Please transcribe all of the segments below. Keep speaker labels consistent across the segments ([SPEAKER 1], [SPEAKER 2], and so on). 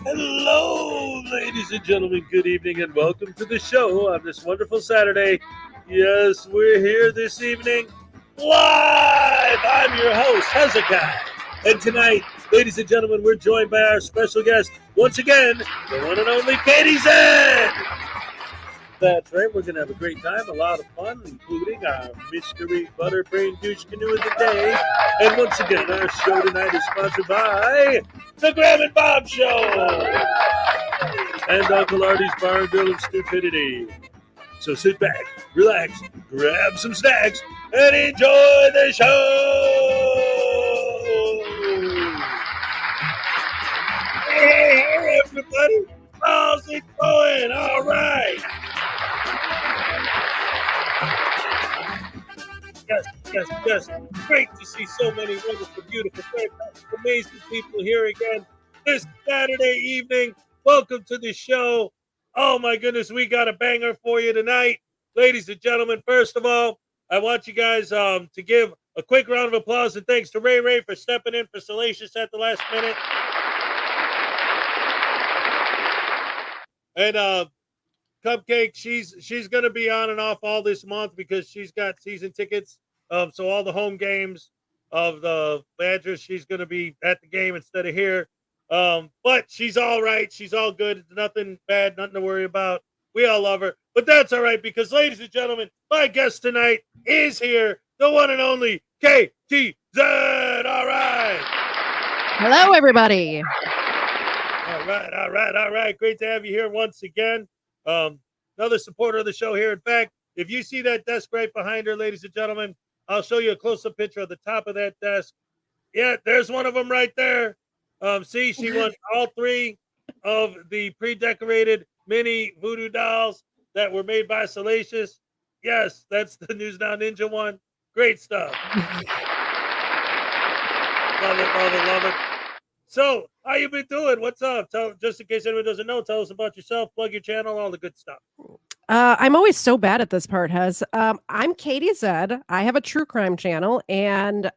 [SPEAKER 1] Hello, ladies and gentlemen. Good evening and welcome to the show on this wonderful Saturday. Yes, we're here this evening live. I'm your host, Hezekiah. And tonight, ladies and gentlemen, we're joined by our special guest, once again, the one and only KTZed. That's right, we're going to have a great time, a lot of fun, including our mystery butterbrain douche canoe of the day. And once again, our show tonight is sponsored by the Graham and Bob Show and Uncle Arty's Bar and Grill of Stupidity. So sit back, relax, grab some snacks, and enjoy the show! Hey, everybody! How's it going? All right! Yes. Great to see so many wonderful, beautiful, fantastic, amazing people here again this Saturday evening. Welcome to the show. Oh my goodness, we got a banger for you tonight. Ladies and gentlemen, first of all, I want you guys to give a quick round of applause and thanks to Ray for stepping in for Salacious at the last minute. And Cupcake, she's going to be on and off all this month because she's got season tickets. So all the home games of the Badgers, she's going to be at the game instead of here. But she's all right. She's all good. It's nothing bad, nothing to worry about. We all love her. But that's all right because, ladies and gentlemen, my guest tonight is here, the one and only KTZed. All right.
[SPEAKER 2] Hello, everybody.
[SPEAKER 1] All right. Great to have you here once again. Another supporter of the show here. In fact, if you see that desk right behind her, ladies and gentlemen, I'll show you a close-up picture of the top of that desk. Yeah, there's one of them right there. See, she won all three of the pre-decorated mini voodoo dolls that were made by Salacious. Yes, that's the News Now Ninja one. Great stuff. Love it. So, how you been doing? What's up? Just in case anyone doesn't know, tell us about yourself, plug your channel, all the good stuff.
[SPEAKER 2] I'm always so bad at this part, Hez. I'm KTZed. I have a true crime channel, and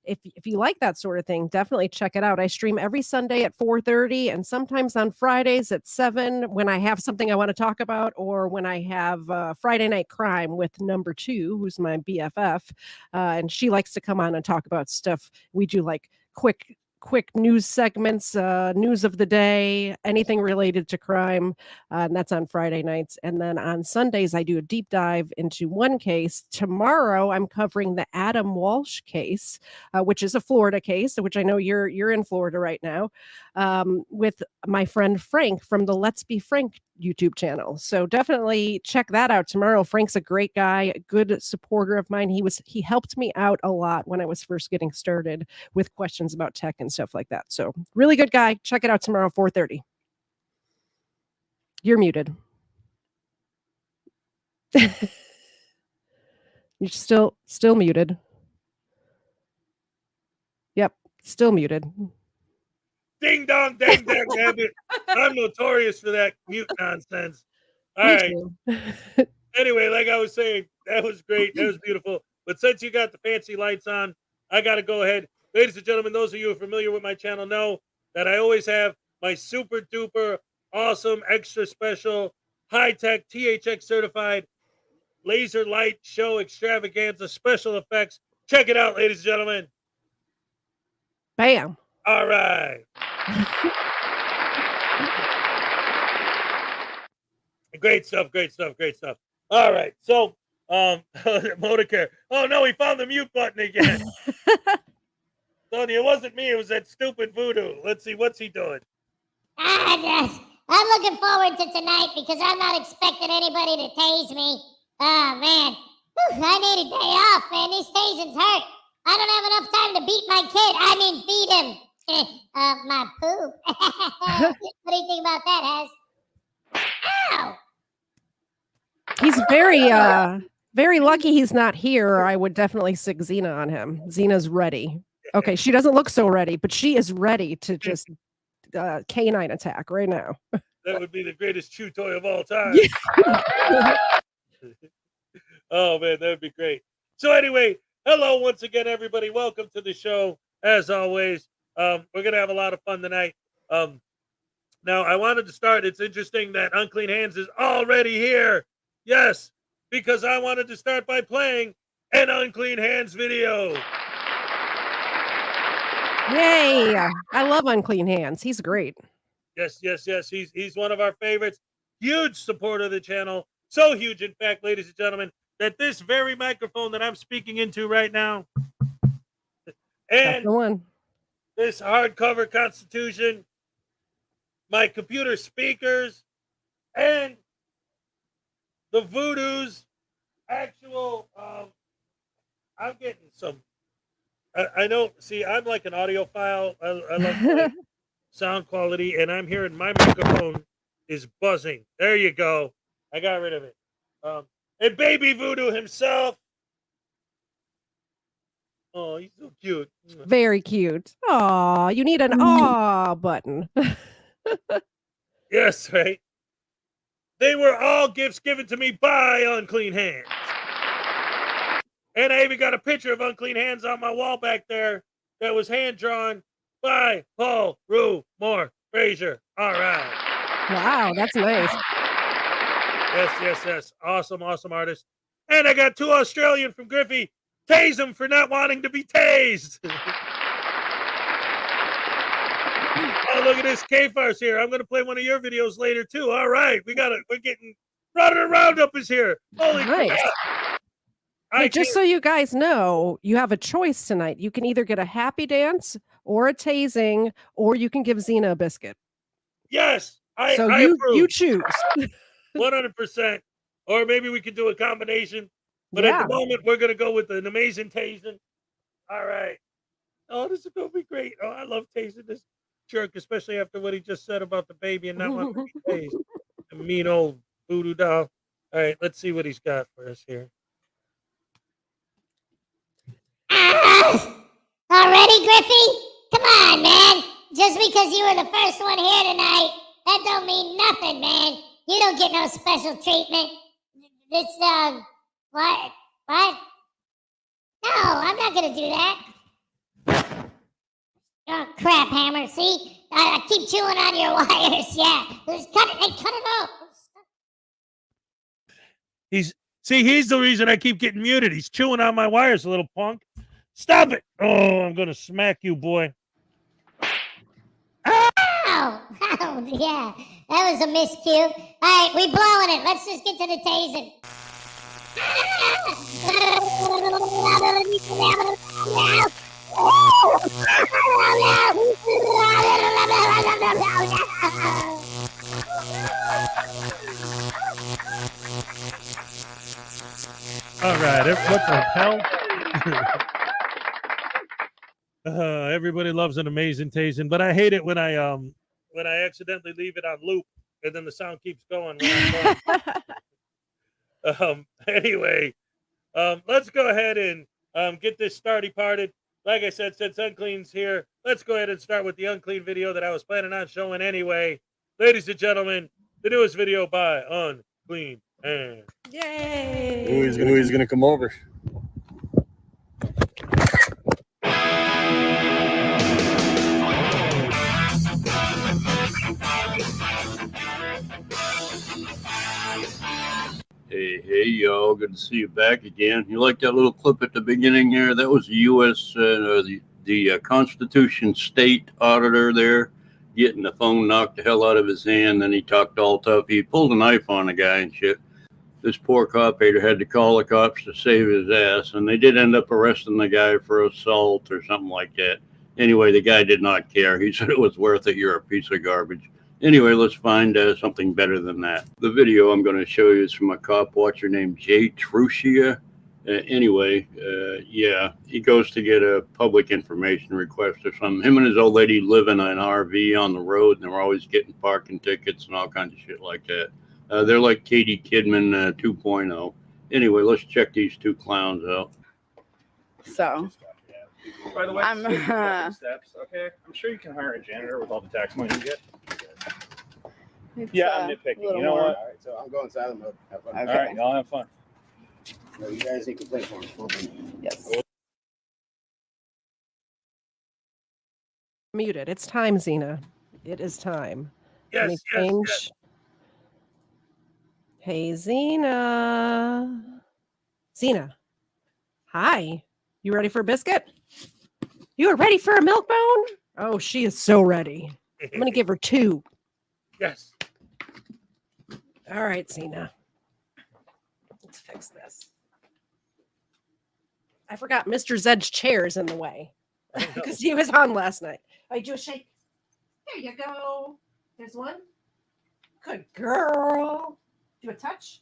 [SPEAKER 2] if you like that sort of thing, definitely check it out. I stream every Sunday at 4:30, and sometimes on Fridays at 7 when I have something I want to talk about, or when I have Friday Night Crime with number 2, who's my BFF, and she likes to come on and talk about stuff. We do like quick news segments, news of the day, anything related to crime, and that's on Friday nights. And then on Sundays, I do a deep dive into one case. Tomorrow, I'm covering the Adam Walsh case, which is a Florida case, which I know you're in Florida right now, with my friend Frank from the Let's Be Frank YouTube channel. So definitely check that out tomorrow. Frank's a great guy, a good supporter of mine. He helped me out a lot when I was first getting started with questions about tech and stuff like that. So really good guy. Check it out tomorrow, 4:30. You're muted. You're still muted. Yep, still muted.
[SPEAKER 1] Ding dong, dang dang, rabbit. I'm notorious for that mute nonsense. All right. Anyway, like I was saying, that was great. That was beautiful. But since you got the fancy lights on, I got to go ahead. Ladies and gentlemen, those of you who are familiar with my channel know that I always have my super duper awesome, extra special, high-tech, THX certified laser light show extravaganza special effects. Check it out, ladies and gentlemen.
[SPEAKER 2] Bam.
[SPEAKER 1] All right. Great stuff. All right. So, Motorcare. Oh, no, he found the mute button again. Tony, it wasn't me. It was that stupid voodoo. Let's see. What's he doing?
[SPEAKER 3] I'm looking forward to tonight because I'm not expecting anybody to tase me. Oh, man. I need a day off, man. These tasings hurt. I don't have enough time to beat my kid. I mean, feed him. My poop. What do you think about that, Hez? Ow!
[SPEAKER 2] He's very lucky he's not here. I would definitely sick Zena on him. Zena's ready. Okay, she doesn't look so ready, but she is ready to just canine attack right now.
[SPEAKER 1] That would be the greatest chew toy of all time. Oh, man, that would be great. So anyway, hello once again, everybody. Welcome to the show. As always, we're going to have a lot of fun tonight. Now, I wanted to start. It's interesting that Unclean Hands is already here. Yes, because I wanted to start by playing an Unclean Hands video.
[SPEAKER 2] Yay! I love Unclean Hands. He's great.
[SPEAKER 1] Yes. He's one of our favorites. Huge supporter of the channel. So huge, in fact, ladies and gentlemen, that this very microphone that I'm speaking into right now,
[SPEAKER 2] That's
[SPEAKER 1] and
[SPEAKER 2] the one.
[SPEAKER 1] this hardcover Constitution, my computer speakers, and the voodoo's actual, I'm getting some, I know, see, I'm like an audiophile. I love like sound quality, and I'm hearing my microphone is buzzing. There you go. I got rid of it. And baby voodoo himself. Oh, he's so cute.
[SPEAKER 2] Very cute. Aw, you need an aw button.
[SPEAKER 1] Yes, right. They were all gifts given to me by Unclean Hands. And I even got a picture of Unclean Hands on my wall back there that was hand drawn by Paul Rue Moore Frazier. All right.
[SPEAKER 2] Wow, that's nice.
[SPEAKER 1] Yes. Awesome artist. And I got 2 Australian from Griffey. Tase him for not wanting to be tased. Oh, look at this K-Farce here. I'm going to play one of your videos later, too. All right. We're getting Frauditor Roundup is here. Holy
[SPEAKER 2] Nice.
[SPEAKER 1] crap.
[SPEAKER 2] Hey, just so you guys know, you have a choice tonight. You can either get a happy dance or a tasing, or you can give Zena a biscuit.
[SPEAKER 1] Yes. I
[SPEAKER 2] you
[SPEAKER 1] approve.
[SPEAKER 2] choose.
[SPEAKER 1] 100%. Or maybe we could do a combination. But at the moment, we're going to go with an amazing tasing. All right. Oh, this is going to be great. Oh, I love tasing this jerk, especially after what he just said about the baby and not wanting to be tased. A mean old voodoo doll. All right, let's see what he's got for us here.
[SPEAKER 3] Already, Griffey? Come on, man. Just because you were the first one here tonight, that don't mean nothing, man. You don't get no special treatment. It's, what? No, I'm not gonna do that. Oh, crap, Hammer. See? I keep chewing on your wires. Yeah. Just cut it off.
[SPEAKER 1] He's the reason I keep getting muted. He's chewing on my wires, little punk. Stop it. Oh, I'm going to smack you, boy.
[SPEAKER 3] Oh, yeah. That was a miscue. All right, we blowing it. Let's just get to the tasing.
[SPEAKER 1] All right, what the hell? Everybody loves an amazing tasing, but I hate it when I accidentally leave it on loop and then the sound keeps going when I'm going. Anyway, let's go ahead and get this parted. Like I said, since Unclean's here, let's go ahead and start with the Unclean video that I was planning on showing anyway. Ladies and gentlemen, the newest video by Unclean Hands.
[SPEAKER 2] Yay!
[SPEAKER 4] Who's gonna come over?
[SPEAKER 5] Hey, y'all. Good to see you back again. You like that little clip at the beginning there? That was the U.S. The Constitution State Auditor there getting the phone knocked the hell out of his hand. Then he talked all tough. He pulled a knife on the guy and shit. This poor cop hater had to call the cops to save his ass. And they did end up arresting the guy for assault or something like that. Anyway, the guy did not care. He said it was worth it. You're a piece of garbage. Anyway, let's find something better than that. The video I'm going to show you is from a cop watcher named Jay Trucia. Yeah, he goes to get a public information request or something. Him and his old lady live in an RV on the road, and they're always getting parking tickets and all kinds of shit like that. They're like Katie Kidman 2.0. Anyway, let's check these two clowns out.
[SPEAKER 6] So,
[SPEAKER 7] by the way, steps. Okay, I'm sure you can hire a janitor with all the tax money you get. Yeah, I'm nitpicking. You know what?
[SPEAKER 4] All right, so I'm going silent mode. Have fun.
[SPEAKER 6] Okay.
[SPEAKER 7] All right, y'all have fun.
[SPEAKER 4] No, you guys need to play for me.
[SPEAKER 6] Yes.
[SPEAKER 2] Muted. It's time, Zena. it is time.
[SPEAKER 1] Yes,
[SPEAKER 2] Let me
[SPEAKER 1] yes,
[SPEAKER 2] change.
[SPEAKER 1] yes.
[SPEAKER 2] Hey, Zena. Zena. Hi. You ready for a biscuit? You are ready for a milk bone? Oh, she is so ready. I'm going to give her 2.
[SPEAKER 1] Yes.
[SPEAKER 2] All right, Zena. Let's fix this. I forgot Mr. Zed's chair's in the way because he was on last night. I do a shake. There you go. There's one. Good girl. Do a touch.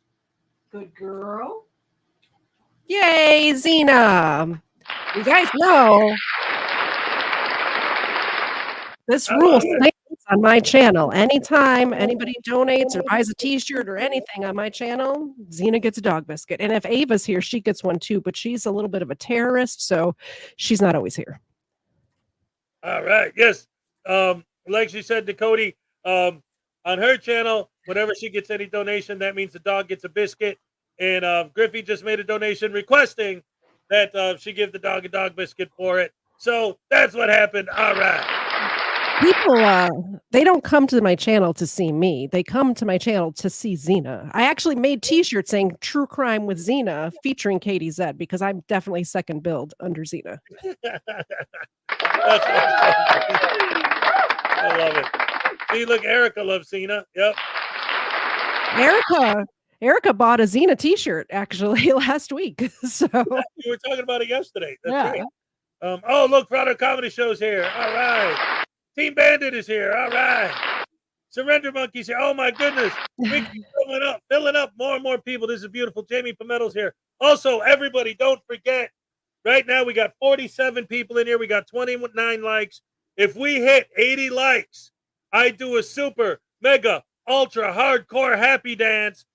[SPEAKER 2] Good girl. Yay, Zena. You guys know this rule stays on my channel. Anytime anybody donates or buys a t-shirt or anything on my channel, Zena gets a dog biscuit. And if Ava's here, she gets one too, but she's a little bit of a terrorist, so she's not always here.
[SPEAKER 1] All right. Yes. Like she said to Cody, on her channel, whenever she gets any donation, that means the dog gets a biscuit. And Griffey just made a donation requesting that she give the dog a dog biscuit for it. So that's what happened. All right.
[SPEAKER 2] People, they don't come to my channel to see me. They come to my channel to see Zena. I actually made t-shirts saying True Crime with Zena featuring KTZed because I'm definitely second billed under Zena.
[SPEAKER 1] That's awesome. I love it. See, look, Erica loves Zena. Yep.
[SPEAKER 2] Erica bought a Zena t-shirt actually last week. So
[SPEAKER 1] We were talking about it yesterday. That's
[SPEAKER 2] yeah.
[SPEAKER 1] right. Oh, look, Frauditor Comedy Show's here. All right. Team Bandit is here. All right. Surrender Monkey's here. Oh, my goodness. We keep filling up more and more people. This is beautiful. Jamie Pimentel's here. Also, everybody, don't forget, right now we got 47 people in here. We got 29 likes. If we hit 80 likes, I do a super, mega, ultra, hardcore happy dance.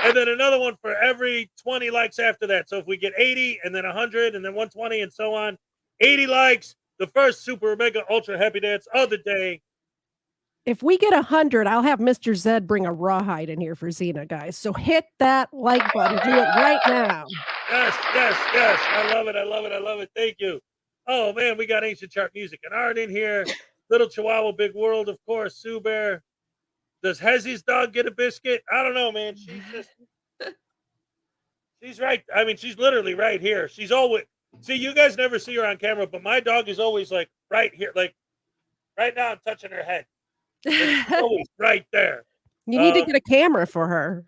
[SPEAKER 1] And then another one for every 20 likes after that. So if we get 80 and then 100 and then 120 and so on, 80 likes, the first super, mega, ultra happy dance of the day.
[SPEAKER 2] If we get 100, I'll have Mr. Zed bring a rawhide in here for Zena, guys. So hit that like button. Do it right now.
[SPEAKER 1] Yes, yes, yes. I love it. I love it. I love it. Thank you. Oh, man, we got Ancient Chart Music and Art in here. Little Chihuahua, Big World, of course. Sue Bear. Does Hezzy's dog get a biscuit? I don't know, man. She's right. I mean, she's literally right here. She's always, see, you guys never see her on camera, but my dog is always like right here. Like right now, I'm touching her head. It's always right there.
[SPEAKER 2] You need to get a camera for her.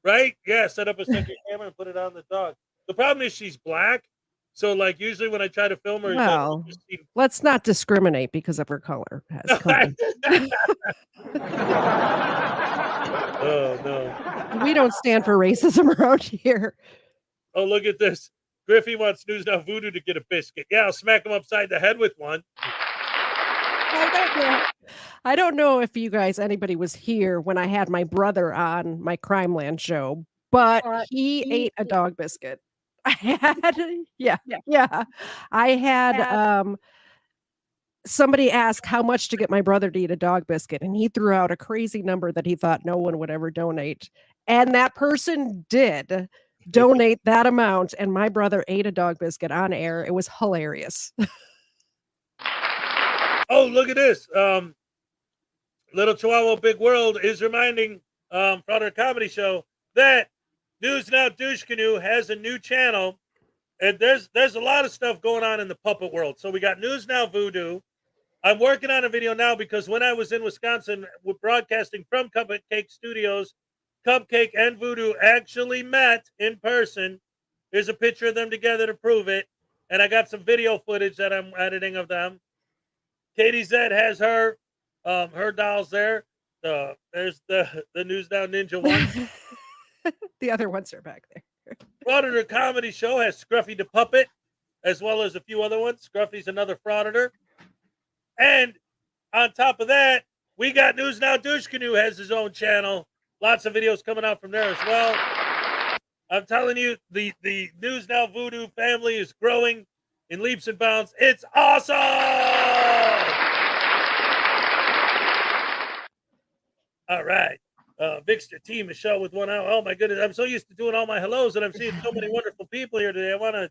[SPEAKER 1] Right? Yeah, set up a second camera and put it on the dog. The problem is she's black. So, like, usually when I try to film her,
[SPEAKER 2] well, let's not discriminate because of her color.
[SPEAKER 1] Oh, no.
[SPEAKER 2] We don't stand for racism around here.
[SPEAKER 1] Oh, look at this. Griffey wants News Now Voodoo to get a biscuit. Yeah, I'll smack him upside the head with one.
[SPEAKER 2] I don't know if you guys, anybody was here when I had my brother on my Crime Land show, but he ate a dog biscuit. I had somebody ask how much to get my brother to eat a dog biscuit, and he threw out a crazy number that he thought no one would ever donate. And that person did donate that amount, and my brother ate a dog biscuit on air. It was hilarious.
[SPEAKER 1] Oh, look at this. Little Chihuahua Big World is reminding Frauditor Comedy Show that News Now Douche Canoe has a new channel. And there's a lot of stuff going on in the puppet world. So we got News Now Voodoo. I'm working on a video now because when I was in Wisconsin with broadcasting from Cupcake Studios, Cupcake and Voodoo actually met in person. There's a picture of them together to prove it. And I got some video footage that I'm editing of them. KTZed has her dolls there. There's the News Now Ninja one.
[SPEAKER 2] The other ones are back there.
[SPEAKER 1] Frauditor Comedy Show has Scruffy the Puppet, as well as a few other ones. Scruffy's another Frauditor. And on top of that, we got News Now Douche Canoe has his own channel. Lots of videos coming out from there as well. I'm telling you, the News Now Voodoo family is growing in leaps and bounds. It's awesome! All right. Vixter T, Michelle with 1 hour. Oh my goodness. I'm so used to doing all my hellos and I'm seeing so many wonderful people here today. I want to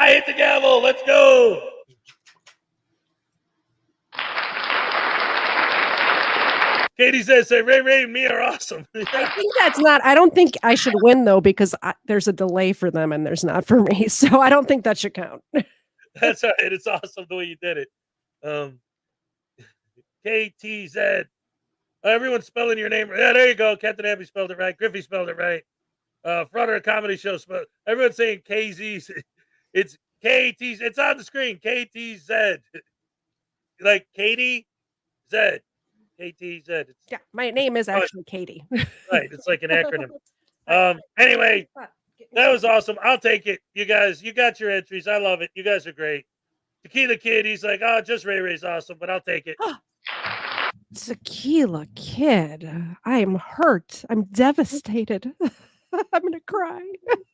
[SPEAKER 1] I hit the gavel. Let's go. Katie says, "Say Ray and me are awesome."
[SPEAKER 2] I think that's not. I don't think I should win though because there's a delay for them and there's not for me. So I don't think that should count.
[SPEAKER 1] That's all right. It's awesome the way you did it. KTZed. Everyone's spelling your name. Yeah, there you go. Captain Abby spelled it right. Griffey spelled it right. Frauditor Comedy Show spelled. Everyone's saying KZ. It's KT. It's on the screen. KTZed. Like Katie Zed. KTZed.
[SPEAKER 2] Yeah, my name is actually Katie.
[SPEAKER 1] Right. It's like an acronym. Anyway, that was awesome. I'll take it. You guys, you got your entries. I love it. You guys are great. Tequila Kid, he's like, oh, just Ray's awesome, but I'll take it.
[SPEAKER 2] Tequila Kid. I am hurt. I'm devastated. I'm gonna cry.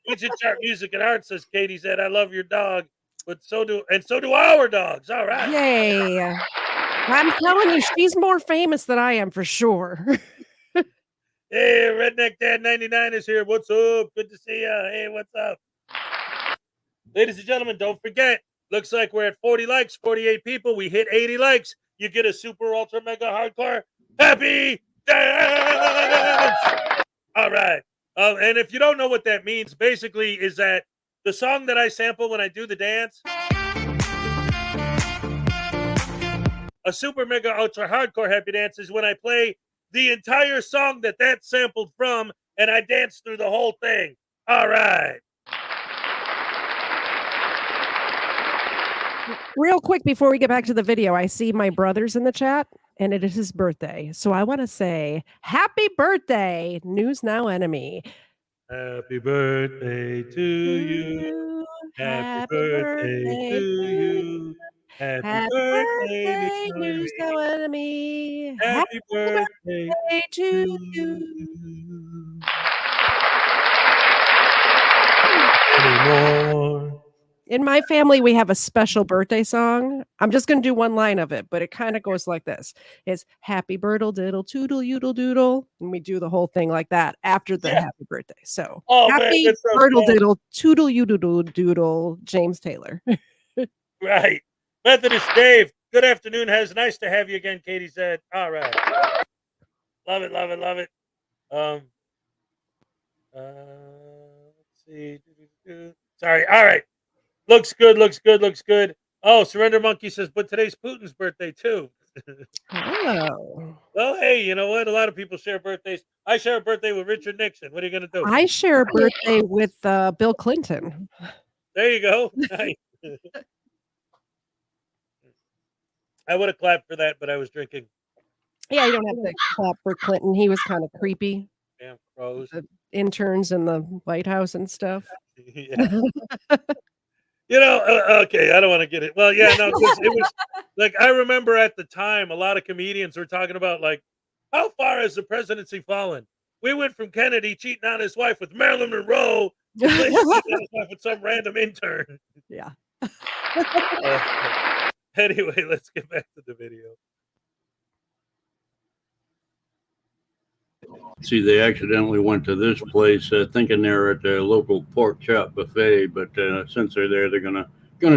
[SPEAKER 1] Ancient Chart Music and Art, says Katie said, I love your dog, but so do our dogs. All right.
[SPEAKER 2] Yay. I'm telling you, she's more famous than I am for sure.
[SPEAKER 1] Hey, Redneck Dad 99 is here. What's up? Good to see ya. Hey, what's up? Ladies and gentlemen, don't forget, looks like we're at 40 likes, 48 people. We hit 80 likes. You get a super ultra mega hardcore happy dance. All right. And if you don't know what that means, basically is that the song that I sample when I do the dance, a super mega ultra hardcore happy dance is when I play the entire song that sampled from, and I dance through the whole thing. All right.
[SPEAKER 2] Real quick before we get back to the video, I see my brother's in the chat, and it is his birthday. So I want to say happy birthday, News Now enemy.
[SPEAKER 1] Happy birthday to you. Happy birthday to you. Happy birthday,
[SPEAKER 2] News Now enemy.
[SPEAKER 1] Happy birthday
[SPEAKER 2] to you.
[SPEAKER 1] Anymore.
[SPEAKER 2] In my family, we have a special birthday song. I'm just going to do one line of it, but it kind of goes like this. It's happy birtle diddle toodle yoodle doodle. And we do the whole thing like that after the happy birthday. So happy birtle diddle toodle yoodle doodle, James Taylor.
[SPEAKER 1] Right. Methodist Dave, good afternoon. Nice to have you again, Katie said. All right. Love it, love it, love it. Let's see. Sorry. All right. Looks good, looks good, looks good. Oh, Surrender Monkey says, but today's Putin's birthday too.
[SPEAKER 2] Oh.
[SPEAKER 1] Well, hey, you know what? A lot of people share birthdays. I share a birthday with Richard Nixon. What are you going to do?
[SPEAKER 2] I share a birthday with Bill Clinton.
[SPEAKER 1] There you go. Nice. I would have clapped for that, but I was drinking.
[SPEAKER 2] Yeah, you don't have to clap for Clinton. He was kind of creepy.
[SPEAKER 1] Damn pros.
[SPEAKER 2] The interns in the White House and stuff.
[SPEAKER 1] Yeah. You know, okay, I don't want to get it. Well, yeah, no, because it was like, I remember at the time, a lot of comedians were talking about, like, how far has the presidency fallen? We went from Kennedy cheating on his wife with Marilyn Monroe to cheating on his wife with some random intern.
[SPEAKER 2] Yeah.
[SPEAKER 1] Anyway, let's get back to the video.
[SPEAKER 5] See, they accidentally went to this place thinking they're at the local pork chop buffet, but since they're there, they're gonna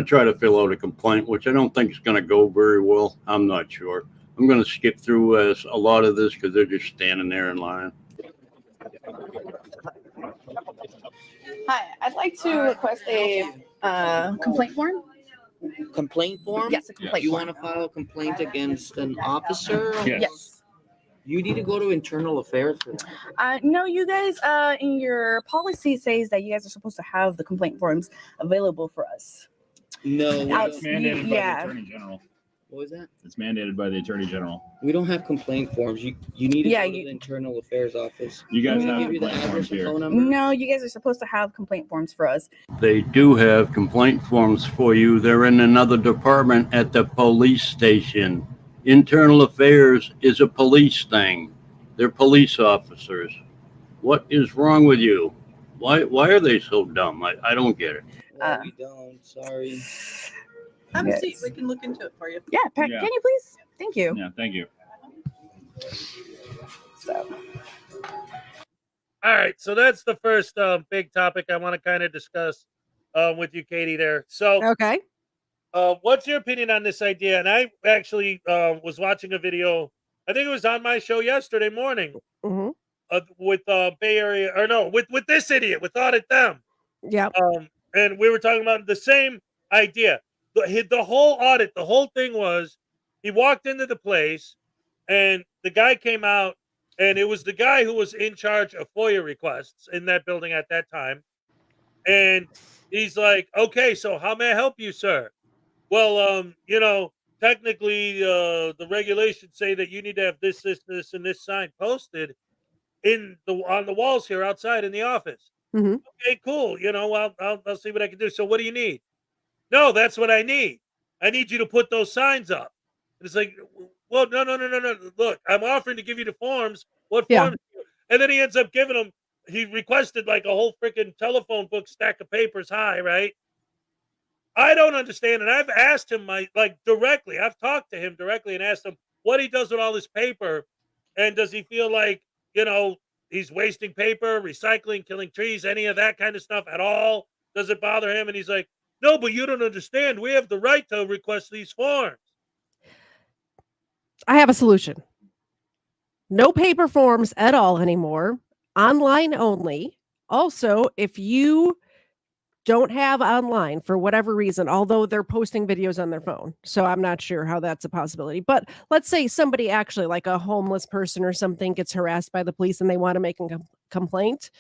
[SPEAKER 5] try to fill out a complaint, which I don't think is gonna go very well. I'm not sure. I'm gonna skip through a lot of this because they're just standing there in line.
[SPEAKER 6] Hi, I'd like to request a complaint form.
[SPEAKER 8] Complaint form?
[SPEAKER 6] Yes, a complaint
[SPEAKER 8] You
[SPEAKER 6] form.
[SPEAKER 8] want to file a complaint against an officer?
[SPEAKER 6] Yes.
[SPEAKER 8] You need to go to internal affairs for that.
[SPEAKER 6] No, you guys, in your policy says that you guys are supposed to have the complaint forms available for us.
[SPEAKER 8] No,
[SPEAKER 7] It's mandated by the Attorney General.
[SPEAKER 8] What was that?
[SPEAKER 7] It's mandated by the Attorney General.
[SPEAKER 8] We don't have complaint forms. You need to go to the internal affairs office.
[SPEAKER 7] You guys
[SPEAKER 8] Can
[SPEAKER 7] have
[SPEAKER 8] give you the
[SPEAKER 7] complaint
[SPEAKER 8] address
[SPEAKER 7] forms
[SPEAKER 8] and
[SPEAKER 7] here.
[SPEAKER 8] phone number?
[SPEAKER 6] No, you guys are supposed to have complaint forms for us.
[SPEAKER 5] They do have complaint forms for you. They're in another department at the police station. Internal affairs is a police thing. They're police officers. What is wrong with you? Why are they so dumb? I don't get it.
[SPEAKER 8] No, we don't. Sorry.
[SPEAKER 9] Have a seat. We can look into it for you.
[SPEAKER 6] Yeah, can you please? Thank you.
[SPEAKER 7] Yeah, thank you.
[SPEAKER 6] So.
[SPEAKER 1] All right, so that's the first big topic I want to kind of discuss. with you, Katie. There. So,
[SPEAKER 2] Okay.
[SPEAKER 1] what's your opinion on this idea? And I actually was watching a video. I think it was on my show yesterday morning
[SPEAKER 2] Mm-hmm.
[SPEAKER 1] with Bay Area, or no, with this idiot, with Audit Them.
[SPEAKER 2] Yep.
[SPEAKER 1] And we were talking about the same idea. The whole audit, the whole thing was, he walked into the place, and the guy came out, and it was the guy who was in charge of FOIA requests in that building at that time. And he's like, "Okay, so how may I help you, sir?" Well, technically, the regulations say that you need to have this, and this sign posted on the walls here outside in the office.
[SPEAKER 2] Mm-hmm.
[SPEAKER 1] Okay, cool. I'll see what I can do. So what do you need? No, that's what I need. I need you to put those signs up. And it's like, well, no. Look, I'm offering to give you the forms. What
[SPEAKER 2] Yeah.
[SPEAKER 1] forms? And then he ends up giving them. He requested like a whole freaking telephone book stack of papers high, right? I don't understand, and I've asked him directly. I've talked to him directly and asked him what he does with all this paper, and does he feel like he's wasting paper, recycling, killing trees, any of that kind of stuff at all? Does it bother him? And he's like, "No, but you don't understand. We have the right to request these forms."
[SPEAKER 2] I have a solution. No paper forms at all anymore. Online only. Also, if you don't have online for whatever reason, although they're posting videos on their phone, so I'm not sure how that's a possibility. But let's say somebody actually, like a homeless person or something, gets harassed by the police and they want to make a complaint.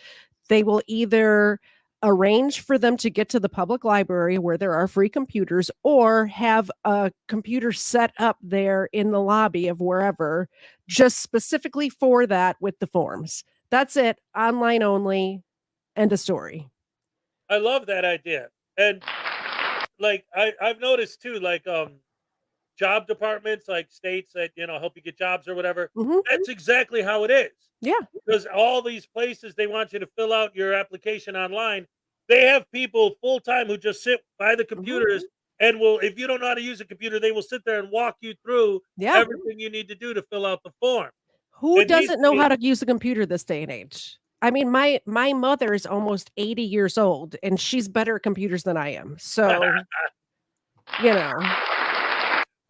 [SPEAKER 2] They will either arrange for them to get to the public library where there are free computers, or have a computer set up there in the lobby of wherever, just specifically for that with the forms. That's it. Online only. End of story.
[SPEAKER 1] I love that idea. And like I've noticed too, like job departments, like states that help you get jobs or whatever.
[SPEAKER 2] Mhm.
[SPEAKER 1] That's exactly how it is.
[SPEAKER 2] Yeah.
[SPEAKER 1] Because all these places, they want you to fill out your application online. They have people full time who just sit by the computers and if you don't know how to use a computer, they will sit there and walk you through everything you need to do to fill out the form.
[SPEAKER 2] Who
[SPEAKER 1] It needs
[SPEAKER 2] doesn't
[SPEAKER 1] to
[SPEAKER 2] know
[SPEAKER 1] be-
[SPEAKER 2] how to use a computer this day and age? I mean, my mother is almost 80 years old, and she's better at computers than I am. So,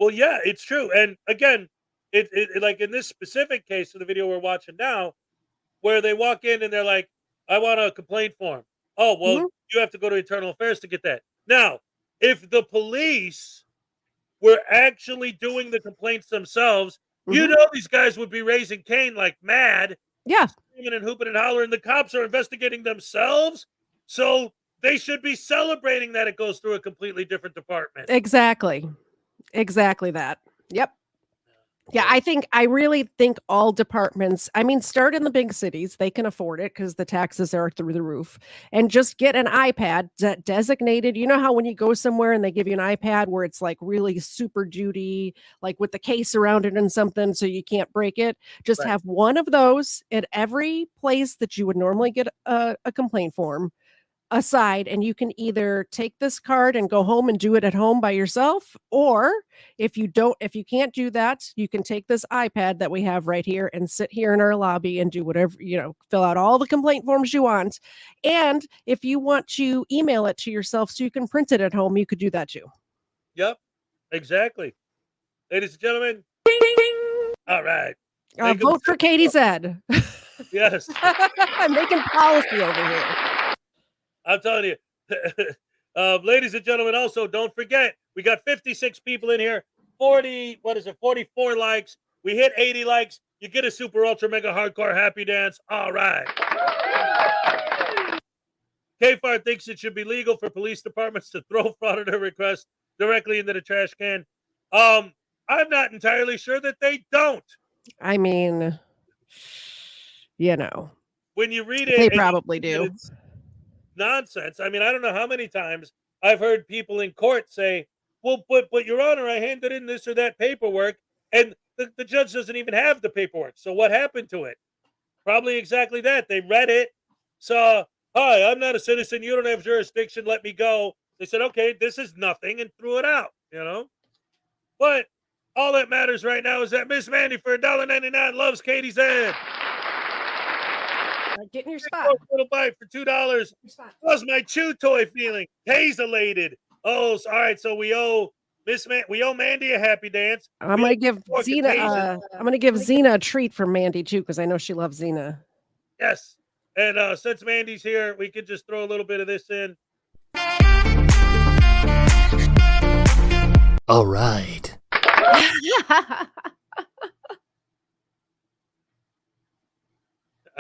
[SPEAKER 1] Well, yeah, it's true. And again, it like in this specific case of the video we're watching now, where they walk in and they're like, "I want a complaint form." Oh, well, you have to go to Internal Affairs to get that. Now, if the police were actually doing the complaints themselves, these guys would be raising Cain like mad.
[SPEAKER 2] Yeah.
[SPEAKER 1] Screaming and hooping and hollering. The cops are investigating themselves. So they should be celebrating that it goes through a completely different department.
[SPEAKER 2] Exactly that. Yep. Yeah, I really think all departments, start in the big cities. They can afford it because the taxes are through the roof. And just get an iPad designated. You know how when you go somewhere and they give you an iPad where it's like really super duty, like with the case around it and something so you can't break it? Just have one of those at every place that you would normally get a complaint form aside, and you can either take this card and go home and do it at home by yourself, or if you can't do that, you can take this iPad that we have right here and sit here in our lobby and do whatever, fill out all the complaint forms you want. And if you want to email it to yourself so you can print it at home, you could do that too.
[SPEAKER 1] Yep, exactly. Ladies and gentlemen, all right.
[SPEAKER 2] Vote for KTZed.
[SPEAKER 1] Yes.
[SPEAKER 2] I'm making policy over here.
[SPEAKER 1] I'm telling you. Ladies and gentlemen, also don't forget, we got 56 people in here, 44 likes. We hit 80 likes. You get a super ultra mega hardcore happy dance. All right. KFAR thinks it should be legal for police departments to throw frauditor requests directly into the trash can. I'm not entirely sure that they don't.
[SPEAKER 2] When
[SPEAKER 1] you read it,
[SPEAKER 2] they probably do.
[SPEAKER 1] It's nonsense. I don't know how many times I've heard people in court say, "Well, but Your Honor, I handed in this or that paperwork," and the judge doesn't even have the paperwork. So what happened to it? Probably exactly that. They read it, saw, "Hi, I'm not a citizen. You don't have jurisdiction. Let me go." They said, "Okay, this is nothing," and threw it out. But all that matters right now is that Miss Mandy for $1.99 loves KTZed.
[SPEAKER 2] Get in your
[SPEAKER 1] Big
[SPEAKER 2] spot.
[SPEAKER 1] Book little bite for $2. How's my chew toy feeling? Taselated. Oh, all right. So we owe Mandy a happy dance.
[SPEAKER 2] I'm gonna give Zena a treat for Mandy too, because I know she loves Zena.
[SPEAKER 1] Yes. And since Mandy's here, we could just throw a little bit of this in.
[SPEAKER 10] All right.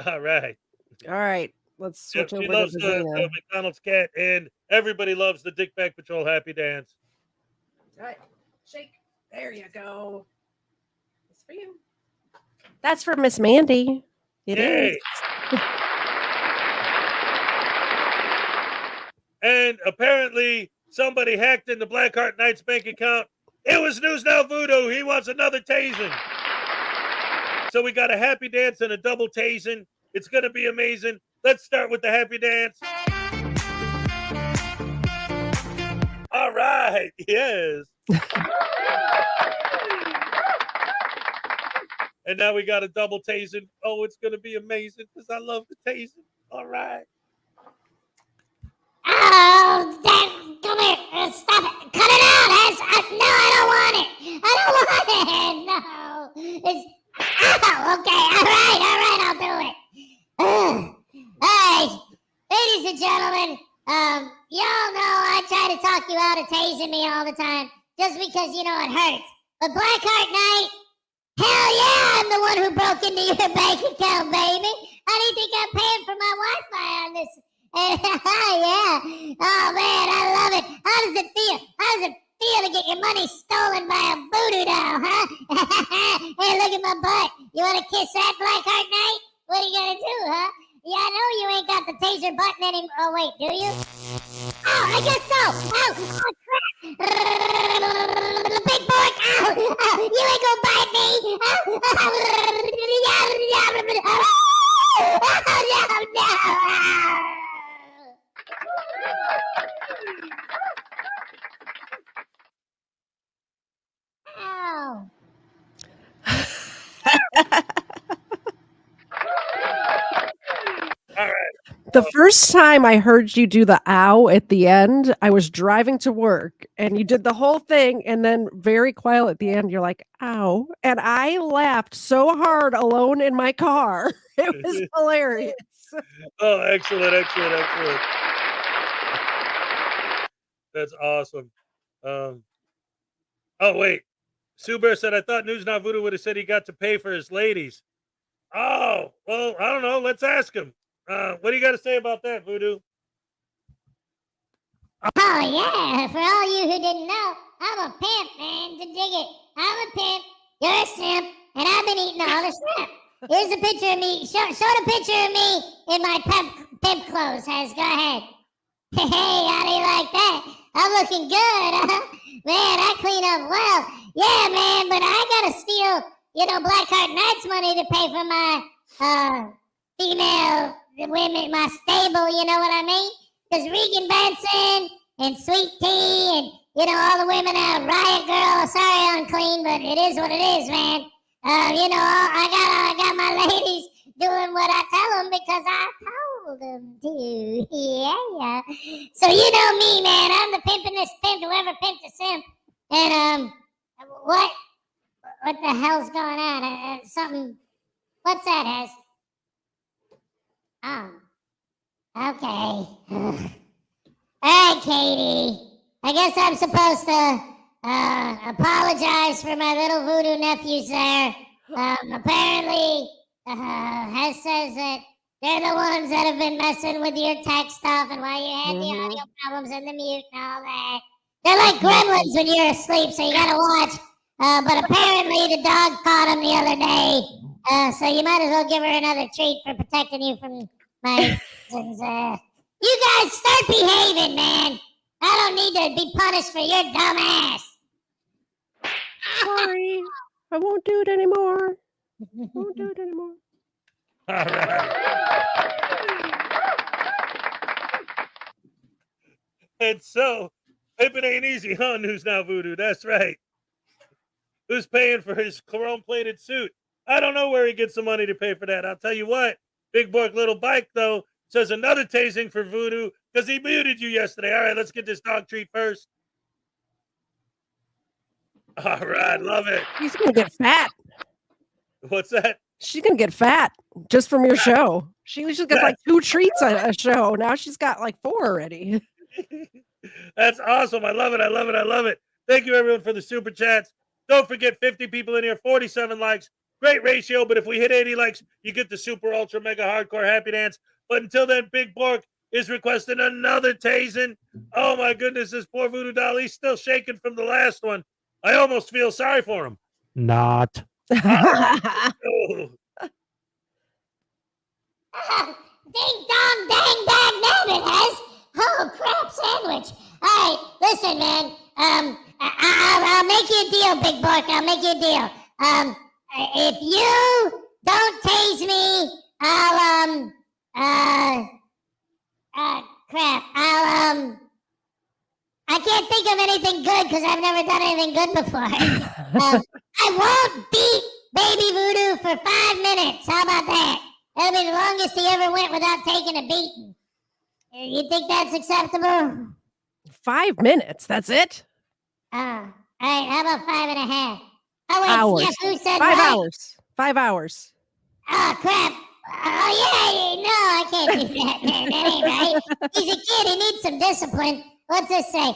[SPEAKER 1] All right.
[SPEAKER 2] All right. Let's switch over
[SPEAKER 1] She loves
[SPEAKER 2] to
[SPEAKER 1] the
[SPEAKER 2] Zena.
[SPEAKER 1] McDonald's cat, and everybody loves the Dick Bag Patrol happy dance.
[SPEAKER 2] All right. Shake. There you go. It's for you. That's for Miss Mandy. It is.
[SPEAKER 1] And apparently somebody hacked into Blackheart Knight's bank account. It was News Now Voodoo. He wants another tasing. So we got a happy dance and a double tasing. It's going to be amazing. Let's start with the happy dance. All right. Yes. And now we got a double tasing. Oh, it's going to be amazing because I love the tasing. All right.
[SPEAKER 3] Oh, damn. Come here. Stop it. Cut it out. No, I don't want it. I don't want it. No. It's... Oh, okay. All right. I'll do it. All right. Ladies and gentlemen, y'all know I try to talk you out of tasing me all the time just because, you know, it hurts. But Blackheart Knight, hell yeah, I'm the one who broke into your bank account, baby. How do you think I'm paying for my Wi-Fi on this? Yeah. Oh, man, I love it. How does it feel? How does it feel to get your money stolen by a voodoo doll, huh? Hey, look at my butt. You want to kiss that, Blackheart Knight? What are you going to do, huh? Yeah, I know you ain't got the taser button anymore. Oh, wait, do you? Oh, I guess so. Oh, crap. Big boy. Oh, you ain't gonna bite me.
[SPEAKER 1] All right.
[SPEAKER 2] The first time I heard you do the ow at the end, I was driving to work and you did the whole thing. And then very quiet at the end, you're like, ow. And I laughed so hard alone in my car. It was hilarious.
[SPEAKER 1] Oh, excellent. That's awesome. Oh, wait. Sue Bear said, I thought News Now Voodoo would have said he got to pay for his ladies. Oh, well, I don't know. Let's ask him. What do you got to say about that, Voodoo?
[SPEAKER 3] Oh, yeah. For all you who didn't know, I'm a pimp, man. To dig it. I'm a pimp. You're a simp. And I've been eating all the shrimp. Here's a picture of me. Show the picture of me in my pimp clothes, Hez. Go ahead. Hey, how do you like that? I'm looking good, huh? Man, I clean up well. Yeah, man, but I gotta steal, Blackheart Knight's money to pay for my female women, my stable, you know what I mean? Because Regan Benson and Sweet Tea and, all the women out, Riot Girl, sorry unclean, but it is what it is, man. I got my ladies doing what I tell them because I told them to. Yeah. So you know me, man. I'm the pimpin'est pimp who ever pimped a simp. And what the hell's going on? Something. What's that, Hez? Oh. Okay. All right, Katie. I guess I'm supposed to apologize for my little voodoo nephews there. Apparently, Hez says that they're the ones that have been messing with your tech stuff and why you had the audio problems and the mute and all that. They're like gremlins when you're asleep, so you gotta watch. But apparently the dog caught him the other day. So you might as well give her another treat for protecting you from my... You guys start behaving, man. I don't need to be punished for your dumb ass.
[SPEAKER 2] Sorry. I won't do it anymore.
[SPEAKER 1] All right. And so, pimping ain't easy, huh, News Now Voodoo? That's right. Who's paying for his chrome-plated suit? I don't know where he gets the money to pay for that. I'll tell you what. Big Bork Little Bike, though, says another tasing for Voodoo because he muted you yesterday. All right, let's get this dog treat first. All right, love it.
[SPEAKER 2] She's going to get fat.
[SPEAKER 1] What's that?
[SPEAKER 2] She's going to get fat just from your show. She usually gets like 2 treats a show. Now she's got like 4 already.
[SPEAKER 1] That's awesome. I love it. I love it. I love it. Thank you, everyone, for the super chats. Don't forget, 50 people in here, 47 likes. Great ratio, but if we hit 80 likes, you get the super ultra mega hardcore happy dance. But until then, Big Bork is requesting another tasing. Oh my goodness, this poor Voodoo doll, he's still shaking from the last one. I almost feel sorry for him.
[SPEAKER 10] Not.
[SPEAKER 1] Oh.
[SPEAKER 3] Ding dong, dang, dang, nabbit has. Oh, crap sandwich. All right, listen, man. I'll make you a deal, Big Bork. I'll make you a deal. If you don't tase me, I can't think of anything good because I've never done anything good before. I won't beat Baby Voodoo for 5 minutes. How about that? That'll be the longest he ever went without taking a beating. You think that's acceptable?
[SPEAKER 2] 5 minutes. That's it?
[SPEAKER 3] All right. How about 5.5? Oh, wait.
[SPEAKER 2] Hours.
[SPEAKER 3] Who said
[SPEAKER 2] 5
[SPEAKER 3] right?
[SPEAKER 2] hours. 5 hours.
[SPEAKER 3] Oh, crap. Oh, yeah. No, I can't do that, man. That ain't right. He's a kid. He needs some discipline. What's this say?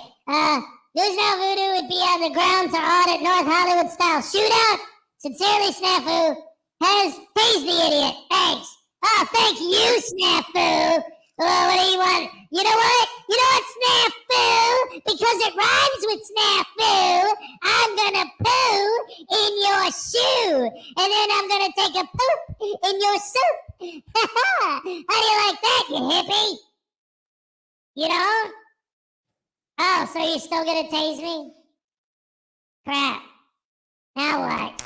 [SPEAKER 3] News Now Voodoo would be on the ground to audit North Hollywood style shootout. Sincerely, SNAFU has tased the idiot. Thanks. Oh, thank you, SNAFU. Oh, what do you want? You know what? You know what, SNAFU? Because it rhymes with snafu, I'm gonna poo in your shoe. And then I'm gonna take a poop in your soup. How do you like that, you hippie? You know? Oh, so you're still gonna tase me? Crap. Now what?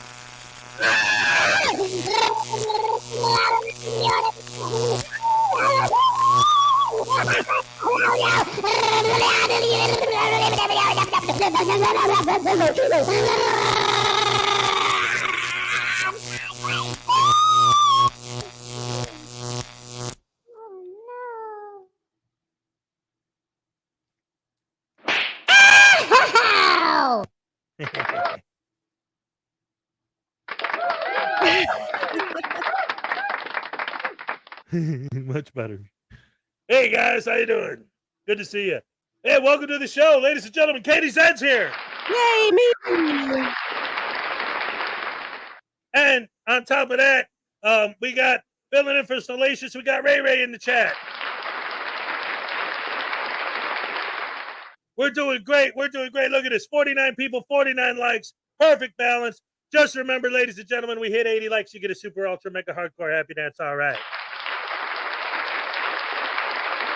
[SPEAKER 1] Much better. Hey guys, how you doing? Good to see you. Hey, welcome to the show, ladies and gentlemen. KTZed's here.
[SPEAKER 2] Yay, me.
[SPEAKER 1] And on top of that, we got filling in for Salacious. We got Ray in the chat. We're doing great. We're doing great. Look at this. 49 people, 49 likes. Perfect balance. Just remember, ladies and gentlemen, we hit 80 likes. You get a super ultra mega hardcore happy dance. All right.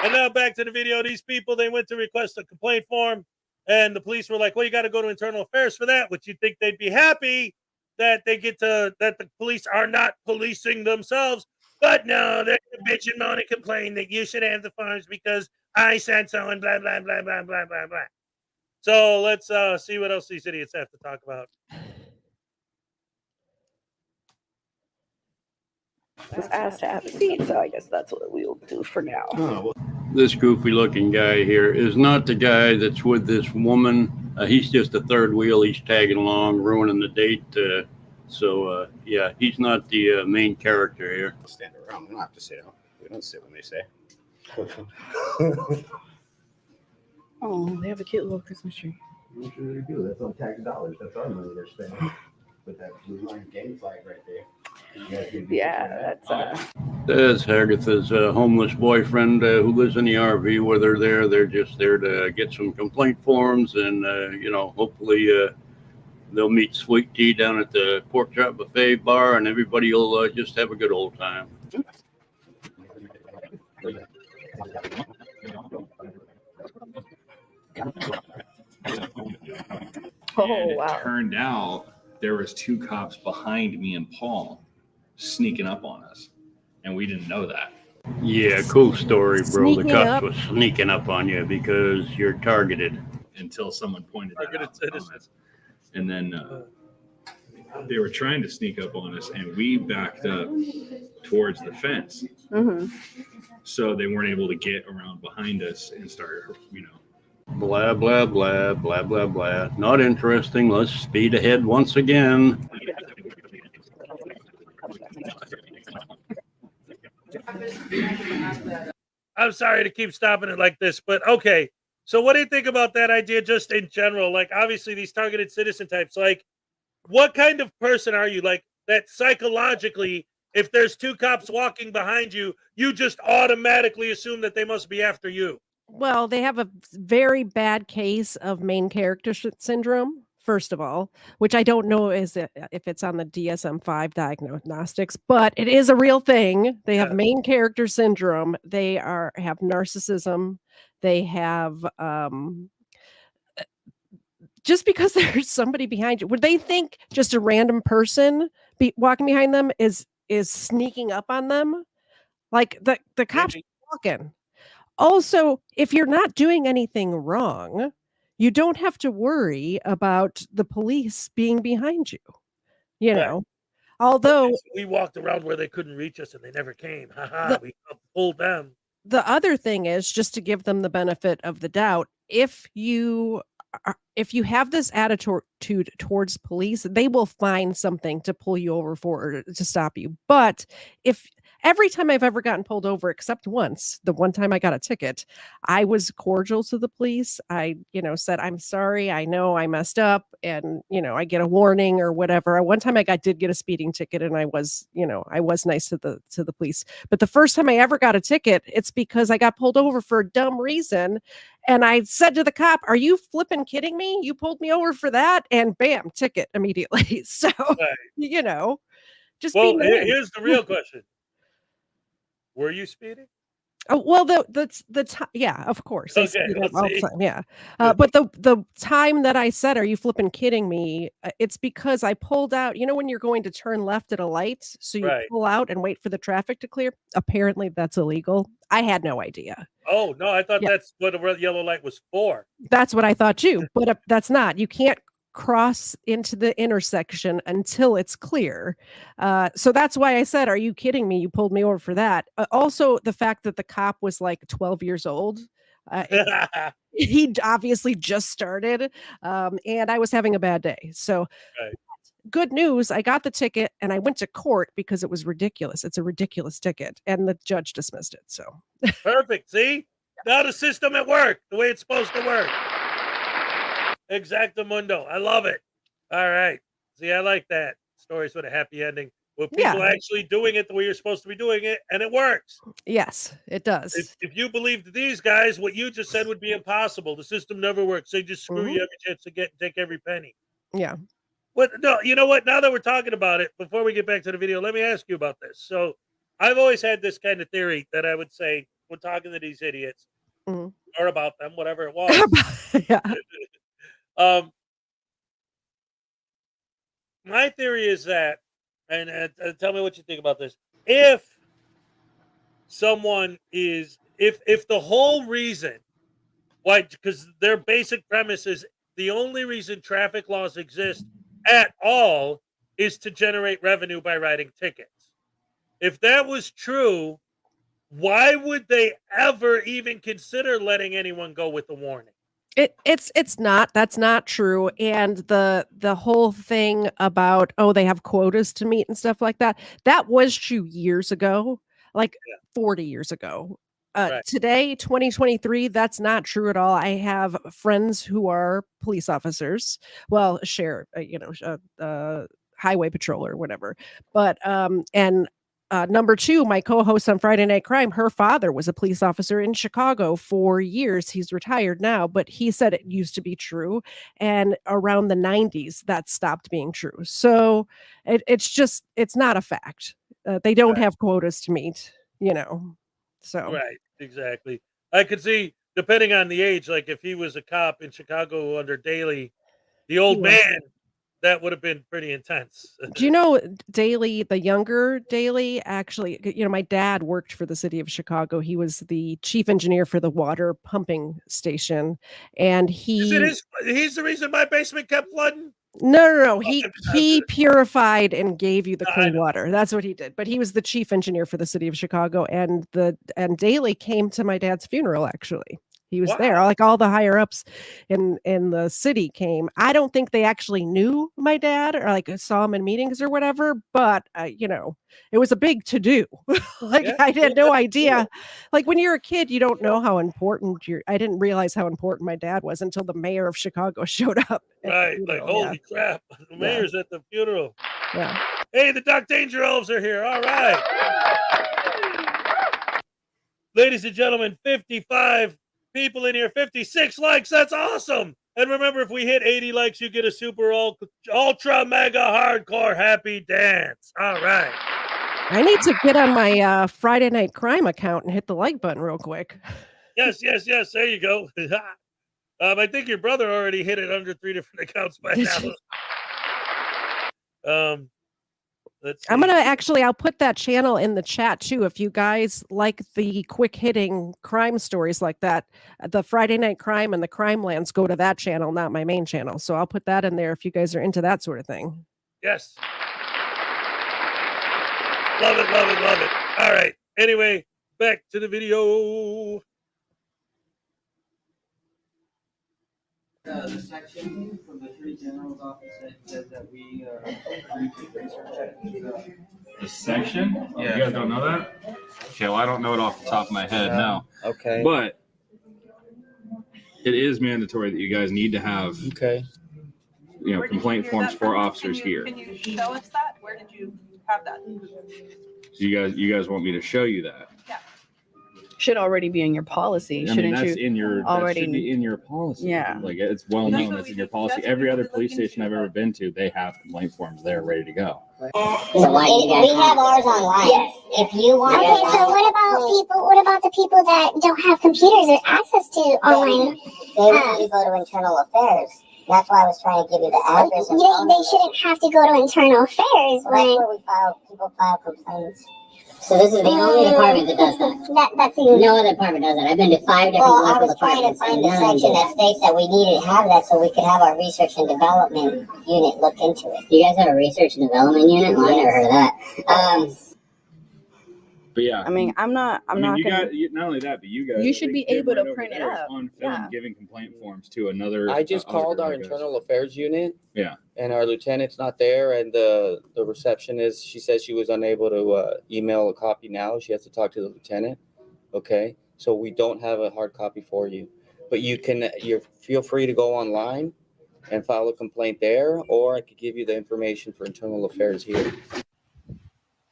[SPEAKER 1] And now back to the video. These people, they went to request a complaint form, and the police were like, well, you got to go to internal affairs for that, which you'd think they'd be happy that they get to, that the police are not policing themselves. But no, they're bitch and moan and complain that you should have the forms because I said so and blah, blah, blah, blah, blah, blah, blah. So let's see what else these idiots have to talk about.
[SPEAKER 6] Was asked to have a seat, so I guess that's what we'll do for now.
[SPEAKER 5] This goofy looking guy here is not the guy that's with this woman. He's just a third wheel. He's tagging along, ruining the date. Yeah, he's not the main character here.
[SPEAKER 4] Stand around. We don't have to sit down. We don't sit when they say.
[SPEAKER 6] Oh, they have a cute little Christmas tree.
[SPEAKER 4] I'm sure they do. That's on tax dollars. That's our money they're spending. With that blue line gang flag right there.
[SPEAKER 6] Yeah,
[SPEAKER 5] That's Agatha's homeless boyfriend who lives in the RV where they're there. They're just there to get some complaint forms and, hopefully they'll meet Sweet Tea down at the Pork Chop Buffet bar and everybody will just have a good old time.
[SPEAKER 6] Oh, wow.
[SPEAKER 11] It turned out there was 2 cops behind me and Paul sneaking up on us, and we didn't know that.
[SPEAKER 5] Yeah, cool story, bro.
[SPEAKER 2] Sneaking
[SPEAKER 5] the cops
[SPEAKER 2] up.
[SPEAKER 5] was sneaking up on you because you're targeted.
[SPEAKER 11] Until someone pointed that
[SPEAKER 1] Targeted
[SPEAKER 11] out.
[SPEAKER 1] citizens.
[SPEAKER 11] And then they were trying to sneak up on us, and we backed up towards the fence. So they weren't able to get around behind us and start,
[SPEAKER 5] Blah, blah, blah, blah, blah, blah. Not interesting. Let's speed ahead once again.
[SPEAKER 1] I'm sorry to keep stopping it like this, but okay. So what do you think about that idea just in general? Like, obviously, these targeted citizen types, like, what kind of person are you? Like, that psychologically, if there's two cops walking behind you, you just automatically assume that they must be after you.
[SPEAKER 2] Well, they have a very bad case of main character syndrome, first of all, which I don't know if it's on the DSM-5 diagnostics, but it is a real thing. They have main character syndrome. They have narcissism. They have just because there's somebody behind you, would they think just a random person walking behind them is sneaking up on them? Like the cops are walking. Also, if you're not doing anything wrong, you don't have to worry about the police being behind you. You know, although
[SPEAKER 1] we walked around where they couldn't reach us and they never came. We pulled them.
[SPEAKER 2] The other thing is, just to give them the benefit of the doubt, if you have this attitude towards police, they will find something to pull you over for or to stop you. But if every time I've ever gotten pulled over, except once, the one time I got a ticket, I was cordial to the police. I, said, I'm sorry. I know I messed up and, I get a warning or whatever. One time I did get a speeding ticket and I was nice to the police. But the first time I ever got a ticket, it's because I got pulled over for a dumb reason. And I said to the cop, are you flipping kidding me? You pulled me over for that? And bam, ticket immediately. So, just
[SPEAKER 1] well, here's the real question. Were you speeding?
[SPEAKER 2] Oh, well, yeah, of course.
[SPEAKER 1] Okay,
[SPEAKER 2] all the time, yeah. But the time that I said, are you flipping kidding me? It's because I pulled out, when you're going to turn left at a light, so you pull out and wait for the traffic to clear. Apparently that's illegal. I had no idea.
[SPEAKER 1] Oh, no, I thought that's what a yellow light was for.
[SPEAKER 2] That's what I thought too, but that's not. You can't cross into the intersection until it's clear. So that's why I said, are you kidding me? You pulled me over for that. Also, the fact that the cop was like 12 years old. He obviously just started, and I was having a bad day. So good news, I got the ticket and I went to court because it was ridiculous. It's a ridiculous ticket, and the judge dismissed it. So
[SPEAKER 1] perfect. See? Now the system at work, the way it's supposed to work. Exactamundo. I love it. All right. See, I like that. Stories with a happy ending. With people actually doing it the way you're supposed to be doing it, and it works.
[SPEAKER 2] Yes, it does.
[SPEAKER 1] If you believed these guys, what you just said would be impossible. The system never works. They just screw you every chance to take every penny.
[SPEAKER 2] Yeah.
[SPEAKER 1] No, you know what? Now that we're talking about it, before we get back to the video, let me ask you about this. So I've always had this kind of theory that I would say, we're talking to these idiots or about them, whatever it was. My theory is that, and tell me what you think about this. If someone is, if the whole reason, why, because their basic premise is the only reason traffic laws exist at all is to generate revenue by writing tickets. If that was true, why would they ever even consider letting anyone go with a warning?
[SPEAKER 2] It's not. That's not true. And the whole thing about, they have quotas to meet and stuff like that, that was true years ago, like 40 years ago. Today, 2023, that's not true at all. I have friends who are police officers, well, sheriff, highway patrol or whatever. But number two, my co-host on Friday Night Crime, her father was a police officer in Chicago for years. He's retired now, but he said it used to be true. And around the 90s, that stopped being true. So it's not a fact. They don't have quotas to meet, So
[SPEAKER 1] right, exactly. I could see, depending on the age, like if he was a cop in Chicago under Daley, the old man, that would have been pretty intense.
[SPEAKER 2] Do you know Daley, the younger Daley, actually, my dad worked for the city of Chicago. He was the chief engineer for the water pumping station. And he's
[SPEAKER 1] the reason my basement kept flooding?
[SPEAKER 2] No. He purified and gave you the clean water. That's what he did. But he was the chief engineer for the city of Chicago, and Daley came to my dad's funeral. Actually, he was there. Like all the higher ups in the city came. I don't think they actually knew my dad or like saw him in meetings or whatever. But it was a big to do. I had no idea. Like when you're a kid, you don't know how important I didn't realize how important my dad was until the mayor of Chicago showed up.
[SPEAKER 1] Right, like holy crap, the mayor's at the funeral.
[SPEAKER 2] Yeah.
[SPEAKER 1] Hey, the Duck Danger Elves are here. All right. Ladies and gentlemen, 55 people in here, 56 likes. That's awesome. And remember, if we hit 80 likes, you get a super ultra mega hardcore happy dance. All right.
[SPEAKER 2] I need to get on my Friday Night Crime account and hit the like button real quick.
[SPEAKER 1] Yes. There you go. I think your brother already hit it under 3 different accounts by now.
[SPEAKER 2] I'm going to I'll put that channel in the chat too. If you guys like the quick hitting crime stories like that, the Friday Night Crime and the Crime Lands go to that channel, not my main channel. So I'll put that in there if you guys are into that sort of thing.
[SPEAKER 1] Yes. Love it. All right. Anyway, back to the video.
[SPEAKER 8] The section from the Attorney General's office that says that we keep research.
[SPEAKER 11] The section? Yeah. You guys don't know that? Okay, well, I don't know it off the top of my head now.
[SPEAKER 8] Okay.
[SPEAKER 11] But it is mandatory that you guys need to have complaint forms for officers here.
[SPEAKER 9] Can you show us that? Where did you have that?
[SPEAKER 11] So you guys want me to show you that?
[SPEAKER 9] Yeah.
[SPEAKER 6] Should already be in your policy, shouldn't
[SPEAKER 11] that's
[SPEAKER 6] you?
[SPEAKER 11] in your
[SPEAKER 6] already
[SPEAKER 11] that should be in your policy.
[SPEAKER 6] Yeah.
[SPEAKER 11] Like it's well known that's in your policy. Every other police station I've ever been to, they have complaint forms there ready to go.
[SPEAKER 3] So we have ours online. Yes. If you want. Okay, so what about people? What about the people that don't have computers or access to online? They want to go to internal affairs. That's why I was trying to give you the address. They shouldn't have to go to internal affairs. Well, that's where people file complaints. So this is the only department that does that. That's no other department does that. I've been to 5 different local departments. I was trying to find the section that states that we needed to have that so we could have our research and development unit look into it. You guys have a research and development unit? Well, I never heard of that.
[SPEAKER 11] But yeah,
[SPEAKER 6] I mean, I'm not
[SPEAKER 11] not only that, but
[SPEAKER 6] you should be able to print it out
[SPEAKER 11] on film, giving complaint forms to another.
[SPEAKER 8] I just called our internal affairs unit.
[SPEAKER 11] Yeah.
[SPEAKER 8] And our lieutenant's not there, and the receptionist, she said she was unable to email a copy now. She has to talk to the lieutenant. Okay, so we don't have a hard copy for you, but you feel free to go online and file a complaint there, or I could give you the information for internal affairs here.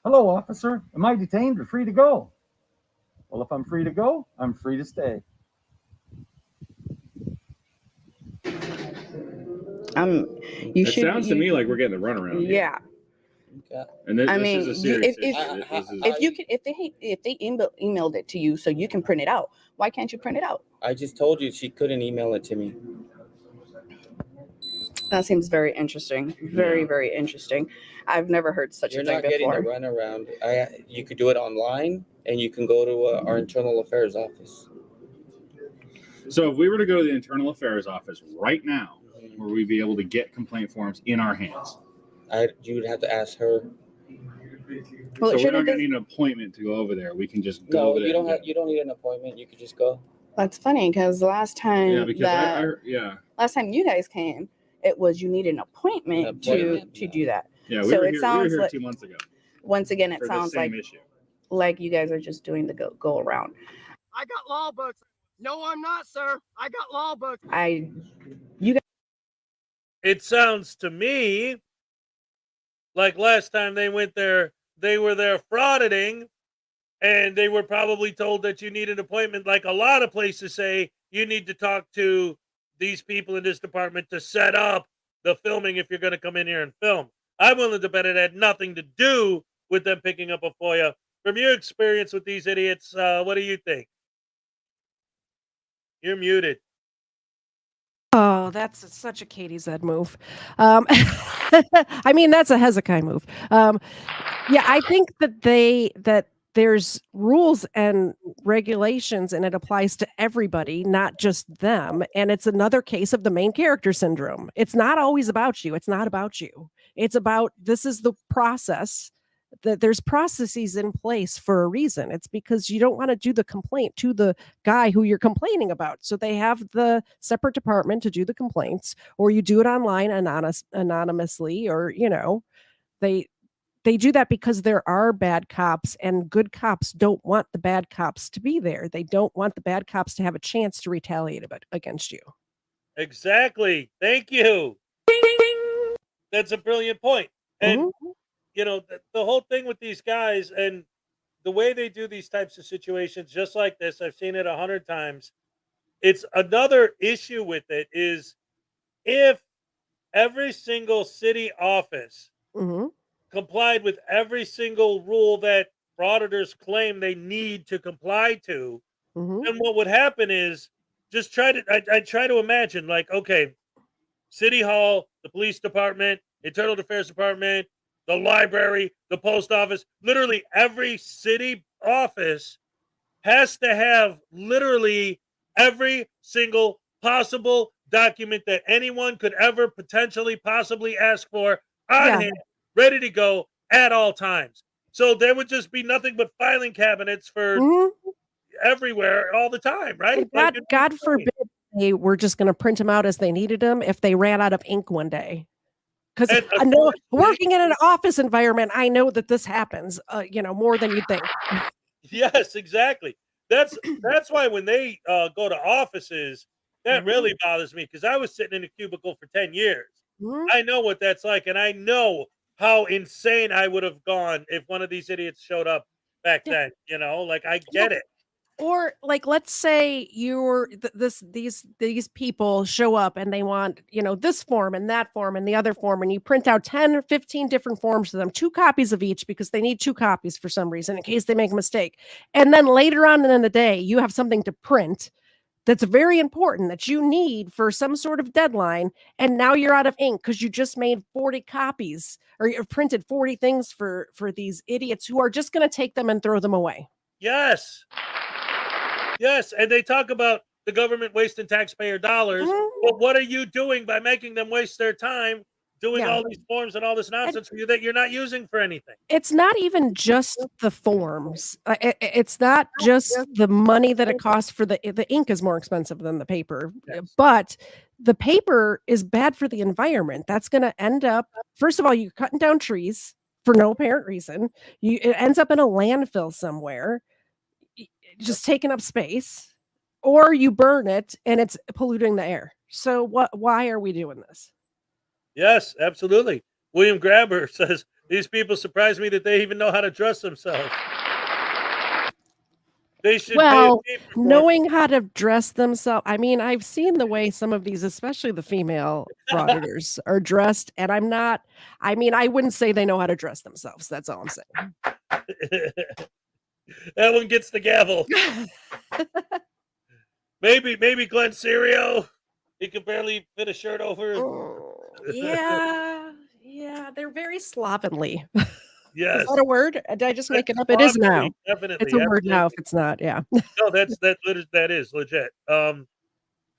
[SPEAKER 10] Hello, officer. Am I detained or free to go? Well, if I'm free to go, I'm free to stay.
[SPEAKER 6] It
[SPEAKER 11] sounds to me like we're getting the runaround.
[SPEAKER 6] Yeah.
[SPEAKER 11] Okay. And this is a serious issue.
[SPEAKER 6] If they emailed it to you so you can print it out, why can't you print it out?
[SPEAKER 8] I just told you she couldn't email it to me.
[SPEAKER 6] That seems very interesting. Very, very interesting. I've never heard such a thing before.
[SPEAKER 8] You're not getting the runaround. You could do it online, and you can go to our internal affairs office.
[SPEAKER 11] So if we were to go to the internal affairs office right now, would we be able to get complaint forms in our hands?
[SPEAKER 8] You would have to ask her.
[SPEAKER 11] Well, so we're not going to need an appointment to go over there. We can just go over there.
[SPEAKER 8] You don't need an appointment. You could just go.
[SPEAKER 6] That's funny because last time last time you guys came, it was you need an appointment to do that.
[SPEAKER 11] Yeah, we were here
[SPEAKER 6] like,
[SPEAKER 11] 2 months ago.
[SPEAKER 6] Once again, it sounds like you guys are just doing the go around.
[SPEAKER 10] I got law books. No, I'm not, sir. I got law books.
[SPEAKER 1] It sounds to me like last time they went there, they were there frauditing, and they were probably told that you need an appointment. Like a lot of places say, you need to talk to these people in this department to set up the filming if you're going to come in here and film. I'm willing to bet it had nothing to do with them picking up a FOIA. From your experience with these idiots, what do you think? You're muted.
[SPEAKER 2] Oh, that's such a KTZed move. I mean, that's a Hezekiah move. Yeah, I think that there's rules and regulations, and it applies to everybody, not just them. And it's another case of the main character syndrome. It's not always about you. It's not about you. It's about, this is the process, that there's processes in place for a reason. It's because you don't want to do the complaint to the guy who you're complaining about. So they have the separate department to do the complaints, or you do it online anonymously, or, they do that because there are bad cops, and good cops don't want the bad cops to be there. They don't want the bad cops to have a chance to retaliate against you.
[SPEAKER 1] Exactly. Thank you. That's a brilliant point. And, the whole thing with these guys and the way they do these types of situations, just like this, I've seen it 100 times. It's another issue with it is if every single city office complied with every single rule that frauditors claim they need to comply to, then what would happen is I try to imagine, like, okay, City Hall, the police department, Internal Affairs Department, the library, the post office, literally every city office has to have literally every single possible document that anyone could ever potentially possibly ask for on hand, ready to go at all times. So there would just be nothing but filing cabinets for everywhere all the time, right?
[SPEAKER 2] God forbid they were just going to print them out as they needed them if they ran out of ink one day. Because I know, working in an office environment, I know that this happens, more than you think.
[SPEAKER 1] Yes, exactly. That's why when they go to offices, that really bothers me, because I was sitting in a cubicle for 10 years. I know what that's like, and I know how insane I would have gone if one of these idiots showed up back then. I get it.
[SPEAKER 2] Or like, let's say these people show up and they want, this form and that form and the other form, and you print out 10 or 15 different forms to them, 2 copies of each, because they need 2 copies for some reason in case they make a mistake. And then later on in the day, you have something to print that's very important that you need for some sort of deadline, and now you're out of ink because you just made 40 copies, or you've printed 40 things for these idiots who are just going to take them and throw them away.
[SPEAKER 1] Yes, and they talk about the government wasting taxpayer dollars, but what are you doing by making them waste their time doing all these forms and all this nonsense for you that you're not using for anything?
[SPEAKER 2] It's not even just the forms. It's not just the money that it costs for the ink is more expensive than the paper, but the paper is bad for the environment. That's going to end up, first of all, you're cutting down trees for no apparent reason. It ends up in a landfill somewhere, just taking up space, or you burn it and it's polluting the air. So why are we doing this?
[SPEAKER 1] Yes, absolutely. William Grabber says, these people surprise me that they even know how to dress themselves. They should
[SPEAKER 2] knowing how to dress themselves. I mean, I've seen the way some of these, especially the female frauditors, are dressed, and I wouldn't say they know how to dress themselves. That's all I'm saying.
[SPEAKER 1] That one gets the gavel. maybe Glenn Serio. He can barely fit a shirt over.
[SPEAKER 2] Yeah, they're very slovenly.
[SPEAKER 1] Yes.
[SPEAKER 2] Is that a word? Did I just make it up? It is now.
[SPEAKER 1] Definitely.
[SPEAKER 2] It's a word now if it's not, yeah.
[SPEAKER 1] No, that is legit.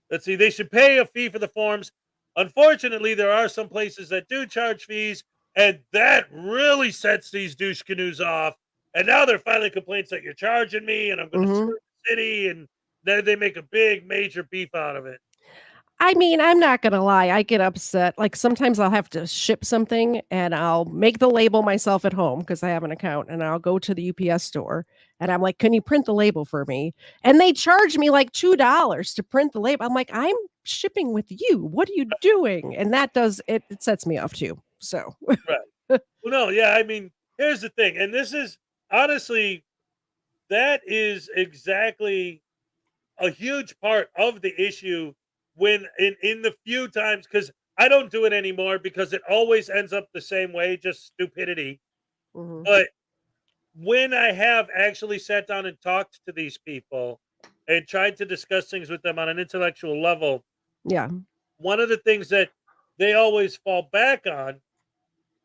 [SPEAKER 1] Let's see, they should pay a fee for the forms. Unfortunately, there are some places that do charge fees, and that really sets these douche canoes off. And now they're filing complaints that you're charging me, and I'm going to sue the city, and then they make a big, major beef out of it.
[SPEAKER 2] I mean, I'm not going to lie. I get upset. Like, sometimes I'll have to ship something and I'll make the label myself at home because I have an account, and I'll go to the UPS store and I'm like, can you print the label for me? And they charge me like $2 to print the label. I'm like, I'm shipping with you. What are you doing? And that it sets me off too. So,
[SPEAKER 1] right. Well, no, yeah. I mean, here's the thing. And this is honestly, that is exactly a huge part of the issue. When in the few times, because I don't do it anymore because it always ends up the same way, just stupidity. But when I have actually sat down and talked to these people and tried to discuss things with them on an intellectual level, one of the things that they always fall back on,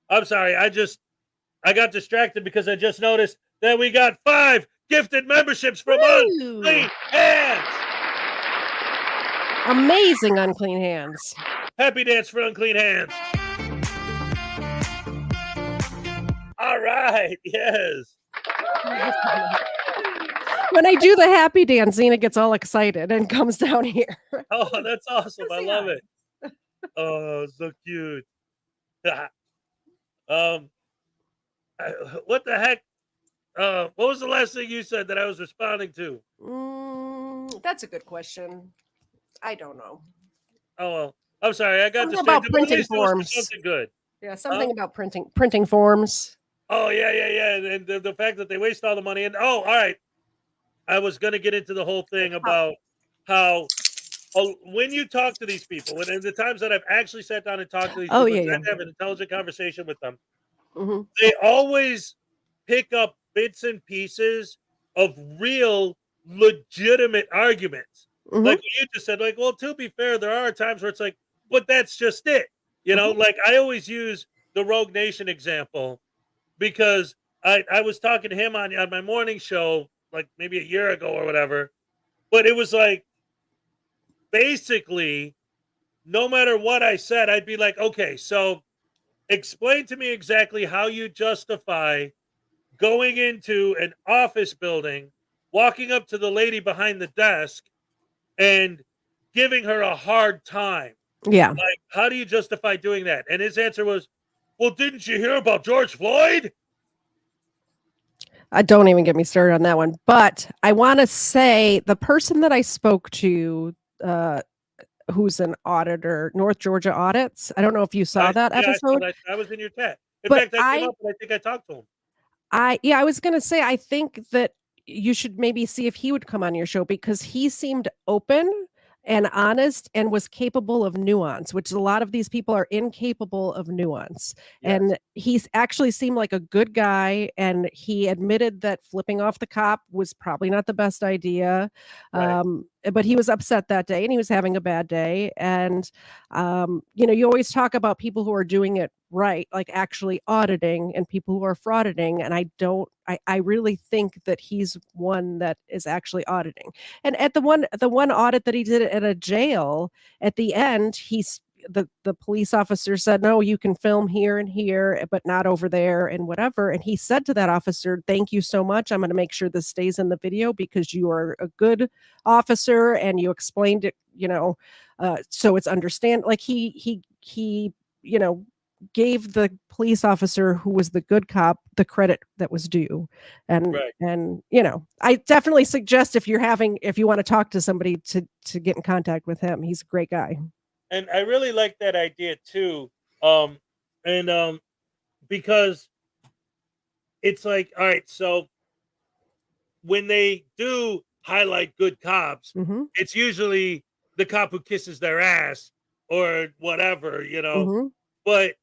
[SPEAKER 1] I'm sorry, I got distracted because I just noticed that we got 5 gifted memberships from Unclean Hands.
[SPEAKER 2] Amazing Unclean Hands.
[SPEAKER 1] Happy dance for Unclean Hands. All right, yes.
[SPEAKER 2] When I do the happy dance, Zena gets all excited and comes down here.
[SPEAKER 1] Oh, that's awesome. I love it. Oh, so cute. What the heck? What was the last thing you said that I was responding to?
[SPEAKER 2] That's a good question. I don't know.
[SPEAKER 1] Oh, well, I'm sorry. I got
[SPEAKER 2] Something
[SPEAKER 1] distracted.
[SPEAKER 2] about printing
[SPEAKER 1] At least it was for
[SPEAKER 2] forms.
[SPEAKER 1] something good.
[SPEAKER 2] Yeah, something about printing forms.
[SPEAKER 1] Oh, yeah. And the fact that they waste all the money. And all right. I was going to get into the whole thing about how when you talk to these people, when in the times that I've actually sat down and talked to these people, and have an intelligent conversation with them, they always pick up bits and pieces of real, legitimate arguments. Like you just said, like, well, to be fair, there are times where it's like, but that's just it. You know, like I always use the Rogue Nation example because I was talking to him on my morning show, like maybe a year ago or whatever, but it was like, basically, no matter what I said, I'd be like, okay, so explain to me exactly how you justify going into an office building, walking up to the lady behind the desk and giving her a hard time.
[SPEAKER 2] Yeah.
[SPEAKER 1] Like, how do you justify doing that? And his answer was, well, didn't you hear about George Floyd?
[SPEAKER 2] Don't even get me started on that one. But I want to say the person that I spoke to, who's an auditor, North Georgia Audits. I don't know if you saw that episode.
[SPEAKER 1] I was in your chat. In
[SPEAKER 2] But
[SPEAKER 1] fact, I came up and I think I talked to him.
[SPEAKER 2] I was going to say, I think that you should maybe see if he would come on your show because he seemed open and honest and was capable of nuance, which a lot of these people are incapable of nuance.
[SPEAKER 1] Yes.
[SPEAKER 2] And he's actually seemed like a good guy. And he admitted that flipping off the cop was probably not the best idea.
[SPEAKER 1] Right.
[SPEAKER 2] But he was upset that day and he was having a bad day. And, you always talk about people who are doing it right, like actually auditing and people who are frauditing. And I really think that he's one that is actually auditing. And at the one audit that he did at a jail, at the end, the police officer said, no, you can film here and here, but not over there and whatever. And he said to that officer, thank you so much. I'm going to make sure this stays in the video because you are a good officer and you explained it, so it's understand. Like he gave the police officer who was the good cop the credit that was due. And I definitely suggest if you want to talk to somebody to get in contact with him. He's a great guy.
[SPEAKER 1] And I really like that idea too. Because it's like, all right, so when they do highlight good cops, it's usually the cop who kisses their ass or whatever, But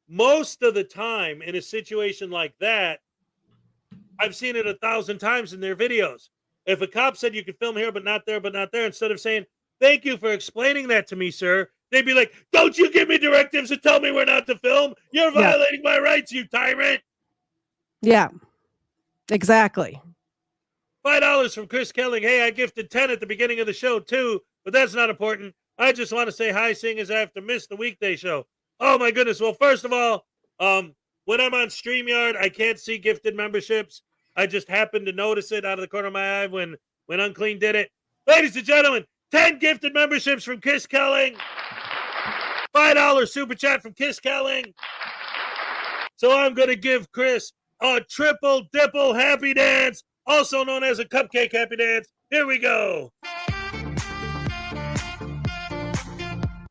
[SPEAKER 1] most of the time in a situation like that, I've seen it 1,000 times in their videos. If a cop said you could film here, but not there, instead of saying, thank you for explaining that to me, sir, they'd be like, don't you give me directives and tell me we're not to film. You're violating my rights, you tyrant.
[SPEAKER 2] Yeah, exactly.
[SPEAKER 1] $5 from Chris Kelling. Hey, I gifted 10 at the beginning of the show too, but that's not important. I just want to say hi, seeing as I have to miss the weekday show. Oh my goodness. Well, first of all, when I'm on StreamYard, I can't see gifted memberships. I just happened to notice it out of the corner of my eye when Unclean did it. Ladies and gentlemen, 10 gifted memberships from Kiss Kelling. $5 super chat from Kiss Kelling. So I'm going to give Chris a triple dipple happy dance, also known as a cupcake happy dance. Here we go.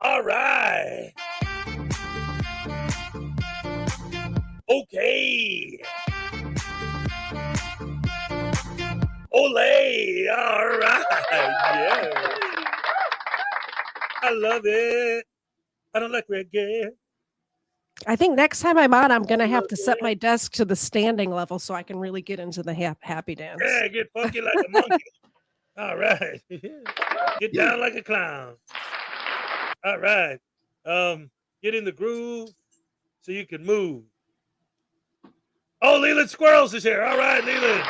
[SPEAKER 1] All right. Okay. Olay. All right. Yeah. I love it. I don't like reggae.
[SPEAKER 2] I think next time I'm on, I'm going to have to set my desk to the standing level so I can really get into the happy dance.
[SPEAKER 1] Yeah, get funky like a monkey. All right. Get down like a clown. All right. Get in the groove so you can move. Oh, Leland Squirrels is here. All right, Leland.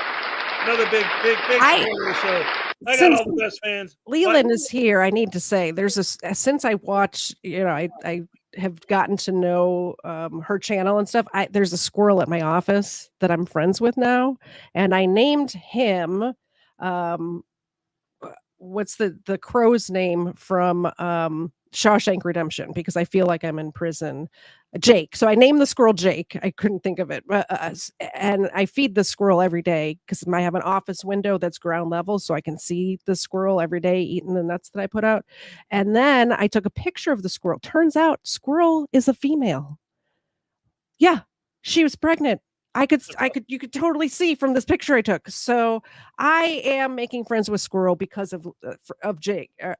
[SPEAKER 1] Another big supporter of the show. I got all the best fans.
[SPEAKER 2] Leland is here. I need to say, since I watch, I have gotten to know her channel and stuff. There's a squirrel at my office that I'm friends with now, and I named him. What's the crow's name from Shawshank Redemption? Because I feel like I'm in prison. Jake. So I named the squirrel Jake. I couldn't think of it. And I feed the squirrel every day because I have an office window that's ground level, so I can see the squirrel every day eating the nuts that I put out. And then I took a picture of the squirrel. Turns out squirrel is a female. Yeah, she was pregnant. You could totally see from this picture I took. So I am making friends with squirrel because of Jake. Her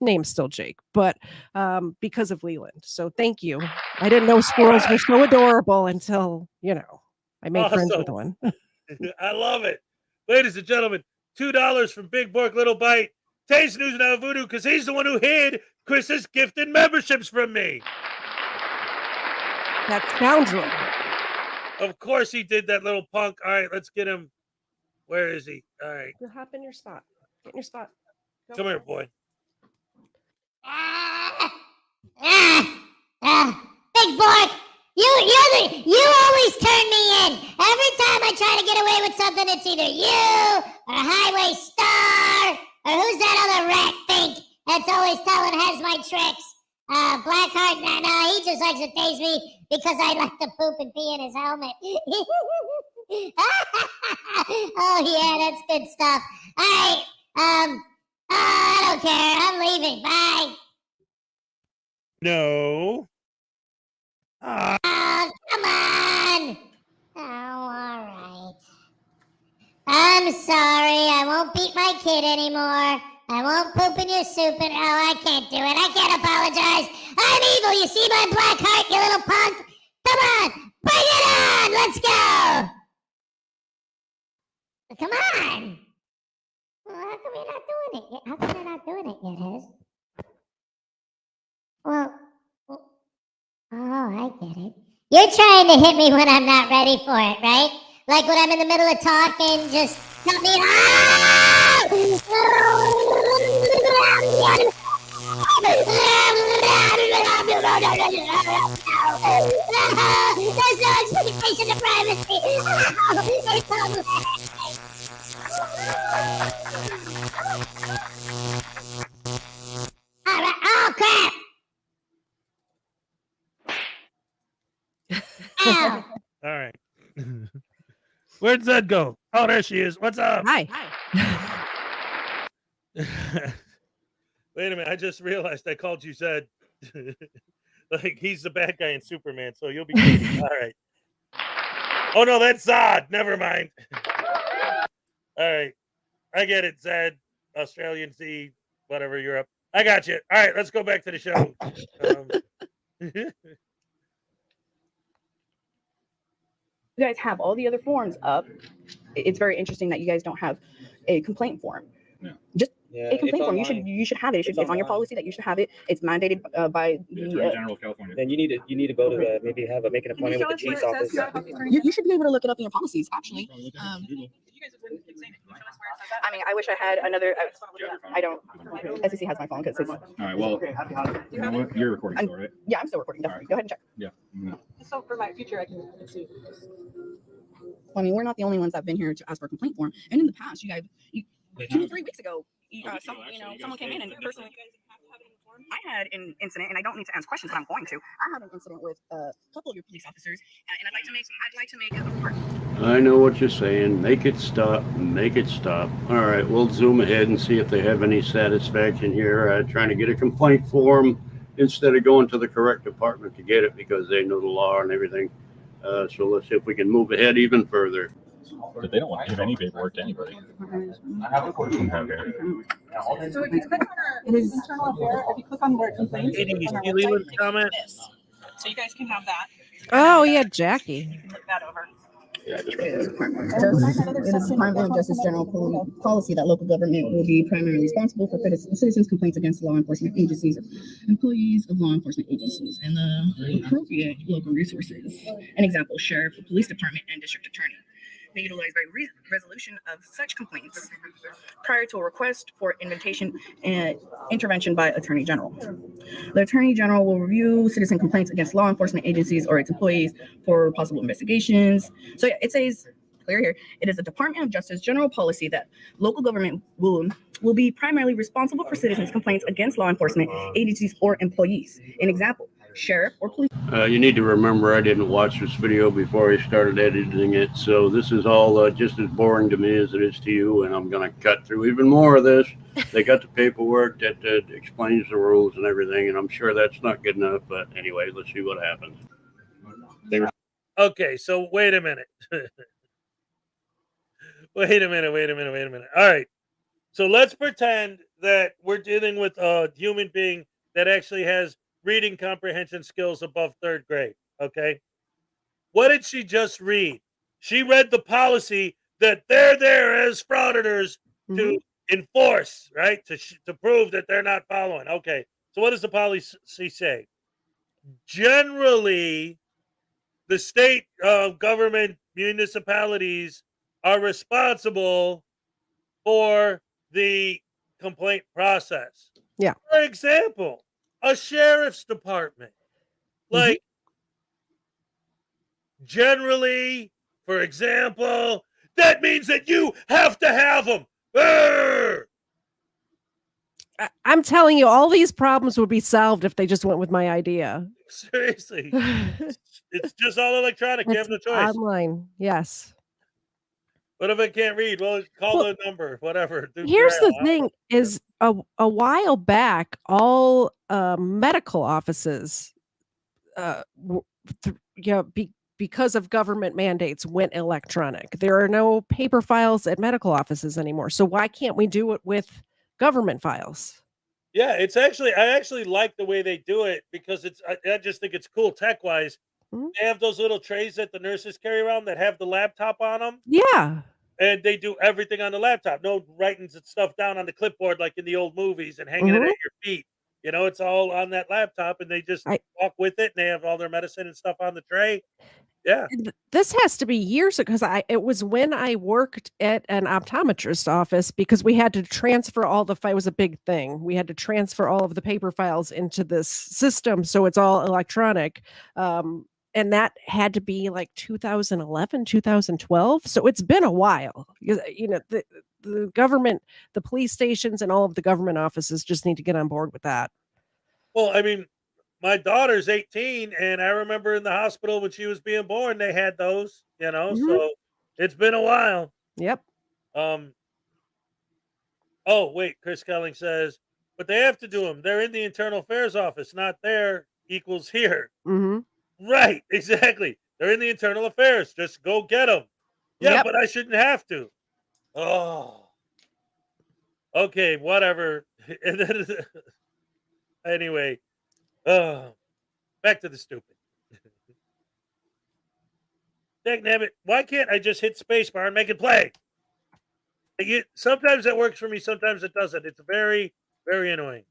[SPEAKER 2] name's still Jake, but because of Leland. So thank you. I didn't know squirrels were so adorable until I made friends with one.
[SPEAKER 1] I love it, ladies and gentlemen. $2 from Big Bork Little Bite. Taste News Now Voodoo, because he's the one who hid Chris's gifted memberships from me.
[SPEAKER 2] That scoundrel.
[SPEAKER 1] Of course he did, that little punk. All right, let's get him. Where is he? All right.
[SPEAKER 2] You'll hop in your spot. Get in your spot. Go.
[SPEAKER 1] Come here, boy.
[SPEAKER 3] Big Bork, you always turn me in. Every time I try to get away with something, it's either you or Highway Star or who's that other rat think that's always telling has my tricks. Blackheart, no, he just likes to tase me because I like to poop and pee in his helmet. Oh yeah, that's good stuff. All right, I don't care. I'm leaving. Bye.
[SPEAKER 1] No.
[SPEAKER 3] Oh, come on. Oh, all right. I'm sorry. I won't beat my kid anymore. I won't poop in your soup, and I can't do it. I can't apologize. I'm evil. You see my black heart, you little punk? Come on, bring it on. Let's go. Come on. Well, how come you're not doing it yet? How come you're not doing it yet, Hez? Well, oh, I get it. You're trying to hit me when I'm not ready for it, right? Like when I'm in the middle of talking, just tell me. There's no expectation of privacy. All right. Oh crap! Ow.
[SPEAKER 1] All right. Where'd Zed go? Oh, there she is. What's up?
[SPEAKER 2] Hi.
[SPEAKER 1] Wait a minute. I just realized I called you Zed. Like he's the bad guy in Superman, so you'll be good. All right. Oh, no, that's Zod. Never mind. All right. I get it, Zed. Australian Z, whatever, Europe. I got you. All right, let's go back to the show.
[SPEAKER 6] You guys have all the other forms up. It's very interesting that you guys don't have a complaint form.
[SPEAKER 11] Yeah.
[SPEAKER 6] Just a complaint form. You should have it. It's on your policy that you should have it. It's mandated by the
[SPEAKER 11] Attorney General of California.
[SPEAKER 8] Then you need to go to maybe make an appointment with the chief's office.
[SPEAKER 6] You should be able to look it up in your policies, actually. I mean, I wish I had another. I don't. SEC has my phone because it's.
[SPEAKER 11] All right. Well, you know what? You're recording still, right?
[SPEAKER 6] Yeah, I'm still recording. Definitely. Go ahead and check.
[SPEAKER 11] Yeah.
[SPEAKER 9] So for my future, I can see.
[SPEAKER 6] I mean, we're not the only ones that've been here to ask for a complaint form. And in the past, 2 to 3 weeks ago, someone came in and personally. I had an incident, and I don't need to answer questions, but I'm going to. I had an incident with a couple of your police officers, and I'd like to make a report.
[SPEAKER 5] I know what you're saying. Make it stop. Make it stop. All right, we'll zoom ahead and see if they have any satisfaction here. Trying to get a complaint form instead of going to the correct department to get it because they know the law and everything. So let's see if we can move ahead even further.
[SPEAKER 11] But they don't want to give any paperwork to anybody.
[SPEAKER 9] I have a question.
[SPEAKER 11] Okay.
[SPEAKER 9] So if you click on our internal affair, if you click on where it complains,
[SPEAKER 1] comment.
[SPEAKER 9] so you guys can have that.
[SPEAKER 2] Oh yeah, Jackie.
[SPEAKER 9] You can look that over.
[SPEAKER 6] It is Department of Justice General Policy that local government will be primarily responsible for citizens' complaints against law enforcement agencies, employees of law enforcement agencies, and the appropriate local resources. An example: sheriff, police department, and district attorney. They utilize by resolution of such complaints prior to a request for intervention by Attorney General. The Attorney General will review citizen complaints against law enforcement agencies or its employees for possible investigations. So yeah, it says clear here, it is the Department of Justice general policy that local government will be primarily responsible for citizens' complaints against law enforcement agencies or employees. An example: sheriff or police.
[SPEAKER 5] You need to remember I didn't watch this video before I started editing it, so this is all just as boring to me as it is to you, and I'm going to cut through even more of this. They got the paperwork that explains the rules and everything, and I'm sure that's not good enough, but anyway, let's see what happens.
[SPEAKER 1] Okay, so wait a minute. Wait a minute. All right. So let's pretend that we're dealing with a human being that actually has reading comprehension skills above 3rd grade. Okay. What did she just read? She read the policy that they're there as frauditors to enforce, right? To prove that they're not following. Okay. So what does the policy say? Generally, the state government municipalities are responsible for the complaint process.
[SPEAKER 2] Yeah.
[SPEAKER 1] For example, a sheriff's department. Like, generally, for example, that means that you have to have them.
[SPEAKER 2] I'm telling you, all these problems would be solved if they just went with my idea.
[SPEAKER 1] Seriously. It's just all electronic. You have no choice.
[SPEAKER 2] Online, yes.
[SPEAKER 1] What if I can't read? Well, call the number, whatever.
[SPEAKER 2] Here's the thing: is a while back, all medical offices, because of government mandates, went electronic. There are no paper files at medical offices anymore. So why can't we do it with government files?
[SPEAKER 1] Yeah, I actually like the way they do it because I just think it's cool tech wise. They have those little trays that the nurses carry around that have the laptop on them.
[SPEAKER 2] Yeah.
[SPEAKER 1] And they do everything on the laptop. No writing stuff down on the clipboard like in the old movies and hanging it at your feet. You know, it's all on that laptop and they just walk with it and they have all their medicine and stuff on the tray. Yeah.
[SPEAKER 2] This has to be years ago because it was when I worked at an optometrist office because we had to transfer all the files. It was a big thing. We had to transfer all of the paper files into this system. So it's all electronic. And that had to be like 2011, 2012. So it's been a while. You know, the government, the police stations and all of the government offices just need to get on board with that.
[SPEAKER 1] Well, I mean, my daughter's 18 and I remember in the hospital when she was being born, they had those, you know, so it's been a while.
[SPEAKER 2] Yep.
[SPEAKER 1] Oh, wait, Chris Kelling says, but they have to do them. They're in the internal affairs office, not there equals here. Right, exactly. They're in the internal affairs. Just go get them. Yeah, but I shouldn't have to. Oh. Okay, whatever. And then, anyway, back to the stupid. Dangnabbit, why can't I just hit spacebar and make it play? Sometimes that works for me, sometimes it doesn't. It's very, very annoying.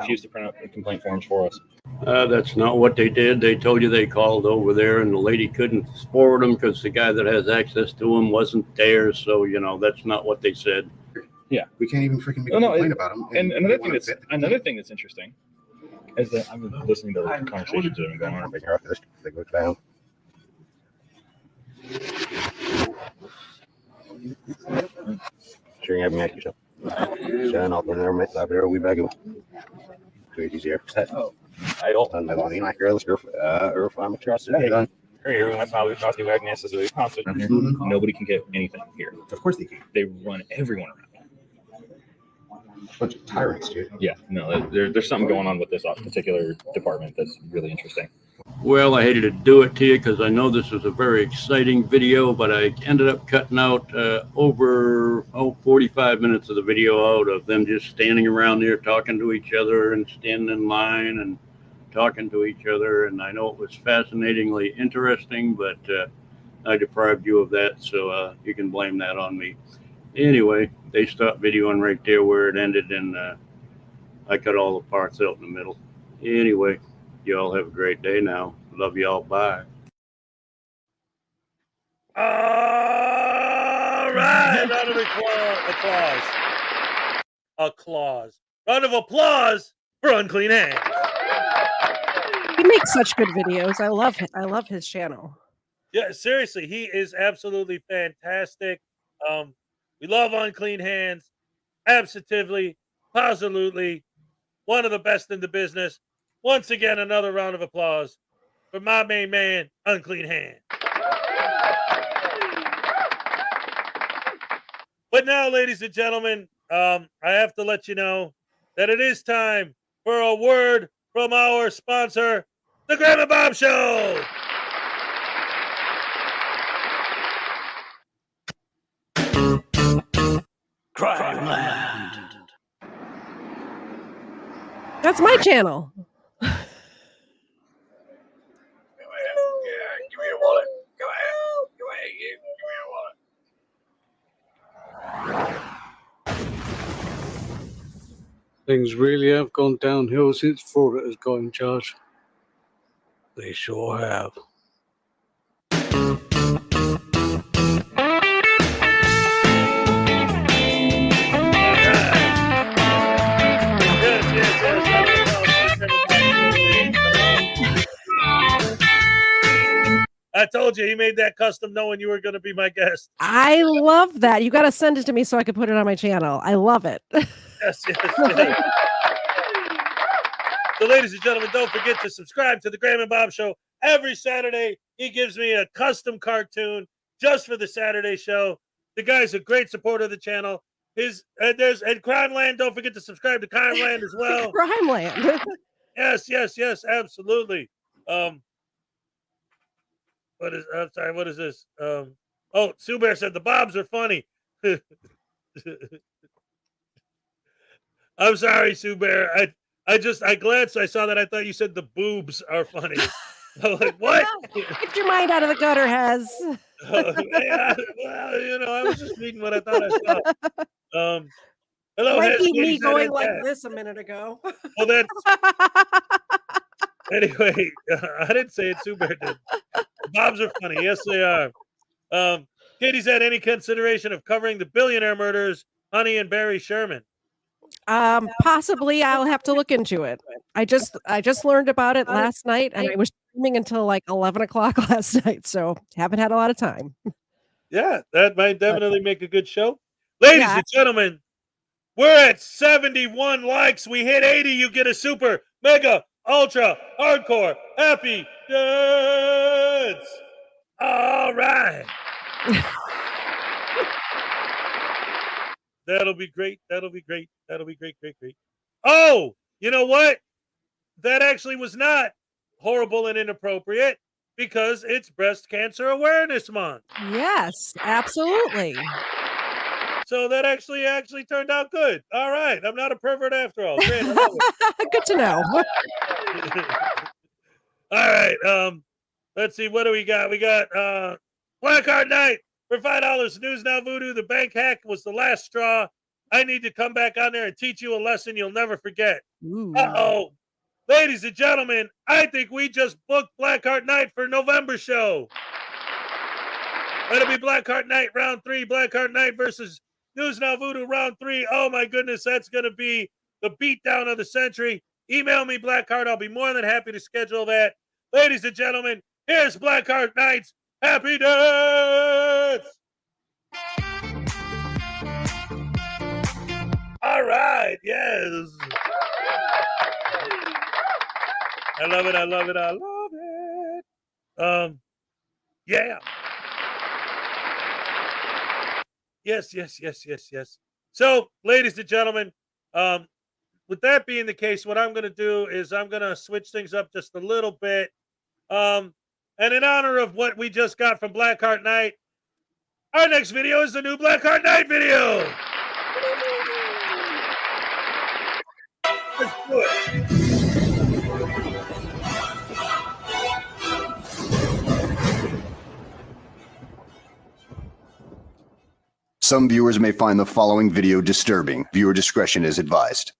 [SPEAKER 7] She used to print out the complaint forms for us.
[SPEAKER 5] That's not what they did. They told you they called over there and the lady couldn't forward them because the guy that has access to them wasn't there. So, you know, that's not what they said.
[SPEAKER 7] Yeah.
[SPEAKER 4] We can't even freaking make a complaint about them.
[SPEAKER 7] And another thing that's interesting is that I've been listening to the conversations that have been going on.
[SPEAKER 4] They go down. Sure, you have me ask yourself. Shut up, never met that there. We back up. Easier.
[SPEAKER 7] I don't.
[SPEAKER 4] And I don't like girls, or I'm trusted. Done.
[SPEAKER 7] Nobody can get anything here.
[SPEAKER 4] Of course they can.
[SPEAKER 7] They run everyone around.
[SPEAKER 4] A bunch of tyrants, dude.
[SPEAKER 7] Yeah, no, there's something going on with this particular department that's really interesting.
[SPEAKER 5] Well, I hated to do it to you because I know this was a very exciting video, but I ended up cutting out over 45 minutes of the video out of them just standing around there talking to each other and standing in line and talking to each other. And I know it was fascinatingly interesting, but I deprived you of that, so you can blame that on me. Anyway, they stopped videoing right there where it ended, and I cut all the parts out in the middle. Anyway, y'all have a great day now. Love y'all. Bye.
[SPEAKER 1] All right. Round of applause. Round of applause for Unclean Hands.
[SPEAKER 2] He makes such good videos. I love his channel.
[SPEAKER 1] Yeah, seriously, he is absolutely fantastic. We love Unclean Hands. Absolutely, positively, one of the best in the business. Once again, another round of applause for my main man, Unclean Hands. But now, ladies and gentlemen, I have to let you know that it is time for a word from our sponsor, The Graham and Bob Show. Crimeland.
[SPEAKER 2] That's my channel.
[SPEAKER 1] Give me your wallet. Go ahead. Give me your wallet.
[SPEAKER 12] Things really have gone downhill since Frauditors got in charge. They sure have.
[SPEAKER 1] I told you he made that custom knowing you were going to be my guest.
[SPEAKER 2] I love that. You got to send it to me so I can put it on my channel. I love it.
[SPEAKER 1] Yes. So, ladies and gentlemen, don't forget to subscribe to the Graham and Bob Show. Every Saturday, he gives me a custom cartoon just for the Saturday show. The guy's a great supporter of the channel. And Crimeland. Don't forget to subscribe to Crimeland as well.
[SPEAKER 2] Crimeland.
[SPEAKER 1] Yes, absolutely. What is this? Sue Bear said the Bobs are funny. I'm sorry, Sue Bear. I glanced, I saw that, I thought you said the boobs are funny. I'm like, what?
[SPEAKER 2] Get your mind out of the gutter, Hez.
[SPEAKER 1] Yeah, well, I was just reading what I thought I saw. Hello,
[SPEAKER 2] Might
[SPEAKER 1] Hez.
[SPEAKER 2] be me going like this a minute ago.
[SPEAKER 1] Well, that's anyway. I didn't say it. Sue Bear did. The Bobs are funny. Yes, they are. KTZed, any consideration of covering the billionaire murders, Honey and Barry Sherman?
[SPEAKER 2] Possibly. I'll have to look into it. I just learned about it last night, and I was streaming until like 11 o'clock last night, so haven't had a lot of time.
[SPEAKER 1] Yeah, that might definitely make a good show. Ladies and gentlemen, we're at 71 likes. We hit 80. You get a super, mega, ultra, hardcore, happy dance. All right. That'll be great. Great. Oh, you know what? That actually was not horrible and inappropriate because it's Breast Cancer Awareness Month.
[SPEAKER 2] Yes, absolutely.
[SPEAKER 1] So that actually turned out good. All right. I'm not a pervert after all. Great,
[SPEAKER 2] good to know.
[SPEAKER 1] All right. Let's see. What do we got? We got Black Card Night for $5. News Now Voodoo. The bank hack was the last straw. I need to come back on there and teach you a lesson you'll never forget. Uh-oh. Ladies and gentlemen, I think we just booked Blackheart Night for November show. It'll be Blackheart Night round 3. Blackheart Night versus News Now Voodoo round 3. Oh my goodness, that's going to be the beatdown of the century. Email me, Blackheart. I'll be more than happy to schedule that. Ladies and gentlemen, here's Blackheart Night's Happy Dance. All right, yes. I love it. Yeah. Yes. So, ladies and gentlemen, with that being the case, what I'm going to do is I'm going to switch things up just a little bit. And in honor of what we just got from Blackheart Night, our next video is the new Blackheart Night video. Let's do it.
[SPEAKER 13] Some viewers may find the following video disturbing. Viewer discretion is advised.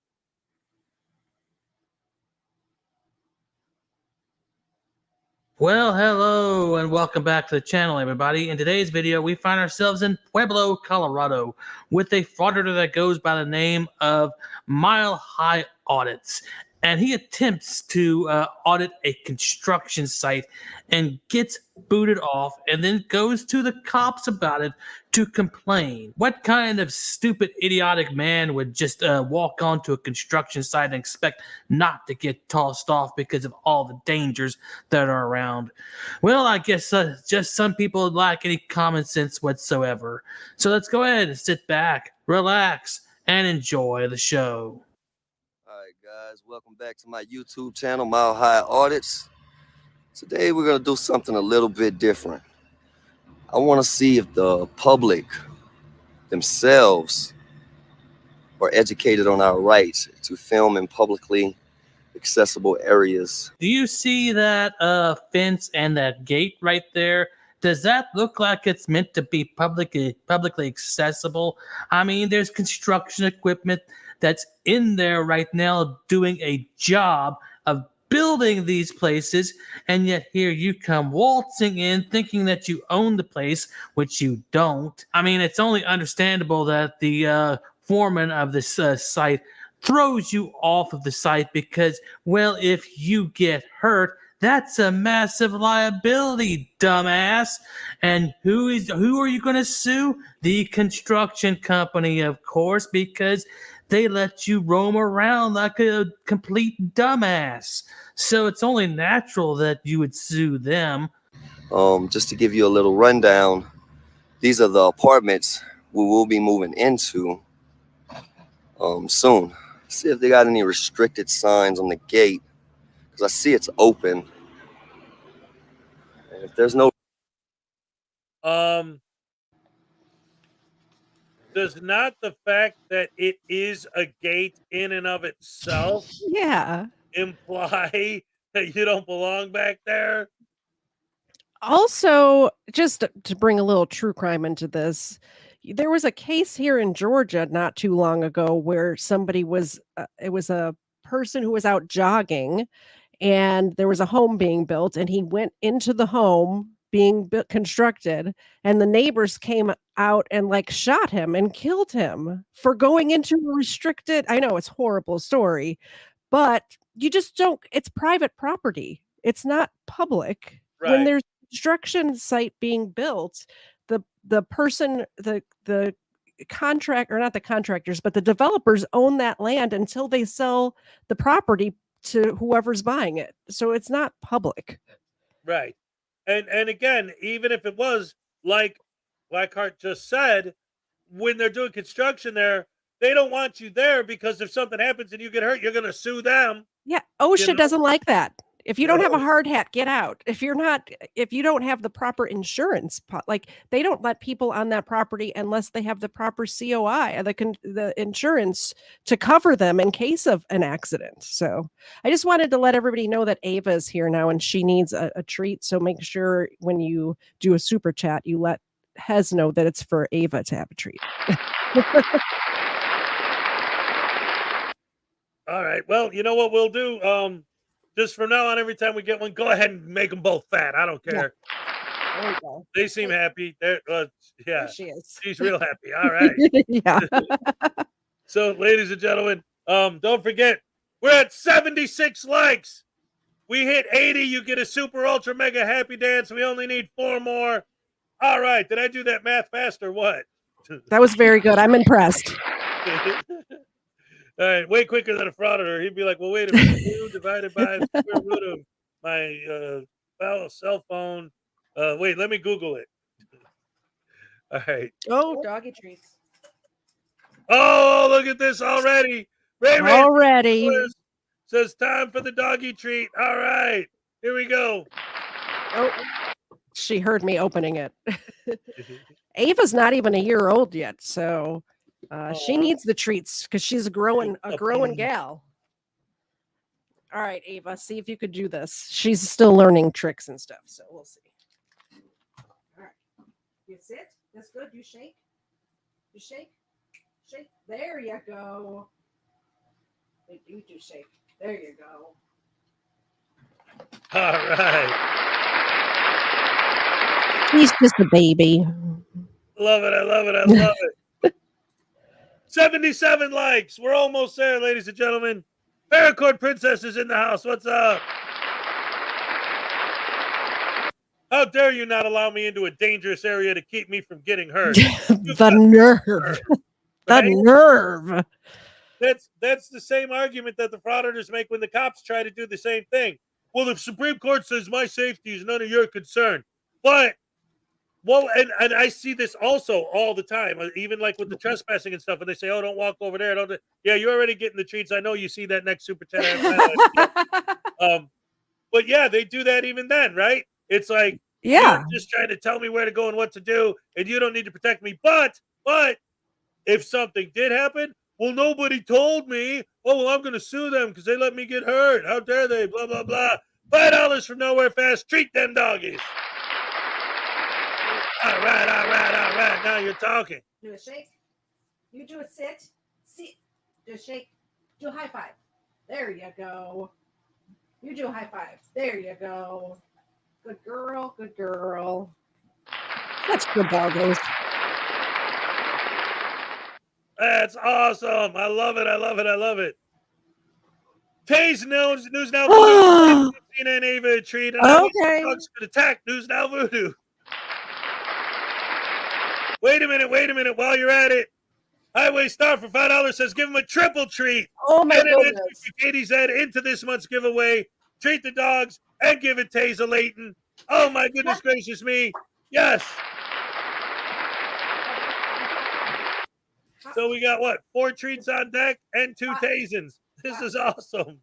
[SPEAKER 14] Well, hello and welcome back to the channel, everybody. In today's video, we find ourselves in Pueblo, Colorado with a frauditor that goes by the name of Mile High Audits. And he attempts to audit a construction site and gets booted off and then goes to the cops about it to complain. What kind of stupid, idiotic man would just walk onto a construction site and expect not to get tossed off because of all the dangers that are around? Well, I guess just some people lack any common sense whatsoever. So let's go ahead and sit back, relax, and enjoy the show.
[SPEAKER 15] All right, guys, welcome back to my YouTube channel, Mile High Audits. Today we're going to do something a little bit different. I want to see if the public themselves are educated on our rights to film in publicly accessible areas.
[SPEAKER 14] Do you see that fence and that gate right there? Does that look like it's meant to be publicly accessible? I mean, there's construction equipment that's in there right now doing a job of building these places, and yet here you come waltzing in thinking that you own the place, which you don't. I mean, it's only understandable that the foreman of this site throws you off of the site because, well, if you get hurt, that's a massive liability, dumbass. And who are you going to sue? The construction company, of course, because they let you roam around like a complete dumbass. So it's only natural that you would sue them.
[SPEAKER 15] Just to give you a little rundown, these are the apartments we will be moving into soon. See if they got any restricted signs on the gate, because I see it's open. And if there's no
[SPEAKER 1] does not the fact that it is a gate in and of itself imply that you don't belong back there?
[SPEAKER 2] Also, just to bring a little true crime into this, there was a case here in Georgia not too long ago where somebody was, it was a person who was out jogging and there was a home being built and he went into the home being constructed and the neighbors came out and like shot him and killed him for going into a restricted, I know it's a horrible story, but you just don't, it's private property. It's not public.
[SPEAKER 1] Right.
[SPEAKER 2] When there's a construction site being built, the person, the contract, or not the contractors, but the developers own that land until they sell the property to whoever's buying it. So it's not public.
[SPEAKER 1] Right. And again, even if it was like Blackhart just said, when they're doing construction there, they don't want you there because if something happens and you get hurt, you're going to sue them.
[SPEAKER 2] Yeah. OSHA doesn't like that. If you don't have a
[SPEAKER 1] No.
[SPEAKER 2] hard hat, get out. If you don't have the proper insurance, like they don't let people on that property unless they have the proper COI, or the insurance to cover them in case of an accident. So I just wanted to let everybody know that Ava is here now and she needs a treat. So make sure when you do a super chat, you let Hez know that it's for Ava to have a treat.
[SPEAKER 1] All right. Well, you know what we'll do? Just from now on, every time we get one, go ahead and make them both fat. I don't care.
[SPEAKER 2] Yeah. There you go.
[SPEAKER 1] They seem happy. They're, yeah,
[SPEAKER 2] There she is.
[SPEAKER 1] she's real happy. All right.
[SPEAKER 2] Yeah.
[SPEAKER 1] So, ladies and gentlemen, don't forget, we're at 76 likes. We hit 80. You get a super ultra mega happy dance. We only need 4 more. All right. Did I do that math fast or what?
[SPEAKER 2] That was very good. I'm impressed.
[SPEAKER 1] All right, way quicker than a frauditor. He'd be like, well, wait a minute. 2 divided by the square root of my cell phone. Wait, let me Google it. All right.
[SPEAKER 2] Oh, doggy treats.
[SPEAKER 1] Oh, look at this already. Ray
[SPEAKER 2] Already.
[SPEAKER 1] says time for the doggy treat. All right, here we go.
[SPEAKER 2] Oh, she heard me opening it. Ava's not even a year old yet, so she needs the treats because she's a growing gal. All right, Ava, see if you could do this. She's still learning tricks and stuff, so we'll see. All right, you sit. That's good. You shake. Just shake. Shake. There you go. You do shake. There you go.
[SPEAKER 1] All right.
[SPEAKER 2] He's just a baby.
[SPEAKER 1] Love it. I love it. I love it. 77 likes. We're almost there, ladies and gentlemen. Paracord Princess is in the house. What's up? How dare you not allow me into a dangerous area to keep me from getting hurt?
[SPEAKER 2] The nerve.
[SPEAKER 1] Right?
[SPEAKER 2] The nerve.
[SPEAKER 1] That's the same argument that the frauditors make when the cops try to do the same thing. Well, the Supreme Court says my safety is none of your concern. But, well, and I see this also all the time, even like with the trespassing and stuff, and they say, oh, don't walk over there. Don't. Yeah, you're already getting the treats. I know you see that next Super 10. But yeah, they do that even then, right? It's like,
[SPEAKER 2] yeah,
[SPEAKER 1] you're just trying to tell me where to go and what to do, and you don't need to protect me. But if something did happen, well, nobody told me. Oh, well, I'm going to sue them because they let me get hurt. How dare they? Blah, blah, blah. $5 from Nowhere Fast. Treat them doggies. All right. Now you're talking.
[SPEAKER 2] Do a shake. You do a sit. Sit. Do a shake. Do a high five. There you go. You do a high five. There you go. Good girl. Good girl. Such good doggies.
[SPEAKER 1] That's awesome. I love it. I love it. I love it. Tase News Now Voodoo. Zena and Ava a treat. And
[SPEAKER 2] okay.
[SPEAKER 1] Dogs could attack News Now Voodoo. Wait a minute. While you're at it, Highway Star for $5 says give him a triple treat.
[SPEAKER 2] Oh my goodness.
[SPEAKER 1] KTZed into this month's giveaway. Treat the dogs and give it Tase a Layton. Oh my goodness gracious me. Yes. So we got what? 4 treats on deck and 2 tasins. This is awesome.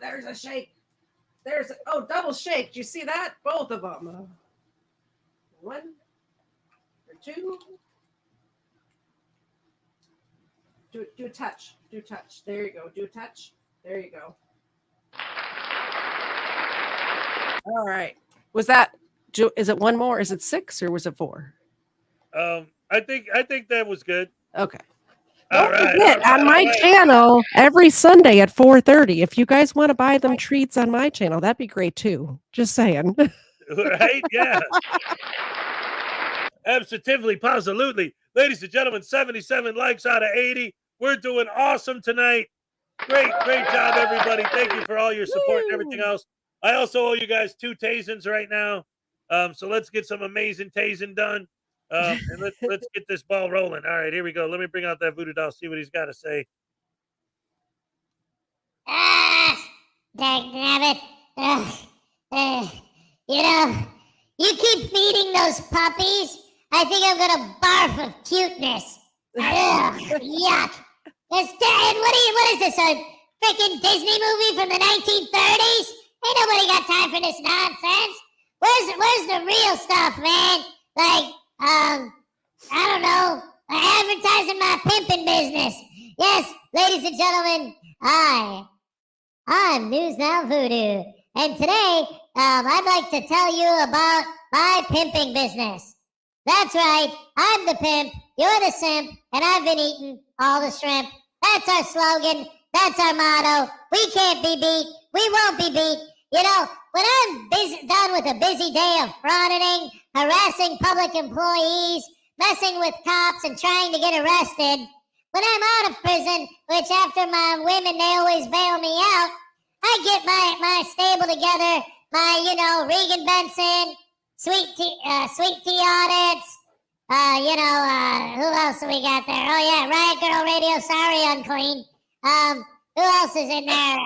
[SPEAKER 2] There's a shake. Double shake. Do you see that? Both of them. 1 or 2. Do a touch. Do touch. There you go. Do a touch. There you go. All right. Was that? Is it 1 more? Is it 6 or was it 4?
[SPEAKER 1] I think that was good.
[SPEAKER 2] Okay.
[SPEAKER 1] All right.
[SPEAKER 2] On my channel every Sunday at 4:30. If you guys want to buy them treats on my channel, that'd be great too. Just saying.
[SPEAKER 1] Right? Yeah. Absolutely, positively. Ladies and gentlemen, 77 likes out of 80. We're doing awesome tonight. Great job, everybody. Thank you for all your support and everything else. I also owe you guys 2 tasins right now. So let's get some amazing tasing done. And let's get this ball rolling. All right, here we go. Let me bring out that voodoo doll, see what he's got to say.
[SPEAKER 3] Dagnabbit. You keep feeding those puppies. I think I'm gonna barf of cuteness. Yuck. And what is this, a freaking Disney movie from the 1930s? Ain't nobody got time for this nonsense. Where's the real stuff, man? Like, I don't know, advertising my pimping business. Yes, ladies and gentlemen, I'm News Now Voodoo. And today, I'd like to tell you about my pimping business. That's right, I'm the pimp, you're the simp, and I've been eating all the shrimp. That's our slogan, that's our motto. We can't be beat, we won't be beat. You know, when I'm done with a busy day of frauditing, harassing public employees, messing with cops, and trying to get arrested, when I'm out of prison, which after my women, they always bail me out, I get my stable together, my, Regan Benson, Sweet Tea Audits, who else do we got there? Oh, yeah, Riot Girl Radio, sorry, unclean. Who else is in there?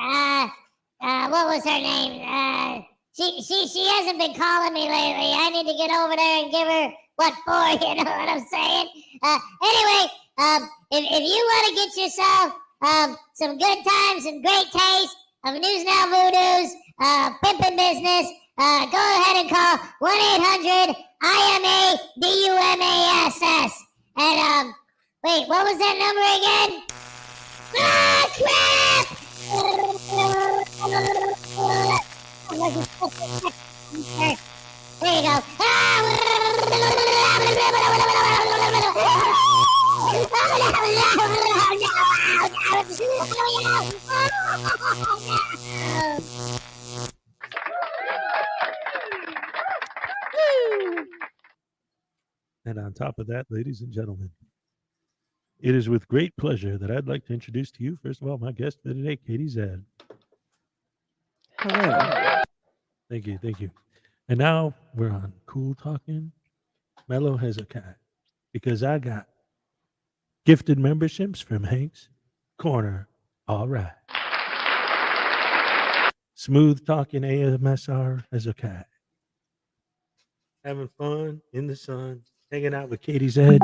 [SPEAKER 3] What was her name? She hasn't been calling me lately. I need to get over there and give her what for, you know what I'm saying? Anyway, if you want to get yourself some good times and great taste of News Now Voodoo's pimping business, go ahead and call 1-800-IMA-DUMASS. And, wait, what was that number again? Ah, crap! There you go.
[SPEAKER 1] And on top of that, ladies and gentlemen, it is with great pleasure that I'd like to introduce to you, first of all, my guest for today, KTZed.
[SPEAKER 2] Hello.
[SPEAKER 1] Thank you, thank you. And now we're on Cool Talking Mellow Hezekiah, because I got gifted memberships from Hank's Corner. All right. Smooth talking AMSR Hezekiah. Having fun in the sun, hanging out with KTZed,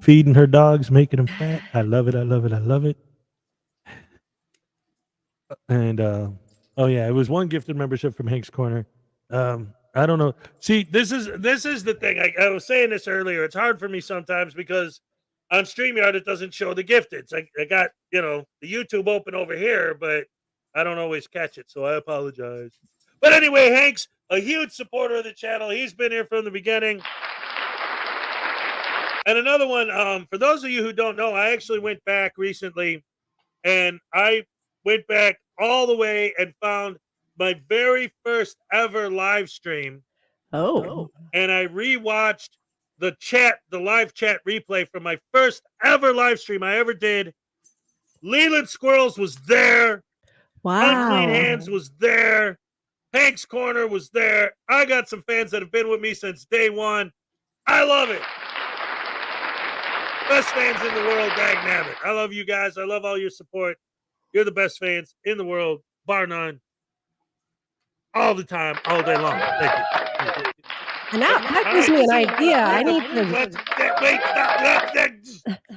[SPEAKER 1] feeding her dogs, making them fat. I love it, I love it, I love it. And oh yeah, it was one gifted membership from Hank's Corner. I don't know. See, this is the thing. I was saying this earlier. It's hard for me sometimes because on StreamYard it doesn't show the gifteds. I got, the YouTube open over here, but I don't always catch it, so I apologize. But anyway, Hank's a huge supporter of the channel. He's been here from the beginning. And another one, for those of you who don't know, I actually went back recently, and I went back all the way and found my very first ever live stream.
[SPEAKER 2] Oh.
[SPEAKER 1] And I rewatched the live chat replay from my first ever live stream I ever did. Leland Squirrels was there.
[SPEAKER 2] Wow.
[SPEAKER 1] Unclean Hands was there. Hank's Corner was there. I got some fans that have been with me since day one. I love it. Best fans in the world, dagnabbit. I love you guys. I love all your support. You're the best fans in the world, bar none. All the time, all day long. Thank you.
[SPEAKER 2] And that gives me an idea. I need to.
[SPEAKER 1] Wait, stop.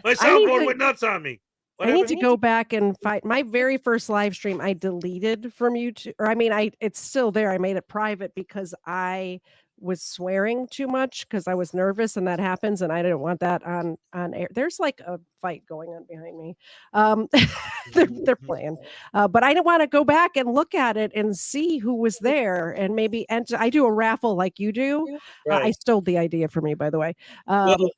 [SPEAKER 1] My soundboard went nuts on me.
[SPEAKER 2] I need to go back and find my very first live stream. I deleted from YouTube, or it's still there. I made it private because I was swearing too much because I was nervous, and that happens, and I didn't want that on air. There's like a fight going on behind me. They're playing, but I didn't want to go back and look at it and see who was there, and maybe enter. I do a raffle like you do.
[SPEAKER 1] Right.
[SPEAKER 2] I stole the idea from me, by the way.
[SPEAKER 1] I'll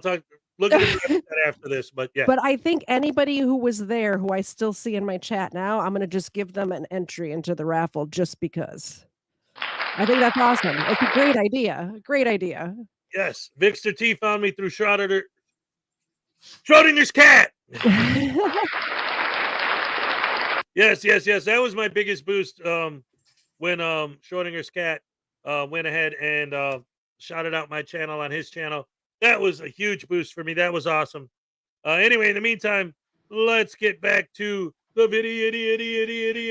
[SPEAKER 1] talk. Look at it after this, but yeah.
[SPEAKER 2] But I think anybody who was there, who I still see in my chat now, I'm going to just give them an entry into the raffle just because. I think that's awesome. It's a great idea. Great idea.
[SPEAKER 1] Yes. Vixter T found me through Schrodinger's cat. Yes. That was my biggest boost when Schrodinger's cat went ahead and shouted out my channel on his channel. That was a huge boost for me. That was awesome. Anyway, in the meantime, let's get back to the idiots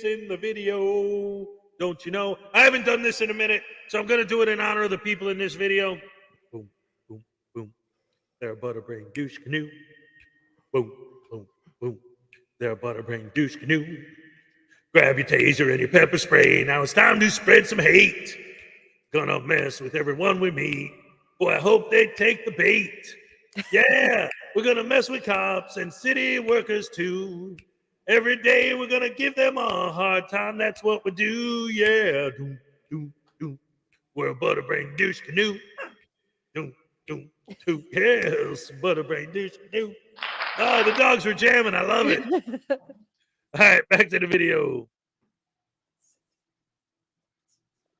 [SPEAKER 1] in the video. Don't you know? I haven't done this in a minute, so I'm going to do it in honor of the people in this video. Boom, boom, boom. They're a butterbrain douche canoe. Boom, boom, boom. They're a butterbrain douche canoe. Grab your taser and your pepper spray. Now it's time to spread some hate. Gonna mess with everyone we meet. Boy, I hope they take the bait. Yeah, we're going to mess with cops and city workers too. Every day we're going to give them a hard time. That's what we do. Yeah. Doom, doom, doom. We're a butterbrain douche canoe. Doom, doom, doom. Yes, butterbrain douche canoe. Oh, the dogs were jamming. I love it. All right, back to the video.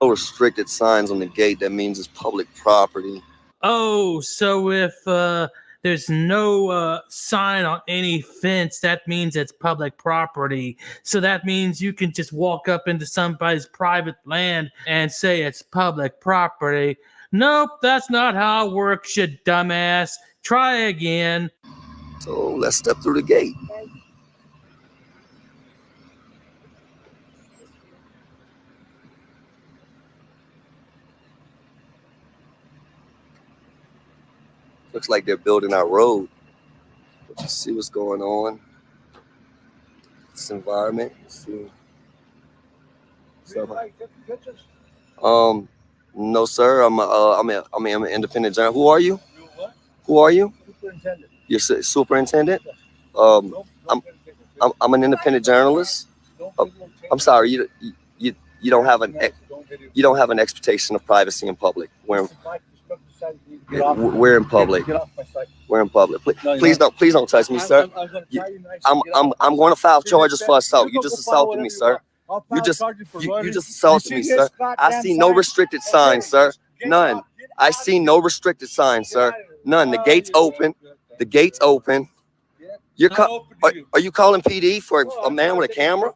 [SPEAKER 15] No restricted signs on the gate. That means it's public property.
[SPEAKER 14] Oh, so if there's no sign on any fence, that means it's public property. So that means you can just walk up into somebody's private land and say it's public property. Nope, that's not how it works, you dumbass. Try again.
[SPEAKER 15] So let's step through the gate. Looks like they're building our road. Let's see what's going on. This environment. Let's see. No, sir. I'm an independent journalist. Who are you? Who are you?
[SPEAKER 10] Superintendent.
[SPEAKER 15] You're superintendent. I'm an independent journalist. I'm sorry. You don't have an expectation of privacy in public. We're in public.
[SPEAKER 10] Get off my site.
[SPEAKER 15] We're in public. Please don't touch me, sir. I'm going to file charges for assault. You just assaulted me, sir. You just assaulted me, sir. I see no restricted signs, sir. None. I see no restricted signs, sir. None. The gate's open. The gate's open. Are you calling PD for a man with a camera?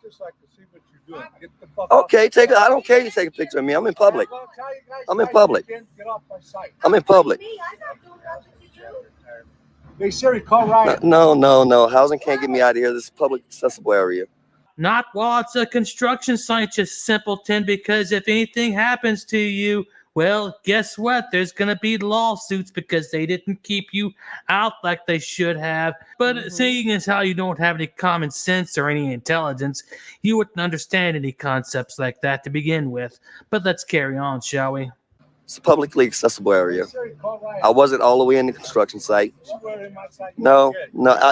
[SPEAKER 15] Okay, I don't care. You take a picture of me. I'm in public. I'm in public. I'm in public.
[SPEAKER 10] Hey Siri, call Ryan.
[SPEAKER 15] No. Housing can't get me out of here. This is a public accessible area.
[SPEAKER 14] Not while it's a construction site, you simpleton, because if anything happens to you, well, guess what? There's going to be lawsuits because they didn't keep you out like they should have. But seeing as how you don't have any common sense or any intelligence, you wouldn't understand any concepts like that to begin with. But let's carry on, shall we?
[SPEAKER 15] It's a publicly accessible area. I wasn't all the way in the construction site. No,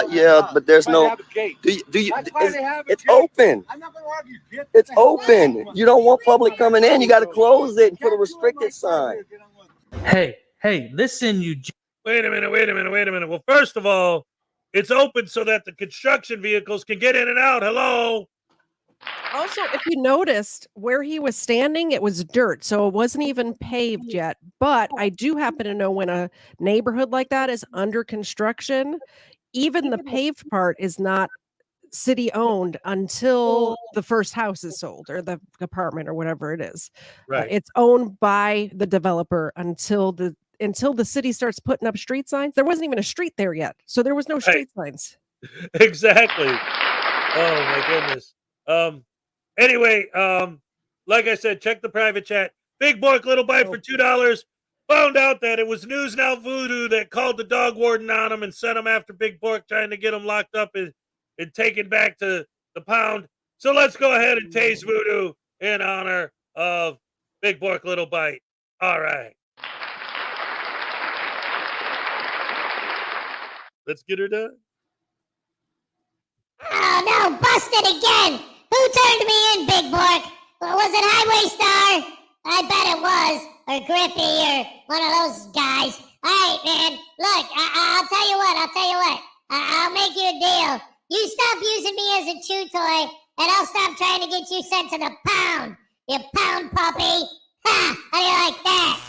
[SPEAKER 15] yeah, but there's no. It's open. It's open. You don't want public coming in. You got to close it and put a restricted sign.
[SPEAKER 14] Hey, listen, you.
[SPEAKER 1] Wait a minute. Well, first of all, it's open so that the construction vehicles can get in and out. Hello.
[SPEAKER 2] Also, if you noticed where he was standing, it was dirt, so it wasn't even paved yet. But I do happen to know when a neighborhood like that is under construction, even the paved part is not city owned until the first house is sold or the apartment or whatever it is.
[SPEAKER 1] Right.
[SPEAKER 2] It's owned by the developer until the city starts putting up street signs. There wasn't even a street there yet, so there was no street signs.
[SPEAKER 1] Exactly. Oh my goodness. Anyway, like I said, check the private chat. Big Bork Little Bite for $2. Found out that it was News Now Voodoo that called the dog warden on him and sent him after Big Bork, trying to get him locked up and taken back to the pound. So let's go ahead and tase Voodoo in honor of Big Bork Little Bite. All right. Let's get her done.
[SPEAKER 3] Oh no, busted again! Who turned me in, Big Bork? Was it Highway Star? I bet it was. Or Griffey or one of those guys. Alright, man. Look, I'll tell you what. I'll make you a deal. You stop using me as a chew toy, and I'll stop trying to get you sent to the pound. You pound puppy. Ha! How do you like that?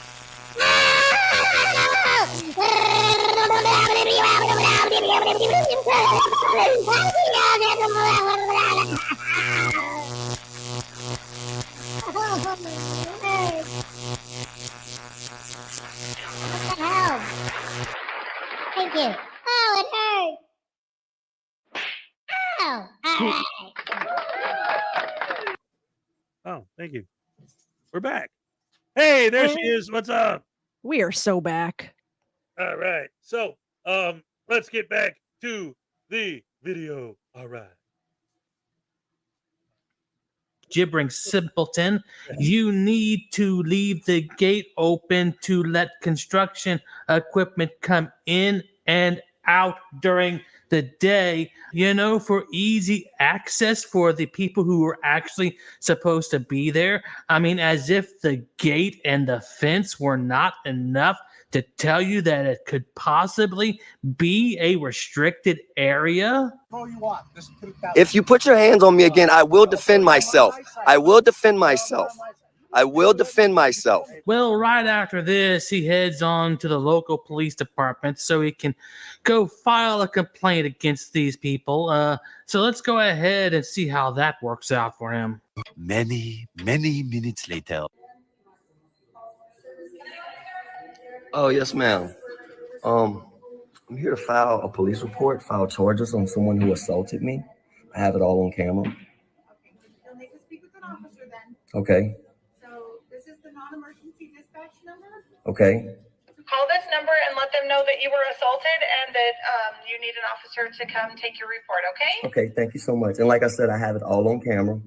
[SPEAKER 3] Thank you. Oh, it hurt. Oh, all right.
[SPEAKER 1] Oh, thank you. We're back. Hey, there she is. What's up?
[SPEAKER 2] We are so back.
[SPEAKER 1] All right. So, let's get back to the video. All right.
[SPEAKER 14] Gibbering simpleton, you need to leave the gate open to let construction equipment come in and out during the day, for easy access for the people who are actually supposed to be there. I mean, as if the gate and the fence were not enough to tell you that it could possibly be a restricted area.
[SPEAKER 15] If you put your hands on me again, I will defend myself.
[SPEAKER 14] Well, right after this, he heads on to the local police department so he can go file a complaint against these people. So let's go ahead and see how that works out for him.
[SPEAKER 16] Many minutes later.
[SPEAKER 15] Oh, yes, ma'am. I'm here to file a police report, file charges on someone who assaulted me. I have it all on camera.
[SPEAKER 9] You'll need to speak with an officer then.
[SPEAKER 15] Okay.
[SPEAKER 9] So this is the non-emergency dispatch number.
[SPEAKER 15] Okay.
[SPEAKER 17] Call this number and let them know that you were assaulted and that you need an officer to come take your report, okay?
[SPEAKER 15] Okay, thank you so much. And like I said, I have it all on camera.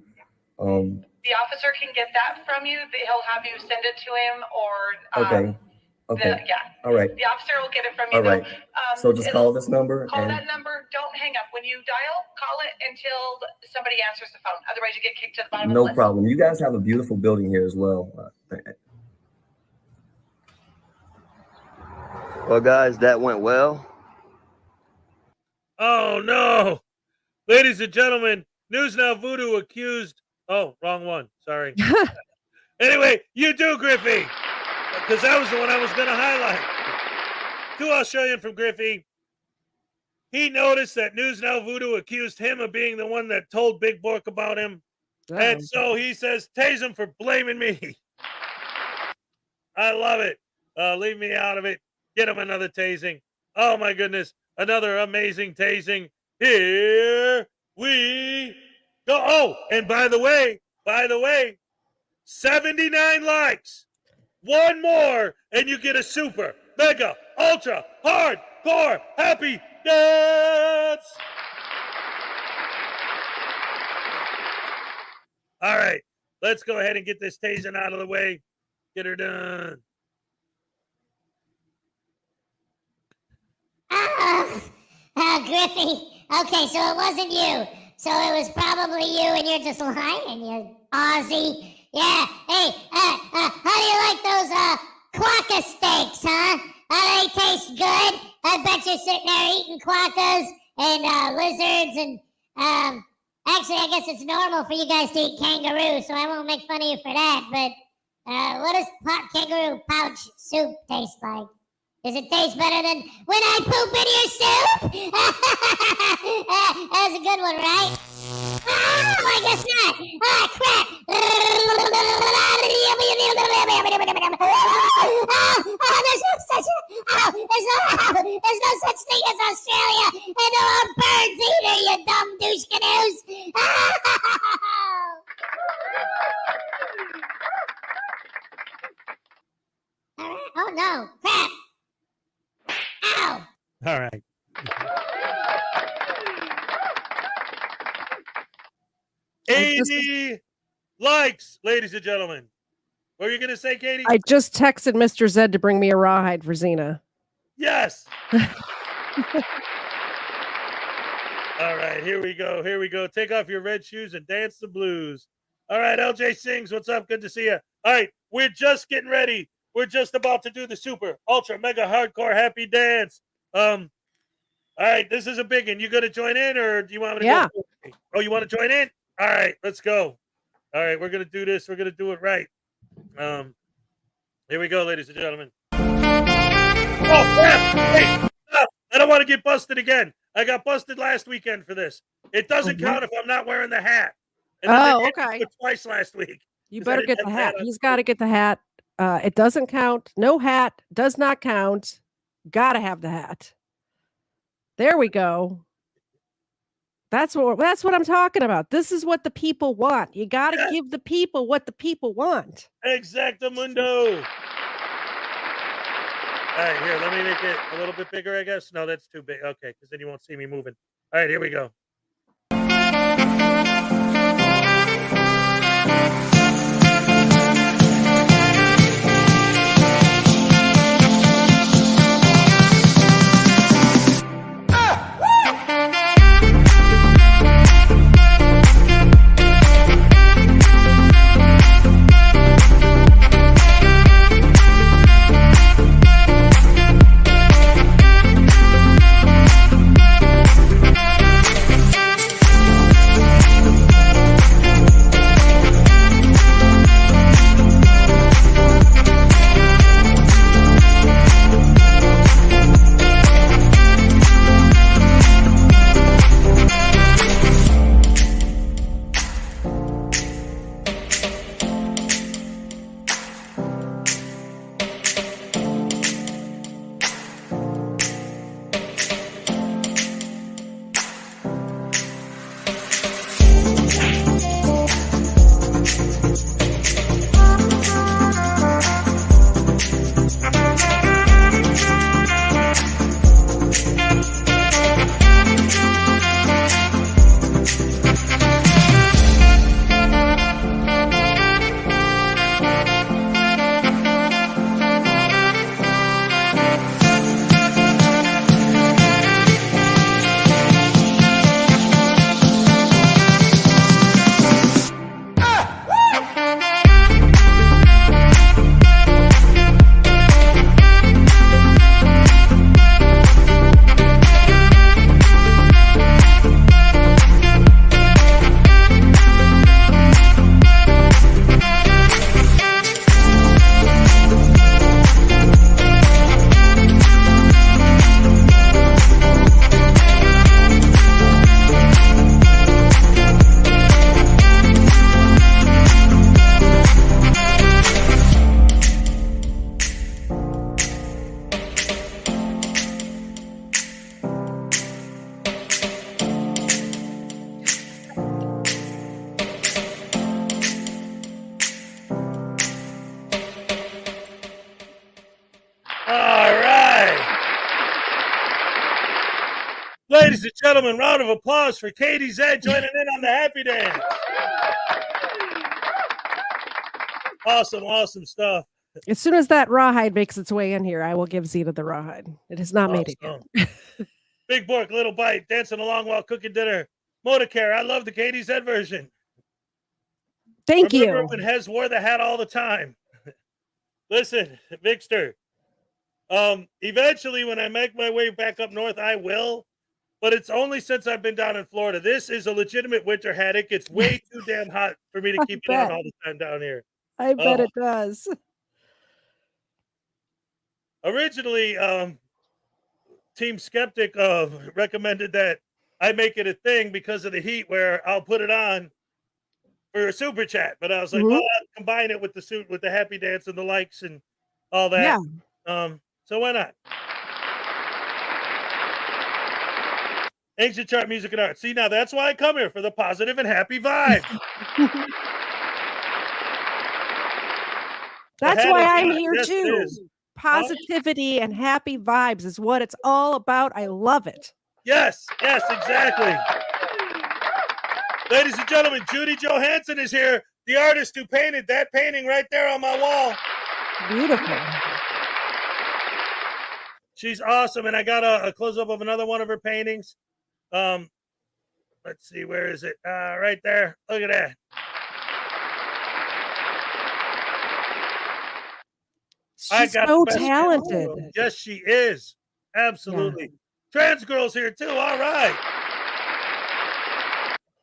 [SPEAKER 17] The officer can get that from you. He'll have you send it to him or...
[SPEAKER 15] Okay.
[SPEAKER 17] Yeah.
[SPEAKER 15] All right.
[SPEAKER 17] The officer will get it from you.
[SPEAKER 15] All right. So just call this number.
[SPEAKER 17] Call that number. Don't hang up. When you dial, call it until somebody answers the phone. Otherwise, you get kicked to the bottom of the list.
[SPEAKER 15] No problem. You guys have a beautiful building here as well. Well, guys, that went well.
[SPEAKER 1] Oh, no. Ladies and gentlemen, News Now Voodoo accused. Oh, wrong one. Sorry. Anyway, you do, Griffey. Because that was the one I was going to highlight. Two Australian from Griffey. He noticed that News Now Voodoo accused him of being the one that told Big Bork about him.
[SPEAKER 2] Oh.
[SPEAKER 1] And so he says, tase him for blaming me. I love it. Leave me out of it. Get him another tasing. Oh, my goodness. Another amazing tasing. Here we go. Oh, and by the way, 79 likes. One more, and you get a super, mega, ultra, hardcore, happy dance. All right, let's go ahead and get this tasing out of the way. Get her done.
[SPEAKER 3] Griffey. Okay, so it wasn't you. So it was probably you, and you're just lying, you Aussie. Yeah. Hey, how do you like those quokka steaks, huh? They taste good. I bet you're sitting there eating quokkas and lizards, and actually, I guess it's normal for you guys to eat kangaroo, so I won't make fun of you for that. But what does kangaroo pouch soup taste like? Does it taste better than when I poop in your soup? That's a good one, right? Oh, I guess not. Ah, crap. There's no such thing as Australia, and there are birds either, you dumb douche canoes. Oh, no. Crap. Ow!
[SPEAKER 1] All right. 80 likes, ladies and gentlemen. What were you going to say, Katie?
[SPEAKER 2] I just texted Mr. Zed to bring me a rawhide for Zena.
[SPEAKER 1] Yes. All right, here we go. Here we go. Take off your red shoes and dance the blues. All right, LJ Sings, what's up? Good to see you. All right, we're just getting ready. We're just about to do the super, ultra, mega, hardcore, happy dance. All right, this is a big one. You going to join in, or do you want me to go? Oh, you want to join in? All right, let's go. All right, we're going to do this. We're going to do it right. Here we go, ladies and gentlemen. Oh, crap. Hey, stop. I don't want to get busted again. I got busted last weekend for this. It doesn't count if I'm not wearing the hat. And
[SPEAKER 2] Oh, okay.
[SPEAKER 1] Twice last week.
[SPEAKER 2] You better get the hat. He's got to get the hat. It doesn't count. No hat does not count. Got to have the hat. There we go. That's what I'm talking about. This is what the people want. You got to give the people what the people want.
[SPEAKER 1] Exactamundo. All right, here, let me make it a little bit bigger, I guess. No, that's too big. Okay, because then you won't see me moving. All right, here we go. All right. Ladies and gentlemen, round of applause for KTZed joining in on the happy dance. Awesome stuff.
[SPEAKER 2] As soon as that rawhide makes its way in here, I will give Zena the rawhide. It has not made it yet.
[SPEAKER 1] Big Bork, Little Bite, dancing along while cooking dinner. Motorcare, I love the KTZed version.
[SPEAKER 2] Thank
[SPEAKER 1] Remember
[SPEAKER 2] you.
[SPEAKER 1] when Hez wore the hat all the time? Listen, Victor, eventually when I make my way back up north, I will. But it's only since I've been down in Florida. This is a legitimate winter hat. It gets way too damn hot for me to keep it on all the time down here.
[SPEAKER 2] I bet it does.
[SPEAKER 1] Originally, Team Skeptic recommended that I make it a thing because of the heat where I'll put it on for a super chat. But I was like, well, I'll combine it with the suit, with the happy dance and the likes and all that.
[SPEAKER 2] Yeah.
[SPEAKER 1] So why not? Ancient chart, music, and art. See, now that's why I come here, for the positive and happy vibe.
[SPEAKER 2] That's why I'm here
[SPEAKER 1] yes,
[SPEAKER 2] too. Positivity and happy vibes is what it's all about. I love it.
[SPEAKER 1] Yes, exactly. Ladies and gentlemen, Judy Johansson is here, the artist who painted that painting right there on my wall.
[SPEAKER 2] Beautiful.
[SPEAKER 1] She's awesome, and I got a close-up of another one of her paintings. Let's see, where is it? Right there. Look at that.
[SPEAKER 2] She's so talented.
[SPEAKER 1] Yes, she is. Absolutely. Yeah. Trans girl's here too. All right.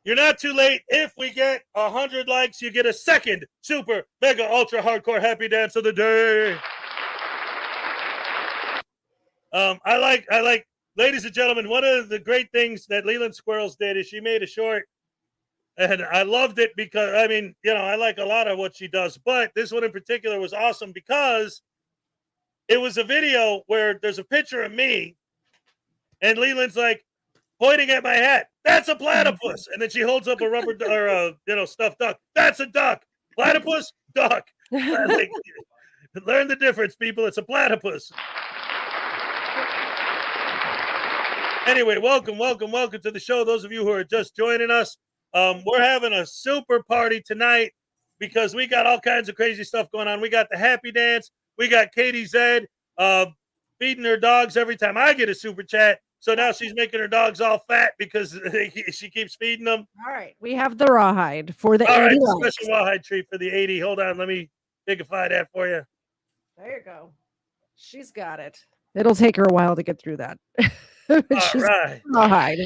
[SPEAKER 1] You're not too late. If we get 100 likes, you get a second super mega ultra hardcore happy dance of the day. I like, ladies and gentlemen, one of the great things that Leland Squirrels did is she made a short, and I loved it because, I mean, you know, I like a lot of what she does, but this one in particular was awesome because it was a video where there's a picture of me, and Leland's like pointing at my hat. That's a platypus. And then she holds up a rubber or a stuffed duck. That's a duck. Platypus, duck. Like, learn the difference, people. It's a platypus. Anyway, welcome to the show. Those of you who are just joining us, we're having a super party tonight because we got all kinds of crazy stuff going on. We got the happy dance. We got KTZed feeding her dogs every time I get a super chat. So now she's making her dogs all fat because she keeps feeding them.
[SPEAKER 2] All right, we have the rawhide for the 80
[SPEAKER 1] All right,
[SPEAKER 2] likes.
[SPEAKER 1] special rawhide treat for the 80. Hold on, let me bigify that for you.
[SPEAKER 2] There you go. She's got it. It'll take her a while to get through that.
[SPEAKER 1] All right.
[SPEAKER 2] Rawhide.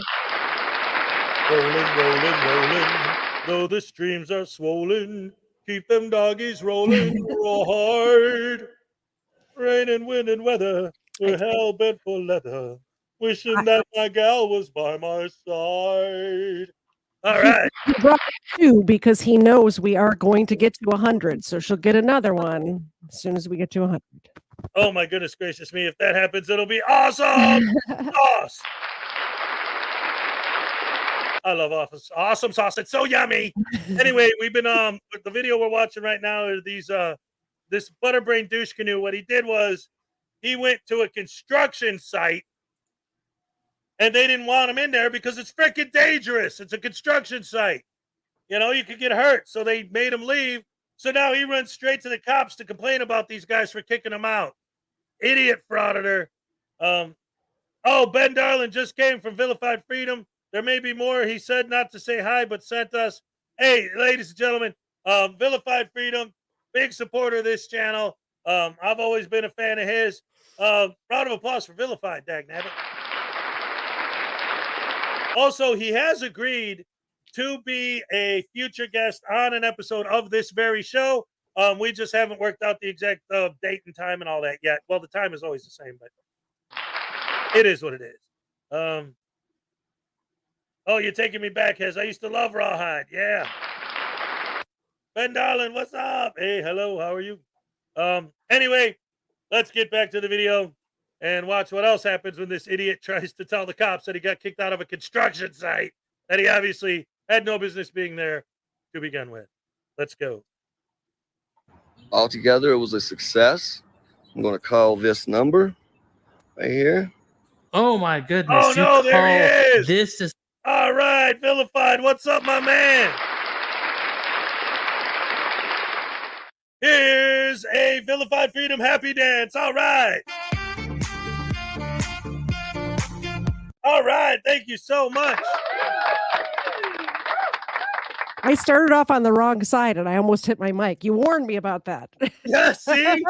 [SPEAKER 1] Rolling. Though the streams are swollen, keep them doggies rolling real hard. Rain and wind and weather, we're hell bent for leather. Wishing that my gal was by my side. All right.
[SPEAKER 2] He brought 2 because he knows we are going to get to 100. So she'll get another one as soon as we get to 100.
[SPEAKER 1] Oh, my goodness gracious me. If that happens, it'll be awesome. Awesome. I love awesome sauce. It's so yummy. Anyway, we've been with the video we're watching right now are these this Butterbrain Douche canoe. What he did was he went to a construction site and they didn't want him in there because it's freaking dangerous. It's a construction site. You know, you could get hurt. So they made him leave. So now he runs straight to the cops to complain about these guys for kicking him out. Idiot Frauditor. Ben Darlin just came from Vilified Freedom. There may be more. He said not to say hi, but sent us. Hey, ladies and gentlemen, Vilified Freedom, big supporter of this channel. I've always been a fan of his. Round of applause for Vilified, dagnabbit. Also, he has agreed to be a future guest on an episode of this very show. We just haven't worked out the exact date and time and all that yet. Well, the time is always the same, but it is what it is. Oh, you're taking me back, Hez. I used to love Rawhide. Yeah. Ben Darlin, what's up? Hey, hello. How are you? Anyway, let's get back to the video and watch what else happens when this idiot tries to tell the cops that he got kicked out of a construction site that he obviously had no business being there to begin with. Let's go.
[SPEAKER 15] Altogether, it was a success. I'm going to call this number right here.
[SPEAKER 14] Oh my goodness!
[SPEAKER 1] Oh no, there he is.
[SPEAKER 14] This is
[SPEAKER 1] all right. Vilified, what's up, my man? Here's a Vilified Freedom Happy Dance. All right. All right. Thank you so much.
[SPEAKER 2] I started off on the wrong side and I almost hit my mic. You warned me about that.
[SPEAKER 1] Yeah, see?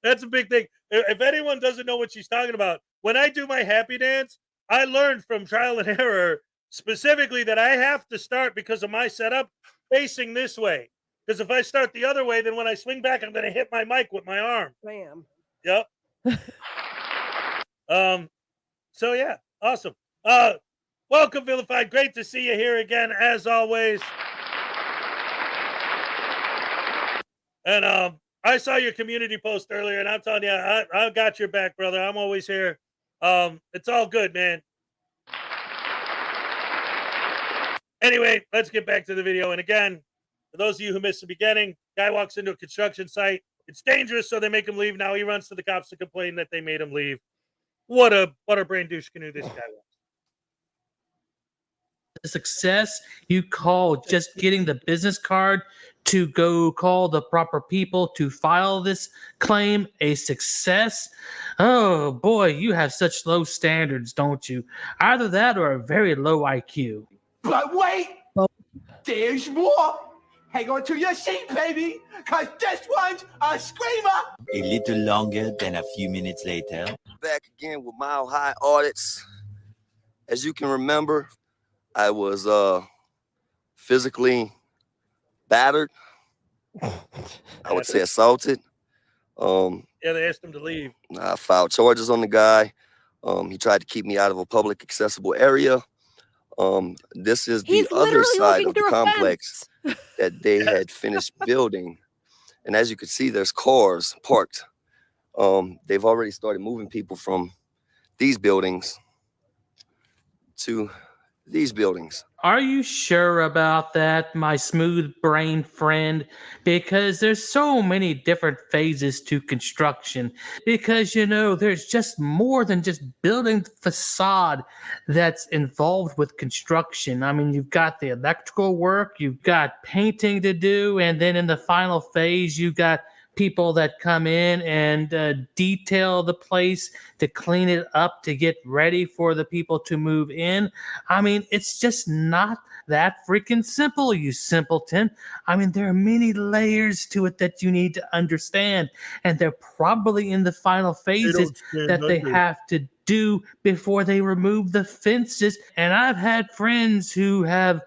[SPEAKER 1] That's a big thing. If anyone doesn't know what she's talking about, when I do my happy dance, I learned from trial and error specifically that I have to start, because of my setup, facing this way. Because if I start the other way, then when I swing back, I'm going to hit my mic with my arm.
[SPEAKER 2] Bam.
[SPEAKER 1] Yep. So yeah, awesome. Welcome, Vilified. Great to see you here again, as always. And I saw your community post earlier, and I'm telling you, I got your back, brother. I'm always here. It's all good, man. Anyway, let's get back to the video. And again, for those of you who missed the beginning, guy walks into a construction site. It's dangerous, so they make him leave. Now he runs to the cops to complain that they made him leave. What a brain douche canoe this guy was.
[SPEAKER 14] the success you call just getting the business card to go call the proper people to file this claim a success? Oh boy, you have such low standards, don't you? Either that or a very low IQ.
[SPEAKER 18] But wait, there's more. Hang on to your seat, baby, because this one's a screamer.
[SPEAKER 16] A little longer than a few minutes later.
[SPEAKER 15] Back again with Mile High Audits. As you can remember, I was physically battered. I would say assaulted.
[SPEAKER 1] Yeah, they asked him to leave.
[SPEAKER 15] I filed charges on the guy. He tried to keep me out of a public accessible area. This is the other side of the complex that they had finished building. And as you can see, there's cars parked. They've already started moving people from these buildings to these buildings.
[SPEAKER 14] Are you sure about that, my smooth brain friend? Because there's so many different phases to construction. Because, you know, there's just more than just building the facade that's involved with construction. I mean, you've got the electrical work, you've got painting to do, and then in the final phase, you've got people that come in and detail the place to clean it up, to get ready for the people to move in. I mean, it's just not that freaking simple, you simpleton. I mean, there are many layers to it that you need to understand, and they're probably in the final phases that they have to do before they remove the fences. And I've had friends who have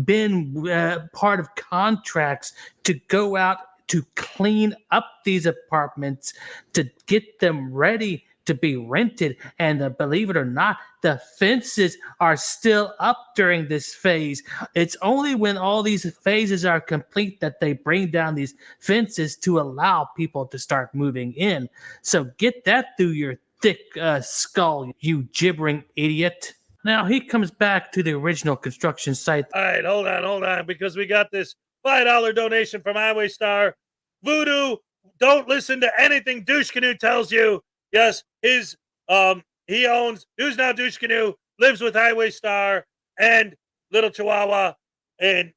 [SPEAKER 14] been part of contracts to go out to clean up these apartments, to get them ready to be rented. And believe it or not, the fences are still up during this phase. It's only when all these phases are complete that they bring down these fences to allow people to start moving in. So get that through your thick skull, you gibbering idiot. Now he comes back to the original construction site.
[SPEAKER 1] All right, hold on, because we got this $5 donation from Highway Star. Voodoo, don't listen to anything Douche Canoe tells you. Yes, he owns Who's Now Douche Canoe, lives with Highway Star and Little Chihuahua, and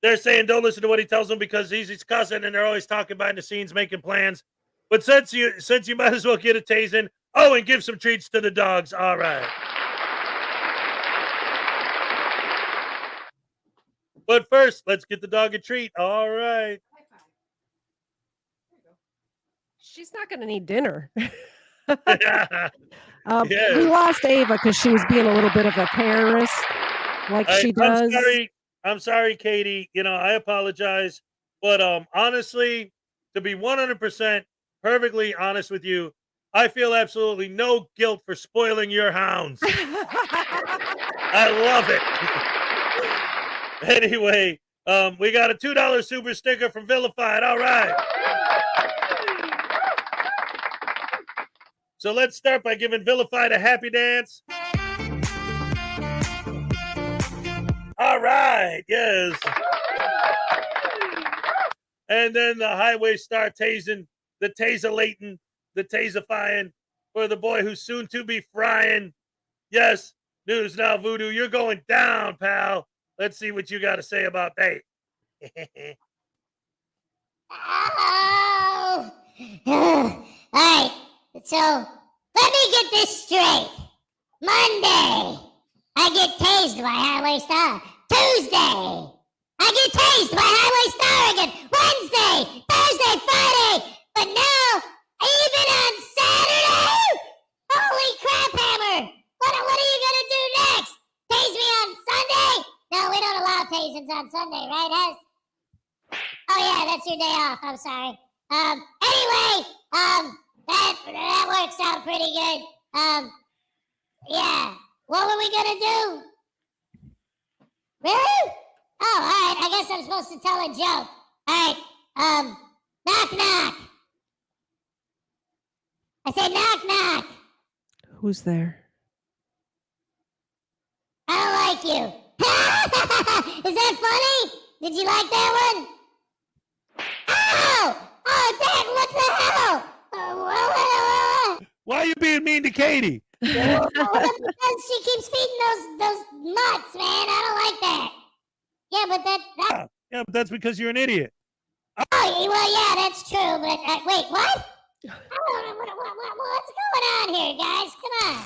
[SPEAKER 1] they're saying don't listen to what he tells them because he's his cousin and they're always talking behind the scenes, making plans. But since you might as well get a tasing, and give some treats to the dogs. All right. But first, let's get the dog a treat. All right.
[SPEAKER 2] She's not going to need dinner.
[SPEAKER 1] Yes.
[SPEAKER 2] We lost Ava because she was being a little bit of a terrorist, like she does.
[SPEAKER 1] I'm sorry, Katie. You know, I apologize. But honestly, to be 100% perfectly honest with you, I feel absolutely no guilt for spoiling your hounds. I love it. Anyway, we got a $2 super sticker from Vilified. All right. So let's start by giving Vilified a happy dance. All right, yes. And then the Highway Star tasing the taselating, the tasifying for the boy who's soon to be frying. Yes, News Now Voodoo, you're going down, pal. Let's see what you got to say about that.
[SPEAKER 3] Oh. All right. So let me get this straight. Monday, I get tased by Highway Star. Tuesday, I get tased by Highway Star again. Wednesday, Thursday, Friday. But now, even on Saturday? Holy crap, Hammer. What are you going to do next? Tase me on Sunday? No, we don't allow tasings on Sunday, right, Hez? Oh, yeah, that's your day off. I'm sorry. Anyway, that works out pretty good. Yeah. What were we going to do? Really? Oh, all right. I guess I'm supposed to tell a joke. All right. Knock, knock. I said knock, knock.
[SPEAKER 2] Who's there?
[SPEAKER 3] I don't like you. Is that funny? Did you like that one? Ow! Oh, Dad, what the hell?
[SPEAKER 1] Why are you being mean to Katie?
[SPEAKER 3] Because she keeps feeding those nuts, man. I don't like that. Yeah, but
[SPEAKER 1] Yeah, but that's because you're an idiot.
[SPEAKER 3] Oh, well, yeah, that's true. But wait, what? I don't know what's going on here, guys. Come on.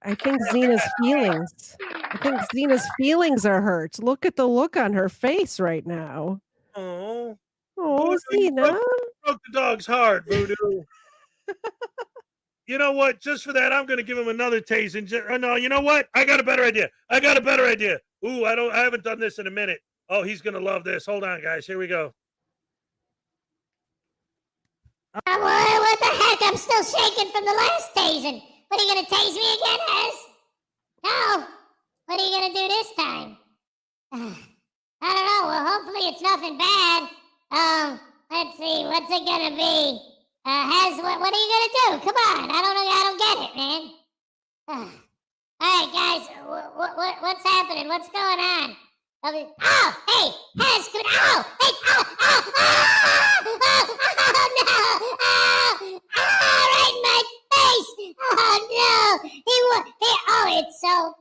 [SPEAKER 2] I think Zena's feelings are hurt. Look at the look on her face right now.
[SPEAKER 1] Oh,
[SPEAKER 2] Zena.
[SPEAKER 1] Broke the dog's heart, Voodoo. You know what? Just for that, I'm going to give him another tasing. No, you know what? I got a better idea. Ooh, I haven't done this in a minute. Oh, he's going to love this. Hold on, guys. Here we go.
[SPEAKER 3] What the heck? I'm still shaking from the last tasing. What, are you going to tase me again, Ez? No. What are you going to do this time? I don't know. Well, hopefully it's nothing bad. Let's see. What's it going to be? Hez, what are you going to do? Come on. I don't get it, man. All right, guys. What's happening? What's going on? Oh, hey, Hez, come on. Oh, hey, right in my face. Oh, no. It's soap.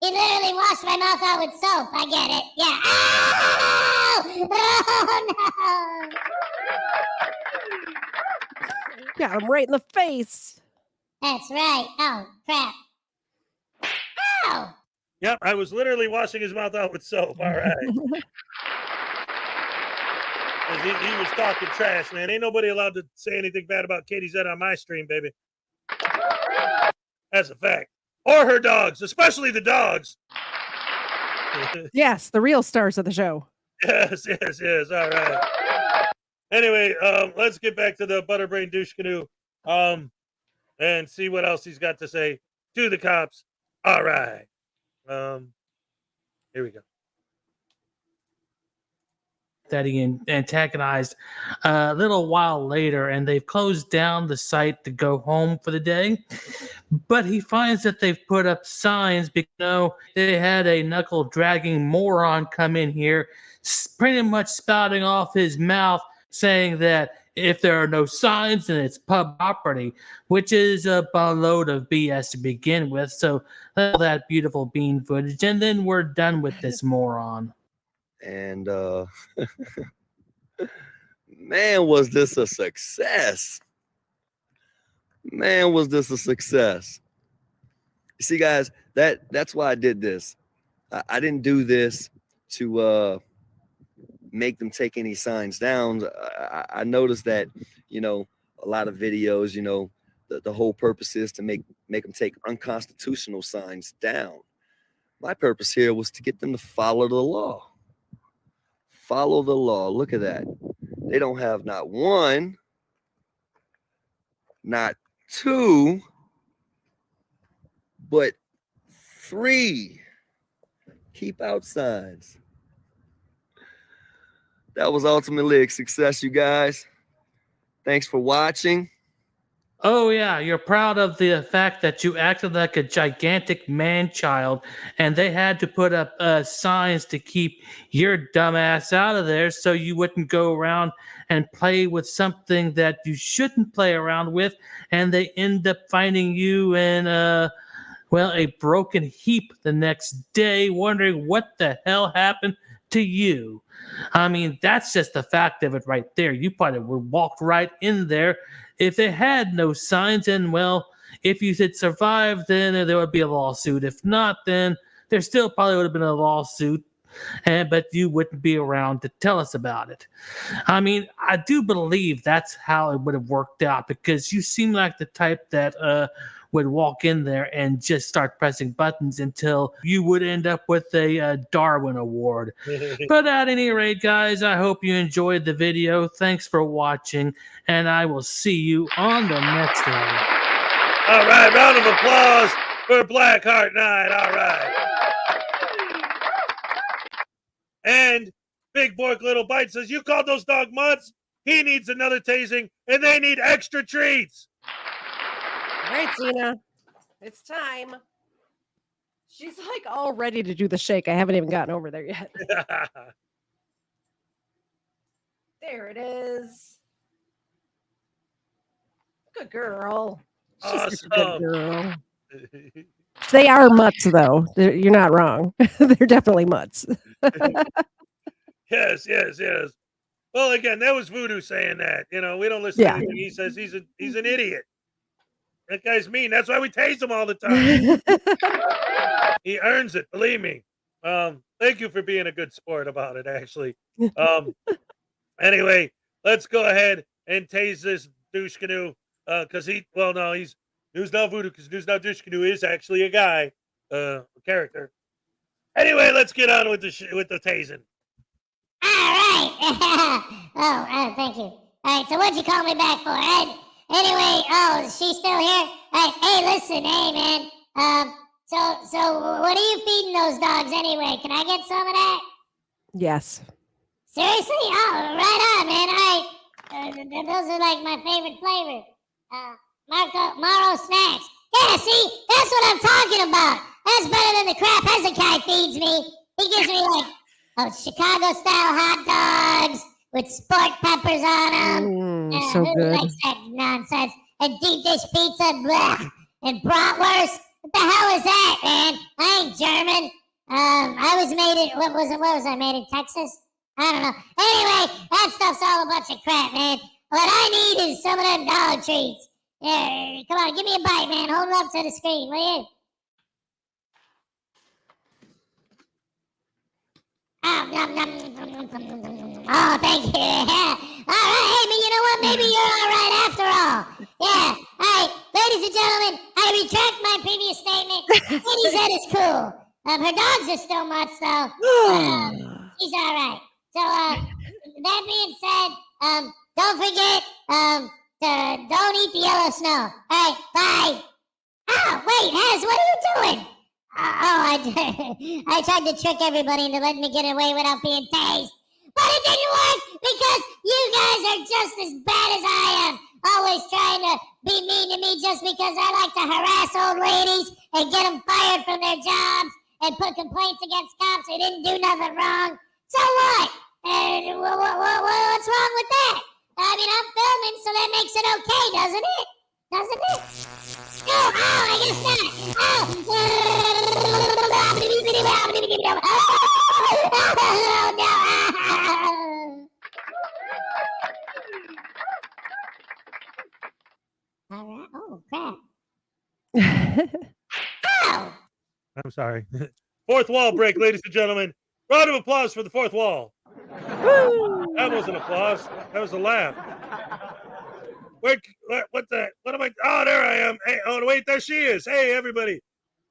[SPEAKER 3] He literally washed my mouth out with soap. I get it. Yeah. Oh, no.
[SPEAKER 2] Got him right in the face.
[SPEAKER 3] That's right. Oh, crap. Ow.
[SPEAKER 1] Yep, I was literally washing his mouth out with soap. All right. he was talking trash, man. Ain't nobody allowed to say anything bad about KTZed on my stream, baby. That's a fact. Or her dogs, especially the dogs.
[SPEAKER 2] Yes, the real stars of the show.
[SPEAKER 1] Yes. All right. Anyway, let's get back to the Butterbrain Douche Canoe and see what else he's got to say to the cops. All right. Here we go.
[SPEAKER 14] That he antagonized a little while later, and they've closed down the site to go home for the day. But he finds that they've put up signs because they had a knuckle-dragging moron come in here, pretty much spouting off his mouth, saying that if there are no signs, then it's pub property, which is a load of BS to begin with. So all that beautiful bean footage, and then we're done with this moron.
[SPEAKER 15] And man, was this a success. You see, guys, that's why I did this. I didn't do this to make them take any signs down. I noticed that, a lot of videos, the whole purpose is to make them take unconstitutional signs down. My purpose here was to get them to follow the law. Follow the law. Look at that. They don't have not one, not two, but 3 keep out signs. That was ultimately a success, you guys. Thanks for watching.
[SPEAKER 14] Oh, yeah, you're proud of the fact that you acted like a gigantic man-child, and they had to put up signs to keep your dumbass out of there so you wouldn't go around and play with something that you shouldn't play around with, and they end up finding you in, well, a broken heap the next day, wondering what the hell happened to you. I mean, that's just the fact of it right there. You probably would walked right in there if they had no signs, and well, if you had survived, then there would be a lawsuit. If not, then there still probably would have been a lawsuit, but you wouldn't be around to tell us about it. I mean, I do believe that's how it would have worked out, because you seem like the type that would walk in there and just start pressing buttons until you would end up with a Darwin Award. But at any rate, guys, I hope you enjoyed the video. Thanks for watching, and I will see you on the next one.
[SPEAKER 1] All right, round of applause for Blackheart Night. All right. And Big Bork Little Bite says, you called those dog mutts? He needs another tasing, and they need extra treats.
[SPEAKER 2] All right, Zena, it's time. She's like all ready to do the shake. I haven't even gotten over there yet. There it is. Good girl. She's such a good girl. They are mutts, though. You're not wrong. They're definitely mutts.
[SPEAKER 1] Yes. Well, again, that was Voodoo saying that. You know, we don't listen to anything he says. He's an idiot. That guy's mean. That's why we tase him all the time. He earns it, believe me. Thank you for being a good sport about it, actually. Anyway, let's go ahead and tase this douche canoe. Because he's now Voodoo, because News Now Douche Canoe is actually a guy, a character. Anyway, let's get on with the tasing.
[SPEAKER 3] All right. Thank you. All right, so what'd you call me back for? Anyway, she's still here? Hey, listen, hey, man. So what are you feeding those dogs anyway? Can I get some of that?
[SPEAKER 2] Yes.
[SPEAKER 3] Seriously? Oh, right on, man. Those are like my favorite flavor. Maro snacks. Yeah, see? That's what I'm talking about. That's better than the crap Hezekiah feeds me. He gives me like Chicago-style hot dogs with sport peppers on them.
[SPEAKER 2] So
[SPEAKER 3] who
[SPEAKER 2] good.
[SPEAKER 3] likes that nonsense? And deep dish pizza, blah, and bratwurst. What the hell is that, man? I ain't German. I was made in, what was I made in Texas? I don't know. Anyway, that stuff's all a bunch of crap, man. What I need is some of them dog treats. Yeah, come on, give me a bite, man. Hold it up to the screen, will you? Oh, thank you. Yeah. All right, hey, but you know what? Maybe you're all right after all. Yeah. All right, ladies and gentlemen, I retract my previous statement. KTZed is cool. Her dogs are still mutts, though. She's all right. So, that being said, don't forget don't eat the yellow snow. All right, bye. Oh, wait, Hez, what are you doing? I tried to trick everybody into letting me get away without being tased. But it didn't work because you guys are just as bad as I am. Always trying to be mean to me just because I like to harass old ladies and get them fired from their jobs and put complaints against cops who didn't do nothing wrong. So what? What's wrong with that? I mean, I'm filming, so that makes it okay, doesn't it? Doesn't it? Oh, I guess not. All right. Oh, crap.
[SPEAKER 1] I'm sorry. Fourth wall break, ladies and gentlemen. Round of applause for the fourth wall. That wasn't applause. That was a laugh. What am I? Oh, there I am. Hey, oh, wait, there she is. Hey, everybody.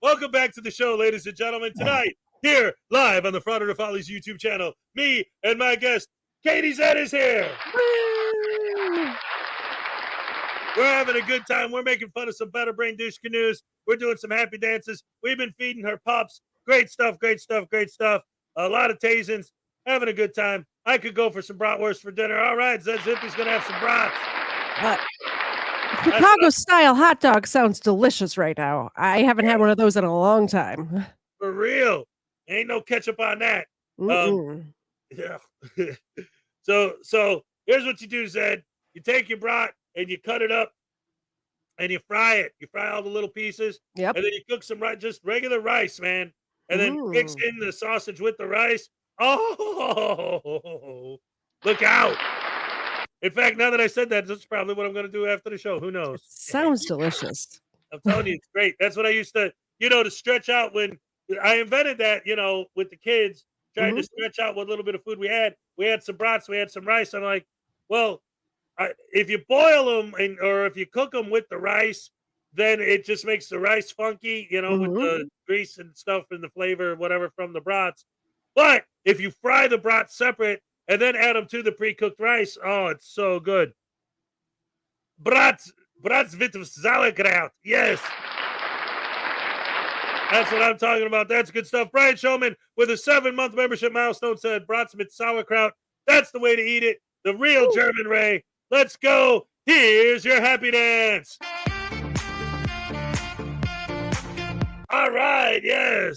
[SPEAKER 1] Welcome back to the show, ladies and gentlemen. Tonight, here, live on the Frauditor Follies YouTube channel, me and my guest, KTZed, is here. We're having a good time. We're making fun of some better brain douche canoes. We're doing some happy dances. We've been feeding her pups. Great stuff. A lot of tasings. Having a good time. I could go for some bratwurst for dinner. All right, Zed Zippy's going to have some brats.
[SPEAKER 2] Chicago style hot dog sounds delicious right now. I haven't had one of those in a long time.
[SPEAKER 1] For real. Ain't no ketchup on that. Yeah. So here's what you do, Zed. You take your brat and you cut it up and you fry it. You fry all the little pieces.
[SPEAKER 2] Yep.
[SPEAKER 1] And then you cook some just regular rice, man. And then mix in the sausage with the rice. Oh, look out. In fact, now that I said that, that's probably what I'm going to do after the show. Who knows?
[SPEAKER 2] Sounds delicious.
[SPEAKER 1] I'm telling you, it's great. That's what I used to, to stretch out when I invented that, with the kids, trying to stretch out what little bit of food we had. We had some brats, we had some rice. I'm like, well, if you boil them or if you cook them with the rice, then it just makes the rice funky, with the grease and stuff and the flavor, whatever, from the brats. But if you fry the brats separate and then add them to the pre-cooked rice, oh, it's so good. Brats with sauerkraut. Yes. That's what I'm talking about. That's good stuff. Brian Showman with a 7-month membership milestone said brats mit sauerkraut. That's the way to eat it. The real German Ray. Let's go. Here's your happy dance. All right. Yes.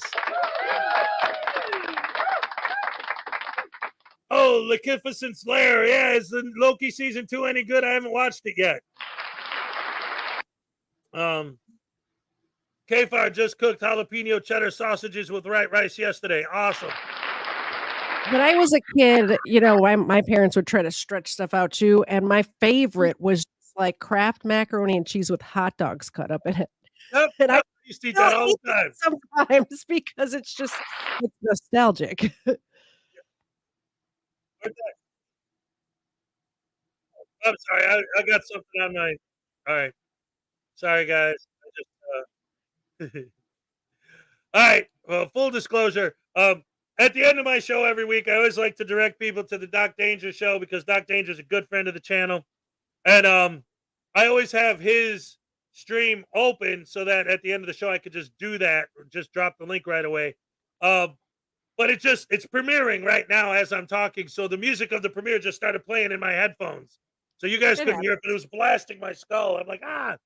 [SPEAKER 1] Oh, Lekificent's Lair. Yeah, is the Loki season 2 any good? I haven't watched it yet. K-Fire just cooked jalapeno cheddar sausages with white rice yesterday. Awesome.
[SPEAKER 2] When I was a kid, my parents would try to stretch stuff out too, and my favorite was like Kraft macaroni and cheese with hot dogs cut up in it.
[SPEAKER 1] Yep,
[SPEAKER 2] and I
[SPEAKER 1] used to eat that all the time.
[SPEAKER 2] Sometimes because it's nostalgic.
[SPEAKER 1] I'm sorry, I got something on my. All right, sorry guys. I just. All right. Well, full disclosure. At the end of my show every week, I always like to direct people to the Doc Danger show because Doc Danger is a good friend of the channel, and I always have his stream open so that at the end of the show I could just do that, or just drop the link right away. But it's premiering right now as I'm talking, so the music of the premiere just started playing in my headphones, so you guys couldn't hear it, but it was blasting my skull. I'm like, ah.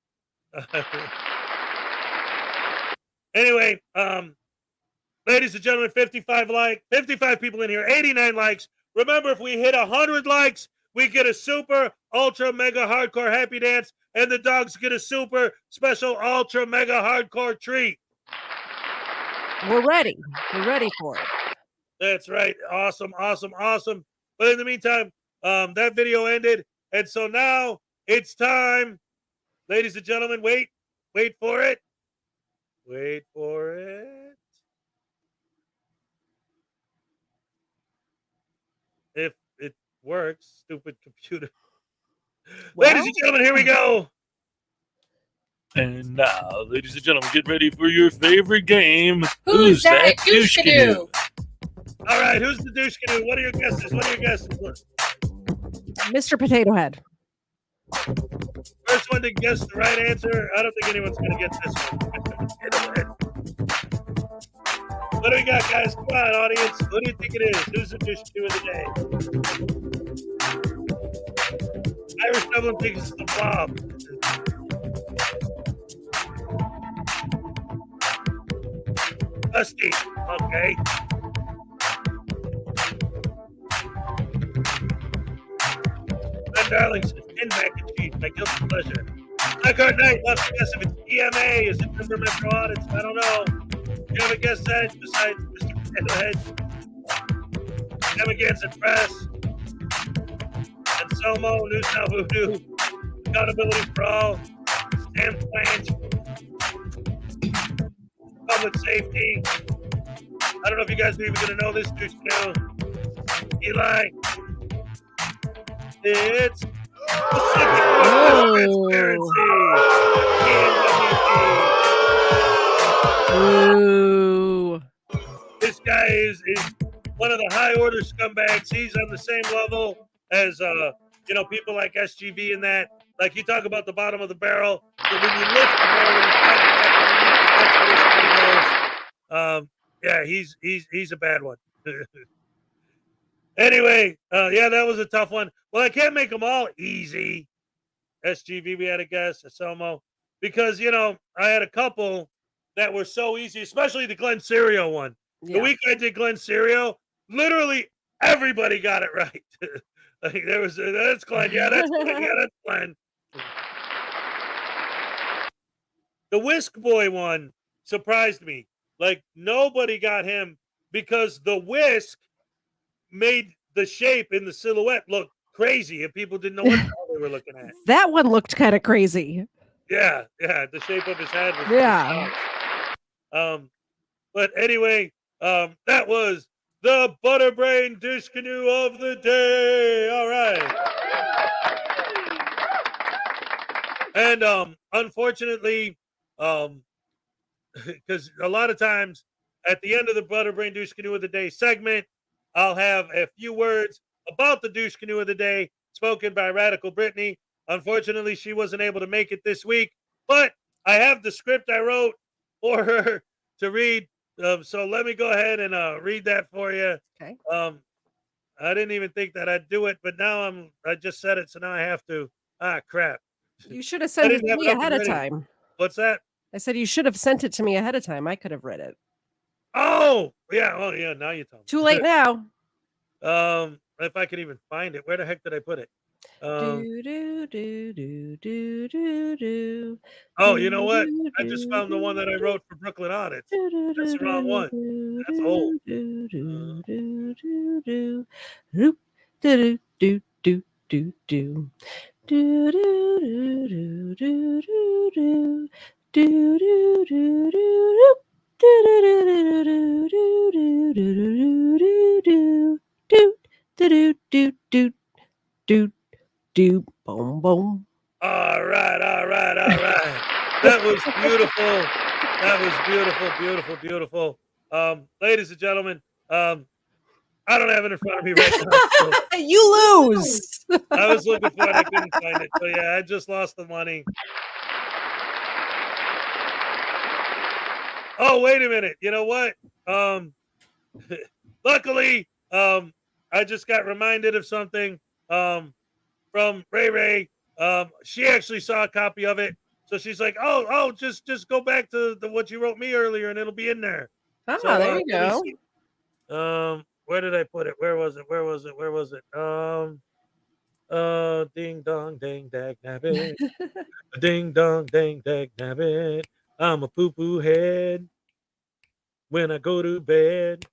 [SPEAKER 1] Anyway, ladies and gentlemen, 55 people in here, 89 likes. Remember, if we hit 100 likes, we get a super ultra mega hardcore happy dance, and the dogs get a super special ultra mega hardcore treat.
[SPEAKER 2] We're ready. We're ready for it.
[SPEAKER 1] That's right. Awesome. But in the meantime, that video ended, and so now it's time, ladies and gentlemen. Wait for it. Wait for it. If it works, stupid computer. Well, ladies and gentlemen, here we go. And now, ladies and gentlemen, get ready for your favorite game.
[SPEAKER 19] Who's that douche canoe?
[SPEAKER 1] All right, who's the douche canoe? What are your guesses?
[SPEAKER 2] Mr. Potato Head.
[SPEAKER 1] First one to guess the right answer. I don't think anyone's going to get this one. What do we got, guys? Come on, audience. What do you think it is? Who's the douche canoe of the day? Irish Dublin thinks it's the Bob. Dusty. Okay. My darling says 10 mac and cheese. My guilty pleasure. Blackheart Knight loves to guess if it's EMA. Is it Amendment Audit? I don't know. You have a guess that besides Mr. Potato Head? Demogans Press. And Selmo, News Now Voodoo. Accountability for All. Sam Flange. Public Safety. I don't know if you guys are even going to know this douche canoe. Eli. It's Transparency.
[SPEAKER 2] Ooh.
[SPEAKER 1] This guy is one of the high order scumbags. He's on the same level as people like SGV and that. Like, you talk about the bottom of the barrel, but when you lift the barrel, yeah, he's a bad one. Anyway, yeah, that was a tough one. Well, I can't make them all easy. SGV, we had a guest, Selmo, because, you know, I had a couple that were so easy, especially the Glen Serio one. The
[SPEAKER 2] Yeah.
[SPEAKER 1] week I did Glen Serio, literally everybody got it right. Like there was, that's Glen, yeah, that's Glen, yeah, that's Glen. The Whisk Boy one surprised me. Like nobody got him because the whisk made the shape in the silhouette look crazy and people didn't know what the hell they were looking at.
[SPEAKER 2] That one looked kind of crazy.
[SPEAKER 1] Yeah, the shape of his head was
[SPEAKER 2] Yeah.
[SPEAKER 1] nuts. But anyway, that was the Butterbrain Douche Canoe of the day. All right. And unfortunately, because a lot of times at the end of the Butterbrain Douche Canoe of the Day segment, I'll have a few words about the Douche Canoe of the Day spoken by Radical Brittany. Unfortunately, she wasn't able to make it this week, but I have the script I wrote for her to read. So let me go ahead and read that for you.
[SPEAKER 2] Okay.
[SPEAKER 1] I didn't even think that I'd do it, but now I just said it, so now I have to. Ah, crap.
[SPEAKER 2] You should have sent it to me ahead of time.
[SPEAKER 1] What's that?
[SPEAKER 2] I said you should have sent it to me ahead of time. I could have read it.
[SPEAKER 1] Oh, yeah. Oh, yeah. Now you tell me.
[SPEAKER 2] Too late now.
[SPEAKER 1] If I could even find it, where the heck did I put it? Oh, you know what? I just found the one that I wrote for Brooklyn Audits. That's the wrong one. That's old.
[SPEAKER 2] Boom, boom.
[SPEAKER 1] All right. That was beautiful. That was beautiful. Ladies and gentlemen, I don't have it in front of me right now. So
[SPEAKER 2] You lose.
[SPEAKER 1] I was looking for it. I couldn't find it. So yeah, I just lost the money. Oh, wait a minute. You know what? Luckily, I just got reminded of something from Ray. She actually saw a copy of it. So she's like, oh, just go back to what you wrote me earlier and it'll be in there.
[SPEAKER 2] Ah,
[SPEAKER 1] So,
[SPEAKER 2] there you
[SPEAKER 1] let
[SPEAKER 2] go.
[SPEAKER 1] me see. Where did I put it? Where was it? Ding dong, dang, dag, nabbit. Ding dong, dang, dag, nabbit. I'm a poo-poo head. When I go to bed,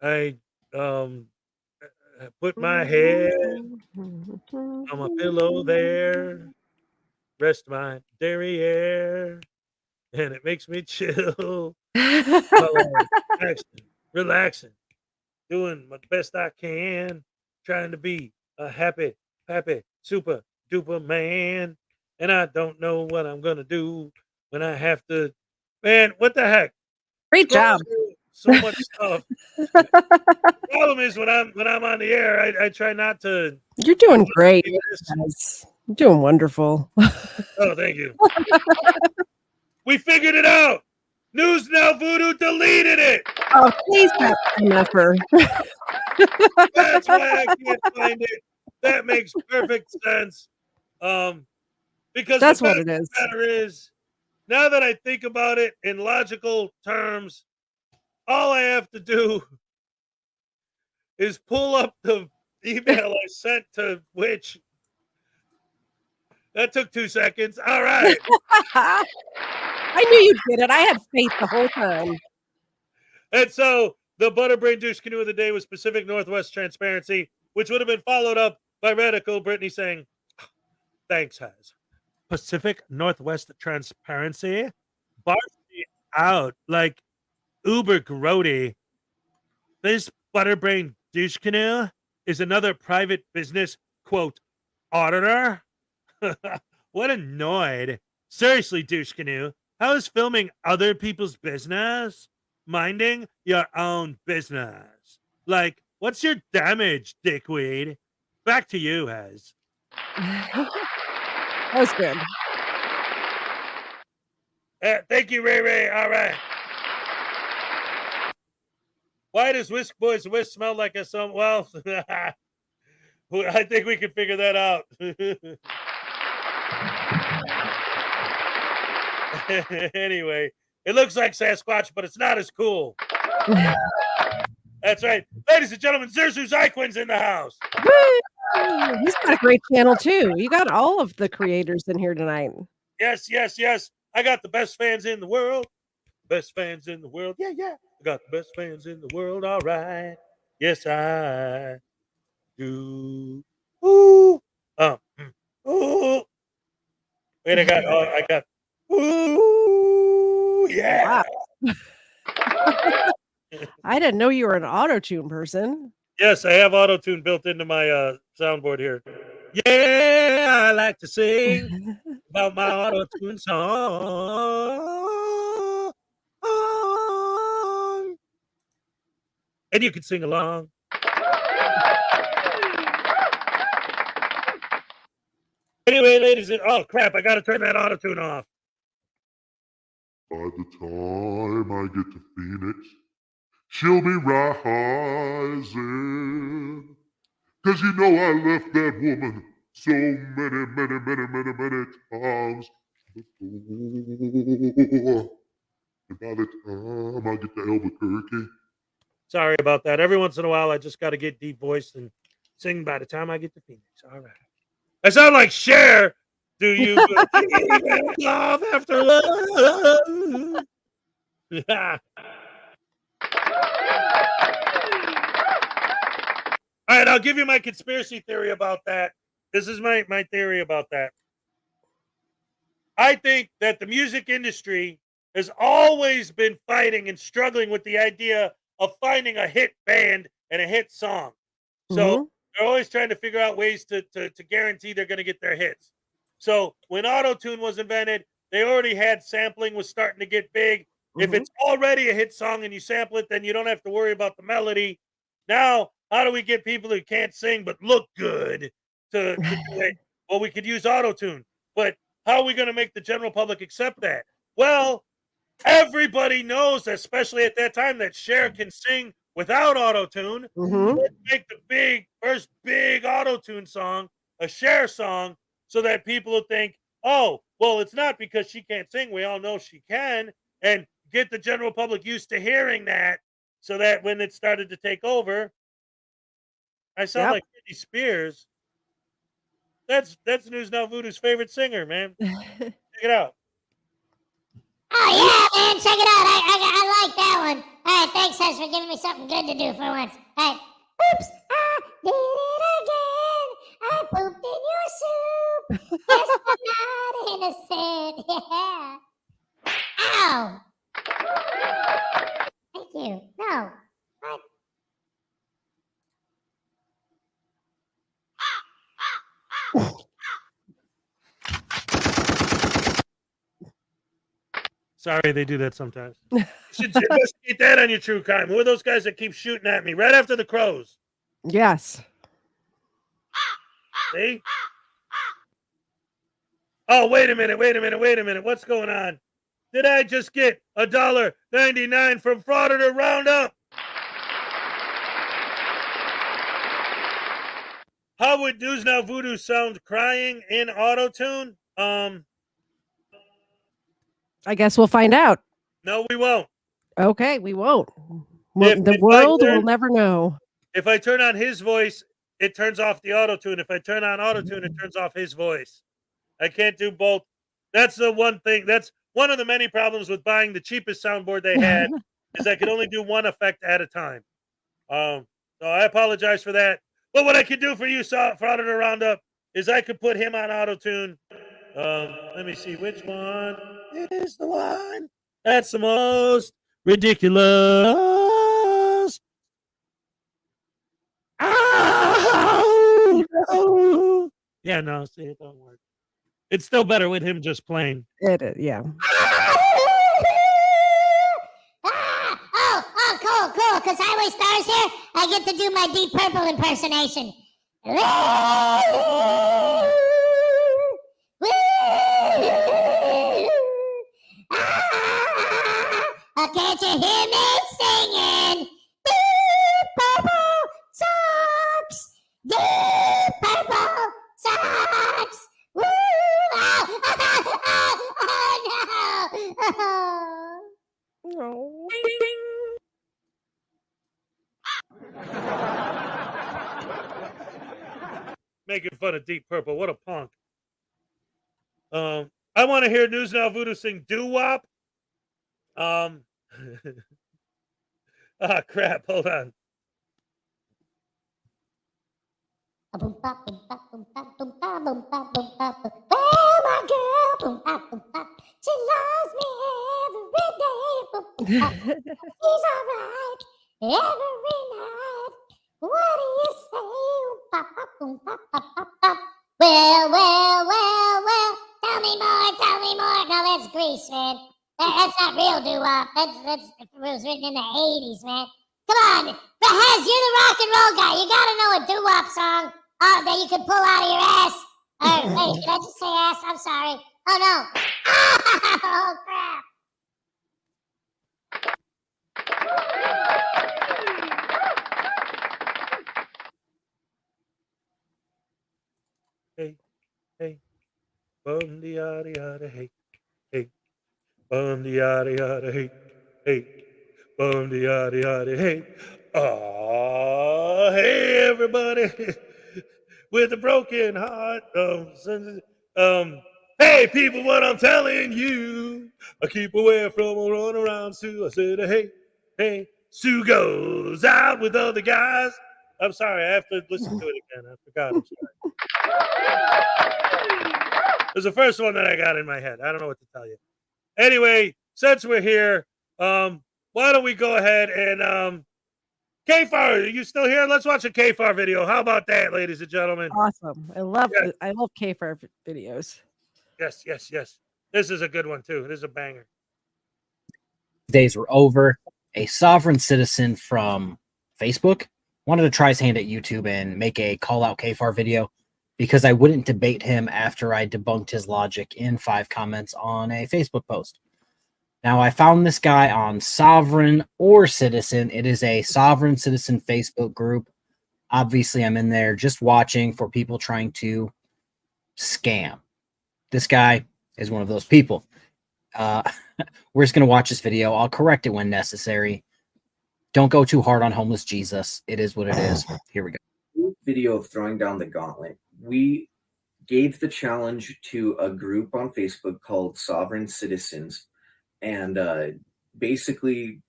[SPEAKER 1] I put my head on my pillow there, rest my derriere, and it makes me chill. Relaxing, doing my best I can, trying to be a happy, super duper man. And I don't know what I'm gonna do when I have to. Man, what the heck?
[SPEAKER 2] Great job.
[SPEAKER 1] So much stuff. Problem is when I'm on the air, I try not to.
[SPEAKER 2] You're doing great. Yes. You're doing wonderful.
[SPEAKER 1] Oh, thank you. We figured it out. News Now Voodoo deleted it.
[SPEAKER 2] Oh, please stop, MFer.
[SPEAKER 1] That's why I can't find it. That makes perfect sense. Because
[SPEAKER 2] That's
[SPEAKER 1] the
[SPEAKER 2] what
[SPEAKER 1] fact
[SPEAKER 2] it
[SPEAKER 1] of
[SPEAKER 2] is.
[SPEAKER 1] the matter is, now that I think about it in logical terms, all I have to do is pull up the email I sent to which. That took 2 seconds. All right.
[SPEAKER 2] I knew you did it. I had faith the whole time.
[SPEAKER 1] And so the Butterbrain Douche Canoe of the day was Pacific Northwest Transparency, which would have been followed up by Radical Brittany saying, thanks, Has. Pacific Northwest Transparency? Bar me out like uber grody. This Butterbrain Douche Canoe is another private business, quote, auditor? What annoyed. Seriously, Douche Canoe, how is filming other people's business? Minding your own business. Like, what's your damage, dickweed? Back to you, Hez.
[SPEAKER 2] That was good.
[SPEAKER 1] Thank you, Ray. All right. Why does Whisk Boy's whisk smell like a some? Well, I think we can figure that out. Anyway, it looks like Sasquatch, but it's not as cool. That's right. Ladies and gentlemen, Zerzu Zyquin's in the house.
[SPEAKER 2] Woo! He's got a great channel too. You got all of the creators in here tonight.
[SPEAKER 1] Yes, yes, yes. I got the best fans in the world. Best fans in the world. Yeah, yeah. I got the best fans in the world. All right. Yes, I do. Ooh. Ooh. Wait, I got. Ooh. Yeah.
[SPEAKER 2] Wow. I didn't know you were an auto-tune person.
[SPEAKER 1] Yes, I have auto-tune built into my soundboard here. Yeah, I like to sing about my auto-tune song. And you can sing along. Anyway, ladies and oh crap, I gotta turn that auto-tune off.
[SPEAKER 20] By the time I get to Phoenix, she'll be rising. 'Cause you know I left that woman so many times before. And by the time I get to Albuquerque.
[SPEAKER 1] Sorry about that. Every once in a while, I just got to get deep voiced and sing by the time I get to Phoenix. All right. I sound like Cher. Do you believe in love after love? Yeah. All right, I'll give you my conspiracy theory about that. This is my theory about that. I think that the music industry has always been fighting and struggling with the idea of finding a hit band and a hit song. So they're always trying to figure out ways to guarantee they're going to get their hits. So when auto-tune was invented, they already had sampling was starting to get big. If it's already a hit song and you sample it, then you don't have to worry about the melody. Now, how do we get people who can't sing but look good to do it? Well, we could use auto-tune. But how are we going to make the general public accept that? Well, everybody knows, especially at that time, that Cher can sing without auto-tune. Let's make the first big auto-tune song a Cher song so that people will think, oh, well, it's not because she can't sing. We all know she can. And get the general public used to hearing that so that when it started to take over, I sound like Britney Spears. That's News Now Voodoo's favorite singer, man. Check it out.
[SPEAKER 3] Oh, yeah, man. Check it out. I like that one. All right, thanks, Hez, for giving me something good to do for once. All right. Oops, I did it again. I pooped in your soup. Yes, I'm not innocent. Yeah. Ow. Thank you. No. What?
[SPEAKER 1] Sorry, they do that sometimes. You should investigate that on your true crime. Who are those guys that keep shooting at me right after the crows?
[SPEAKER 2] Yes.
[SPEAKER 1] See? Oh, wait a minute. What's going on? Did I just get $1.99 from Frauditor Roundup? How would News Now Voodoo sound crying in auto-tune?
[SPEAKER 2] I guess we'll find out.
[SPEAKER 1] No, we won't.
[SPEAKER 2] Okay, we won't. The world will never know.
[SPEAKER 1] If I turn on his voice, it turns off the auto-tune. If I turn on auto-tune, it turns off his voice. I can't do both. That's the one thing. That's one of the many problems with buying the cheapest soundboard they had is I could only do one effect at a time. So I apologize for that. But what I could do for you, Frauditor Roundup, is I could put him on auto-tune. Let me see which one is the one that's the most ridiculous. Oh, no. Yeah, no, see, it don't work. It's still better with him just playing.
[SPEAKER 2] It is, yeah.
[SPEAKER 3] Oh, cool. Because Highway Stars here, I get to do my Deep Purple impersonation. Oh, can't you hear me singing? Deep Purple sucks. Deep Purple socks. Woo! Oh,
[SPEAKER 2] No.
[SPEAKER 1] Making fun of Deep Purple. What a punk. I want to hear News Now Voodoo sing doo-wop. Ah, crap. Hold on.
[SPEAKER 3] Well, my girl, she loves me every day. She's alright every night. What do you say? Well. Tell me more. No, that's Grease, man. That's not real doo-wop. It was written in the 80s, man. Come on. But Hez, you're the rock and roll guy. You gotta know a doo-wop song that you can pull out of your ass. Wait, did I just say ass? I'm sorry. Oh, no. Oh, crap.
[SPEAKER 1] Hey. Bum the yada yada, hey. Bum the yada yada, hey. Bum the yada yada, hey. Oh, hey everybody with a broken heart. Hey people, what I'm telling you, I keep away from a run around Sue. I said, hey, Sue goes out with other guys. I'm sorry, I have to listen to it again. I forgot. I'm sorry. It was the first one that I got in my head. I don't know what to tell you. Anyway, since we're here, why don't we go ahead and K-Far, are you still here? Let's watch a K-Far video. How about that, ladies and gentlemen?
[SPEAKER 2] Awesome. I love K-Far videos.
[SPEAKER 1] Yes. This is a good one too. This is a banger.
[SPEAKER 21] Days were over. A sovereign citizen from Facebook wanted to try his hand at YouTube and make a call out K-Far video because I wouldn't debate him after I debunked his logic in 5 comments on a Facebook post. Now, I found this guy on Sovereign or Citizen. It is a Sovereign Citizen Facebook group. Obviously, I'm in there just watching for people trying to scam. This guy is one of those people. We're just going to watch this video. I'll correct it when necessary. Don't go too hard on homeless Jesus. It is what it is. Here we go.
[SPEAKER 22] Video of throwing down the gauntlet. We gave the challenge to a group on Facebook called Sovereign Citizens. And basically,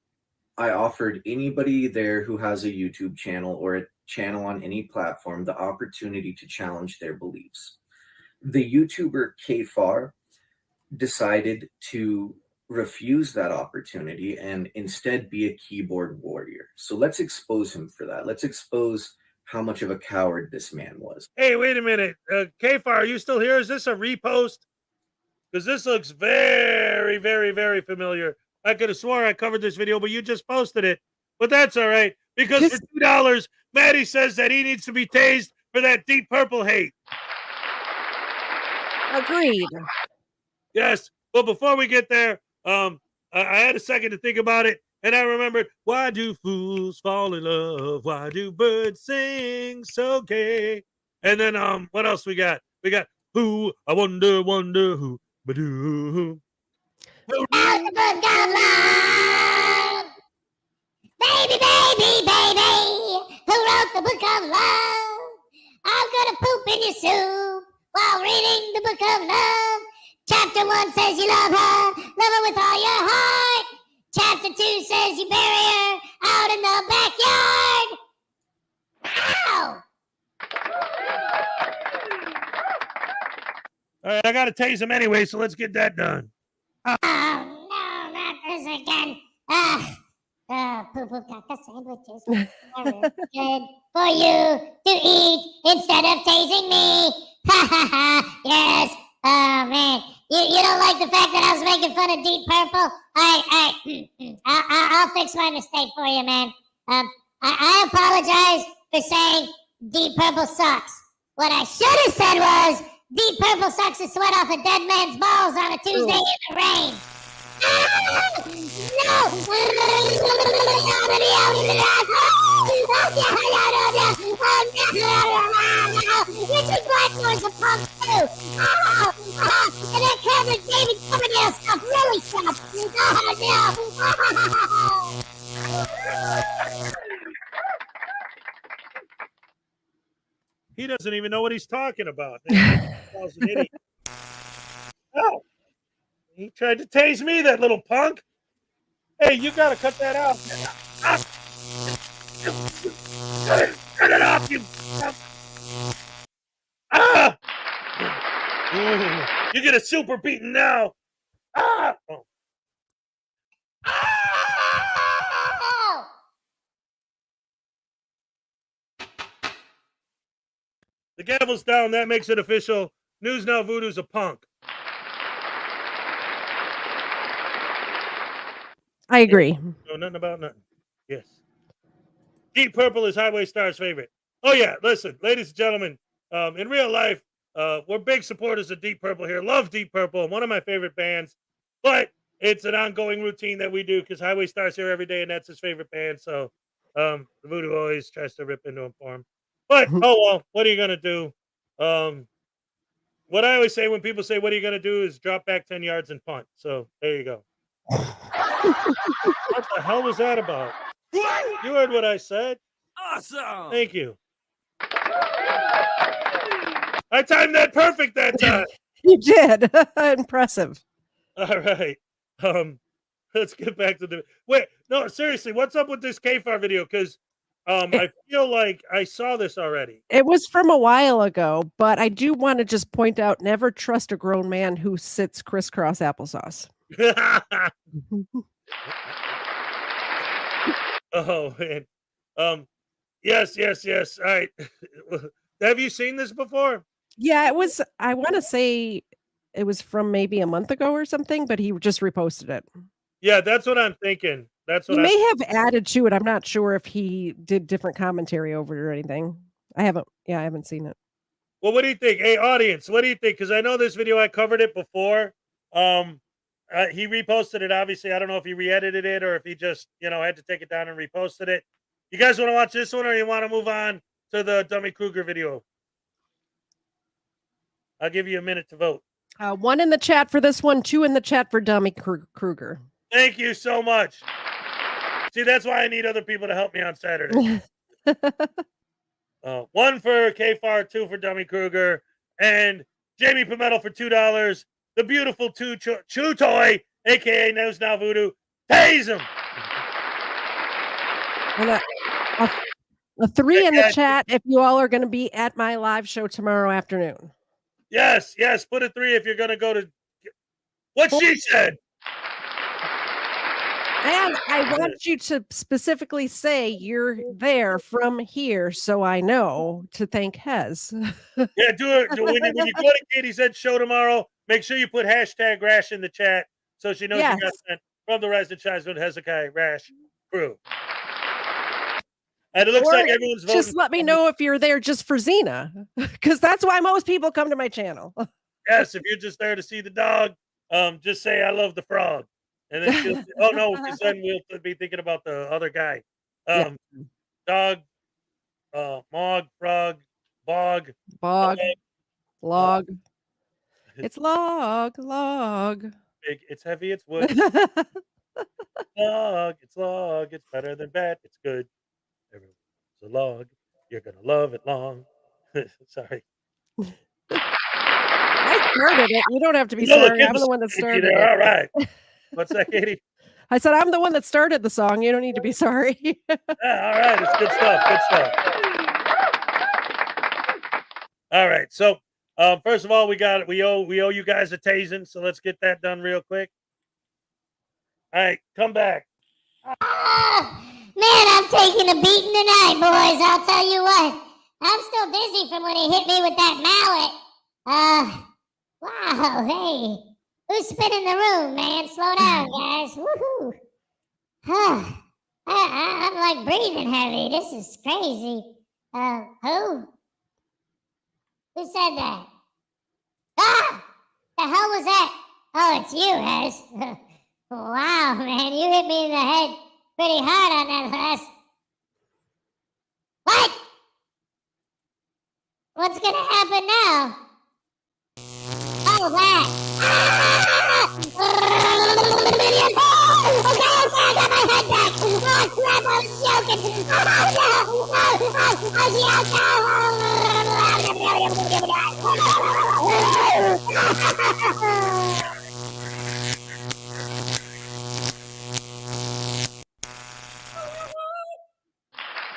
[SPEAKER 22] I offered anybody there who has a YouTube channel or a channel on any platform the opportunity to challenge their beliefs. The YouTuber K-Far decided to refuse that opportunity and instead be a keyboard warrior. So let's expose him for that. Let's expose how much of a coward this man was.
[SPEAKER 1] Hey, wait a minute. K-Far, are you still here? Is this a repost? Because this looks very, very, very familiar. I could have sworn I covered this video, but you just posted it. But that's all right. Because for $2, Maddie says that he needs to be tased for that Deep Purple hate.
[SPEAKER 2] Agreed.
[SPEAKER 1] Yes. Well, before we get there, I had a second to think about it. And I remembered, why do fools fall in love? Why do birds sing so gay? And then what else we got? We got who, I wonder who. Ba-doo.
[SPEAKER 3] Out the book of love. Baby, who wrote the book of love? I'm gonna poop in your soup while reading the book of love. Chapter 1 says you love her with all your heart. Chapter 2 says you bury her out in the backyard. Ow!
[SPEAKER 1] All right, I got to tase him anyway, so let's get that done.
[SPEAKER 3] Oh, no, not this again. Poo-poo caca sandwiches are really good for you to eat instead of tasing me. Ha ha ha, yes. Oh, man. You don't like the fact that I was making fun of Deep Purple? I'll fix my mistake for you, man. I apologize for saying Deep Purple sucks. What I should have said was Deep Purple sucks the sweat off a dead man's balls on a Tuesday in the rain. No! Richard Blackmore's a punk too. And that Cameron David Coverdale stuff really sucks.
[SPEAKER 1] He doesn't even know what he's talking about. Man. Calls an idiot. Oh, he tried to tase me, that little punk. Hey, you gotta cut that out. Cut it off, you punk. Ah! You get a super beating now. Ah! Oh. The gavel's down. That makes it official. News Now Voodoo's a punk.
[SPEAKER 2] I agree.
[SPEAKER 1] No, nothing about nothing. Yes. Deep Purple is Highway Star's favorite. Oh, yeah. Listen, ladies and gentlemen, in real life, we're big supporters of Deep Purple here. Love Deep Purple. One of my favorite bands. But it's an ongoing routine that we do because Highway Star's here every day, and that's his favorite band. So the Voodoo always tries to rip into him for him. But, oh, well, what are you going to do? What I always say when people say, what are you going to do, is drop back 10 yards and punt. So there you go. What the hell was that about? You heard what I said.
[SPEAKER 8] Awesome.
[SPEAKER 1] Thank you. I timed that perfect that time.
[SPEAKER 2] You did. Impressive.
[SPEAKER 1] All right. Let's get back to the wait. No, seriously, what's up with this KFAR video? Because I feel like I saw this already.
[SPEAKER 2] It was from a while ago, but I do want to just point out, never trust a grown man who sits crisscross applesauce.
[SPEAKER 1] Oh man. Yes. All right. Have you seen this before?
[SPEAKER 2] Yeah, it was, I want to say it was from maybe a month ago or something, but he just reposted it.
[SPEAKER 1] Yeah, that's what I'm thinking. That's what
[SPEAKER 2] He may have added to it. I'm not sure if he did different commentary over it or anything. I haven't seen it.
[SPEAKER 1] Well, what do you think? Hey, audience, what do you think? Because I know this video, I covered it before. He reposted it, obviously. I don't know if he re-edited it or if he just, had to take it down and reposted it. You guys want to watch this one or you want to move on to the Dummy Kruger video? I'll give you a minute to vote.
[SPEAKER 2] 1 in the chat for this one, 2 in the chat for Dummy Kruger.
[SPEAKER 1] Thank you so much. See, that's why I need other people to help me on Saturday. 1 for KFAR, 2 for Dummy Kruger, and Jamie Pimentel for $2. The beautiful Chew Toy, a.k.a. News Now Voodoo. Tase him!
[SPEAKER 2] And a 3 in the chat if you all are going to be at my live show tomorrow afternoon.
[SPEAKER 1] Yes. Put a 3 if you're going to go to what she said.
[SPEAKER 2] And I want you to specifically say you're there from here so I know to thank Hez.
[SPEAKER 1] Yeah, do it. When you go to KTZed show tomorrow, make sure you put hashtag Rash in the chat so she knows you got sent from the Rise and Shines with Hezekiah Rash crew. And it looks like everyone's voting.
[SPEAKER 2] Just let me know if you're there just for Zena, because that's why most people come to my channel.
[SPEAKER 1] Yes, if you're just there to see the dog, just say I love the frog. And then oh no, because then we'll be thinking about the other guy. Dog, Mog, frog, bog.
[SPEAKER 2] Log. It's log.
[SPEAKER 1] Big, it's heavy, it's wood. It's log, it's better than bat, it's good. Everyone's a log, you're gonna love it long. Sorry.
[SPEAKER 2] I started it. You don't have to be sorry. I'm the one that started it.
[SPEAKER 1] All right. What's that, Katie?
[SPEAKER 2] I said I'm the one that started the song. You don't need to be sorry.
[SPEAKER 1] Yeah, all right. It's good stuff. All right. So first of all, we owe you guys a tasing, so let's get that done real quick. All right, come back.
[SPEAKER 3] Man, I'm taking a beating tonight, boys. I'll tell you what. I'm still dizzy from when he hit me with that mallet. Wow, hey. Who's spinning the room, man? Slow down, guys. Woohoo. I'm like breathing heavy. This is crazy. Who? Who said that? Ah! The hell was that? Oh, it's you, Hez. Wow, man. You hit me in the head pretty hard on that last. What? What's gonna happen now? Oh, that. Okay, I got my head back. Oh, crap, I was joking. Oh,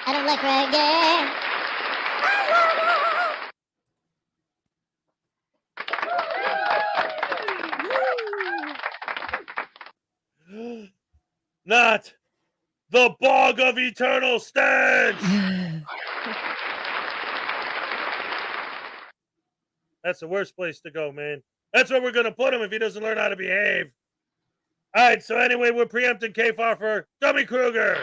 [SPEAKER 3] I don't like reggae.
[SPEAKER 1] Not the bog of eternal stench. That's the worst place to go, man. That's where we're going to put him if he doesn't learn how to behave. All right, so anyway, we're preempting KFAR for Dummy Kruger.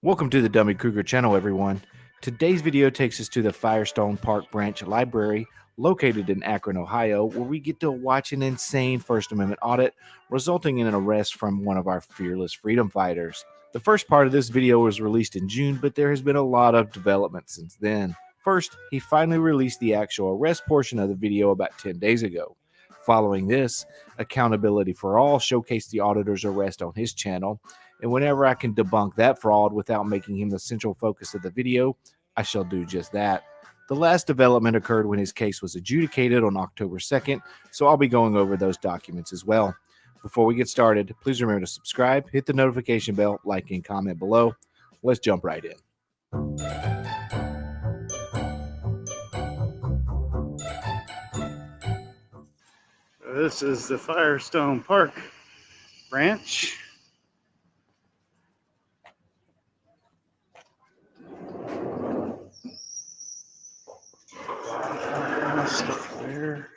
[SPEAKER 8] Welcome to the Dummy Kruger channel, everyone. Today's video takes us to the Firestone Park Branch Library, located in Akron, Ohio, where we get to watch an insane First Amendment audit, resulting in an arrest from one of our fearless freedom fighters. The first part of this video was released in June, but there has been a lot of development since then. First, he finally released the actual arrest portion of the video about 10 days ago. Following this, Accountability for All showcased the auditor's arrest on his channel, and whenever I can debunk that fraud without making him the central focus of the video, I shall do just that. The last development occurred when his case was adjudicated on October 2nd, so I'll be going over those documents as well. Before we get started, please remember to subscribe, hit the notification bell, like, and comment below. Let's jump right in.
[SPEAKER 11] This is the Firestone Park Branch. Stuff there.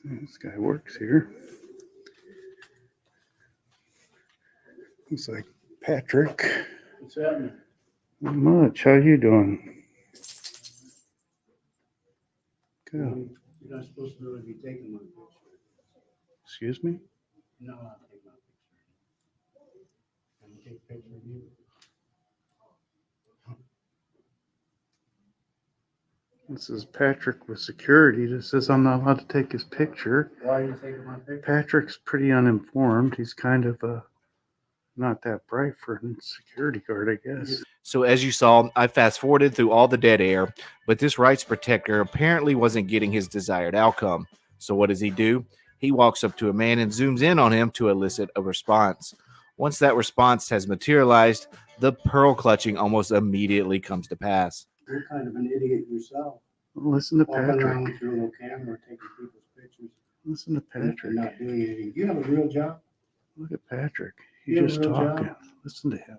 [SPEAKER 11] This guy works here. Looks like Patrick.
[SPEAKER 23] What's happening?
[SPEAKER 11] Not much. How you doing? Good.
[SPEAKER 23] You're not supposed to really be taking my picture.
[SPEAKER 11] Excuse me?
[SPEAKER 23] No, I'll take my picture. Can I take a picture of you?
[SPEAKER 11] This is Patrick with security. This says I'm not allowed to take his picture.
[SPEAKER 23] Why are you taking my picture?
[SPEAKER 11] Patrick's pretty uninformed. He's kind of not that bright for a security guard, I guess.
[SPEAKER 8] So as you saw, I fast forwarded through all the dead air, but this rights protector apparently wasn't getting his desired outcome. So what does he do? He walks up to a man and zooms in on him to elicit a response. Once that response has materialized, the pearl clutching almost immediately comes to pass.
[SPEAKER 23] You're kind of an idiot yourself.
[SPEAKER 11] Listen to
[SPEAKER 23] Walking around
[SPEAKER 11] Patrick.
[SPEAKER 23] with your little camera taking people's pictures.
[SPEAKER 11] Listen to
[SPEAKER 23] and
[SPEAKER 11] Patrick.
[SPEAKER 23] not doing anything. Do you have a real job?
[SPEAKER 11] Look at Patrick.
[SPEAKER 23] You
[SPEAKER 11] He's
[SPEAKER 23] have a
[SPEAKER 11] just
[SPEAKER 23] real
[SPEAKER 11] talking.
[SPEAKER 23] job?
[SPEAKER 11] Listen to him.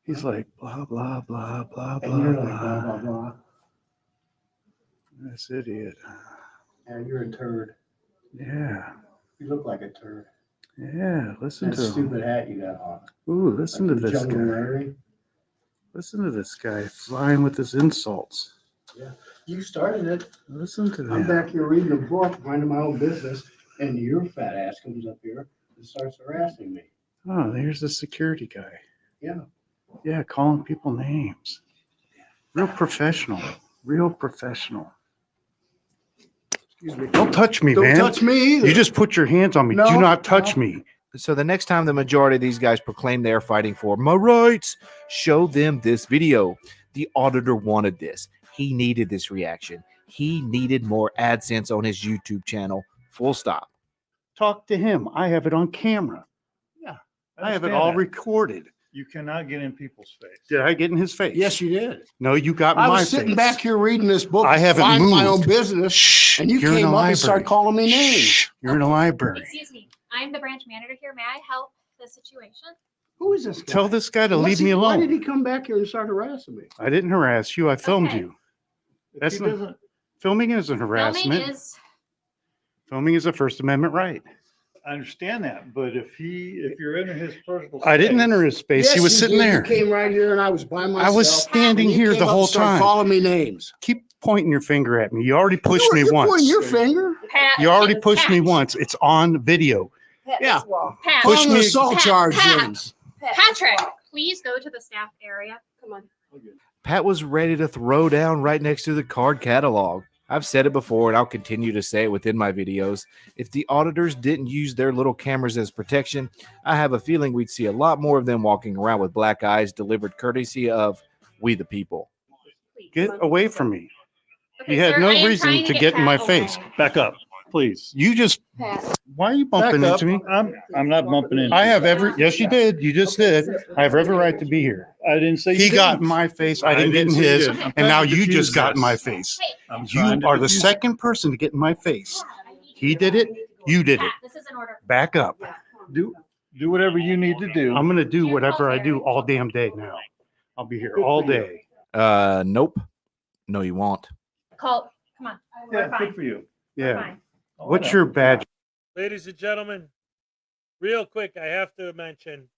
[SPEAKER 11] He's like blah blah blah blah
[SPEAKER 23] And
[SPEAKER 11] blah
[SPEAKER 23] you're like
[SPEAKER 11] blah.
[SPEAKER 23] blah blah blah.
[SPEAKER 11] This idiot.
[SPEAKER 23] Yeah, you're a turd.
[SPEAKER 11] Yeah.
[SPEAKER 23] You look like a turd.
[SPEAKER 11] Yeah. Listen
[SPEAKER 23] That
[SPEAKER 11] to him.
[SPEAKER 23] stupid hat you got on.
[SPEAKER 11] Ooh, listen
[SPEAKER 23] Like
[SPEAKER 11] to
[SPEAKER 23] the
[SPEAKER 11] this
[SPEAKER 23] Jungle
[SPEAKER 11] guy.
[SPEAKER 23] Larry.
[SPEAKER 11] Listen to this guy flying with his insults.
[SPEAKER 23] Yeah, you started it.
[SPEAKER 11] Listen to
[SPEAKER 23] I'm
[SPEAKER 11] him.
[SPEAKER 23] back here reading a book, minding my own business, and your fat ass comes up here and starts harassing me.
[SPEAKER 11] Oh, there's the security guy.
[SPEAKER 23] Yeah.
[SPEAKER 11] Yeah, calling people names. Real professional. Real professional.
[SPEAKER 23] Excuse me.
[SPEAKER 11] Don't touch me,
[SPEAKER 23] Don't
[SPEAKER 11] man.
[SPEAKER 23] touch me either.
[SPEAKER 11] You just put your hands on me.
[SPEAKER 23] No,
[SPEAKER 11] Do not touch
[SPEAKER 23] no.
[SPEAKER 11] me.
[SPEAKER 8] So the next time the majority of these guys proclaim they are fighting for my rights, show them this video. The auditor wanted this. He needed this reaction. He needed more AdSense on his YouTube channel. Full stop.
[SPEAKER 11] Talk to him. I have it on camera.
[SPEAKER 23] Yeah.
[SPEAKER 11] I have it all recorded.
[SPEAKER 23] You cannot get in people's face.
[SPEAKER 11] Did I get in his face?
[SPEAKER 23] Yes, you did.
[SPEAKER 11] No, you got in
[SPEAKER 23] I
[SPEAKER 11] my
[SPEAKER 23] was sitting
[SPEAKER 11] face.
[SPEAKER 23] back here reading this book,
[SPEAKER 11] I haven't
[SPEAKER 23] minding my own
[SPEAKER 11] moved.
[SPEAKER 23] business,
[SPEAKER 11] Shh,
[SPEAKER 23] and you
[SPEAKER 11] you're in
[SPEAKER 23] came
[SPEAKER 11] a
[SPEAKER 23] up and started
[SPEAKER 11] library.
[SPEAKER 23] calling me names.
[SPEAKER 11] Shh, you're in a library.
[SPEAKER 24] Excuse me. I'm the branch manager here. May I help the situation?
[SPEAKER 23] Who is this guy?
[SPEAKER 11] Tell this guy to
[SPEAKER 23] What's
[SPEAKER 11] leave me
[SPEAKER 23] Why did
[SPEAKER 11] alone.
[SPEAKER 23] he come back here and start harassing me?
[SPEAKER 11] I didn't harass you. I filmed
[SPEAKER 24] Okay.
[SPEAKER 11] you. That's
[SPEAKER 23] He
[SPEAKER 11] not,
[SPEAKER 23] doesn't-
[SPEAKER 11] filming isn't harassment.
[SPEAKER 24] Filming is
[SPEAKER 11] Filming is a First Amendment right.
[SPEAKER 10] I understand that, but if you're in his personal
[SPEAKER 11] I didn't
[SPEAKER 10] space-
[SPEAKER 11] enter his space.
[SPEAKER 4] Yes,
[SPEAKER 11] he was
[SPEAKER 4] you
[SPEAKER 11] sitting
[SPEAKER 4] did.
[SPEAKER 11] there.
[SPEAKER 4] You came right here and I was by myself.
[SPEAKER 11] I was standing
[SPEAKER 4] and you
[SPEAKER 11] here
[SPEAKER 4] came
[SPEAKER 11] the
[SPEAKER 4] up and
[SPEAKER 11] whole
[SPEAKER 4] started
[SPEAKER 11] time.
[SPEAKER 4] calling me names.
[SPEAKER 11] Keep pointing your finger at me. You already pushed me
[SPEAKER 4] You're
[SPEAKER 11] once.
[SPEAKER 4] pointing your finger.
[SPEAKER 19] Pat,
[SPEAKER 11] You already pushed me once. It's on video.
[SPEAKER 4] Yeah.
[SPEAKER 19] Pat,
[SPEAKER 11] Push
[SPEAKER 4] Push an
[SPEAKER 11] me-
[SPEAKER 4] assault
[SPEAKER 19] Pat,
[SPEAKER 4] charge,
[SPEAKER 19] Pat.
[SPEAKER 4] James.
[SPEAKER 24] Patrick, please go to the staff area. Come on.
[SPEAKER 8] Pat was ready to throw down right next to the card catalog. I've said it before and I'll continue to say it within my videos. If the auditors didn't use their little cameras as protection, I have a feeling we'd see a lot more of them walking around with black eyes delivered courtesy of we the people.
[SPEAKER 11] Get away from me.
[SPEAKER 24] Okay,
[SPEAKER 11] You had
[SPEAKER 24] sir,
[SPEAKER 11] no
[SPEAKER 24] I am
[SPEAKER 11] reason
[SPEAKER 24] trying
[SPEAKER 11] to
[SPEAKER 24] to
[SPEAKER 11] get in my
[SPEAKER 24] Pat
[SPEAKER 11] face.
[SPEAKER 24] away.
[SPEAKER 10] Back up, please.
[SPEAKER 11] You just,
[SPEAKER 24] Pat.
[SPEAKER 11] why are you bumping
[SPEAKER 10] Back up.
[SPEAKER 11] into me?
[SPEAKER 10] I'm not bumping into
[SPEAKER 11] I
[SPEAKER 10] you.
[SPEAKER 11] have every, yes, you did. You just did. I have every right to be here.
[SPEAKER 10] I didn't say
[SPEAKER 11] He
[SPEAKER 10] you
[SPEAKER 11] got
[SPEAKER 10] didn't.
[SPEAKER 11] in my face. I didn't get in
[SPEAKER 10] say you
[SPEAKER 11] his.
[SPEAKER 10] didn't. I'm
[SPEAKER 11] And
[SPEAKER 10] trying
[SPEAKER 11] now
[SPEAKER 10] to
[SPEAKER 11] you
[SPEAKER 10] diffuse
[SPEAKER 11] just got in my
[SPEAKER 10] this.
[SPEAKER 11] face.
[SPEAKER 10] I'm
[SPEAKER 11] You
[SPEAKER 10] trying to
[SPEAKER 11] are the
[SPEAKER 10] diffuse it.
[SPEAKER 11] second person to get in my face. He did it. You did it.
[SPEAKER 24] Pat, this is an order.
[SPEAKER 11] Back up.
[SPEAKER 10] Do whatever you need to do.
[SPEAKER 11] I'm going to do whatever I do all damn day now. I'll be here all day.
[SPEAKER 8] Nope. No, you won't.
[SPEAKER 24] Call. Come on. We're
[SPEAKER 10] Yeah,
[SPEAKER 24] fine.
[SPEAKER 10] good for you.
[SPEAKER 24] We're
[SPEAKER 11] Yeah.
[SPEAKER 24] fine.
[SPEAKER 11] What's your badge?
[SPEAKER 1] Ladies and gentlemen, real quick, I have to mention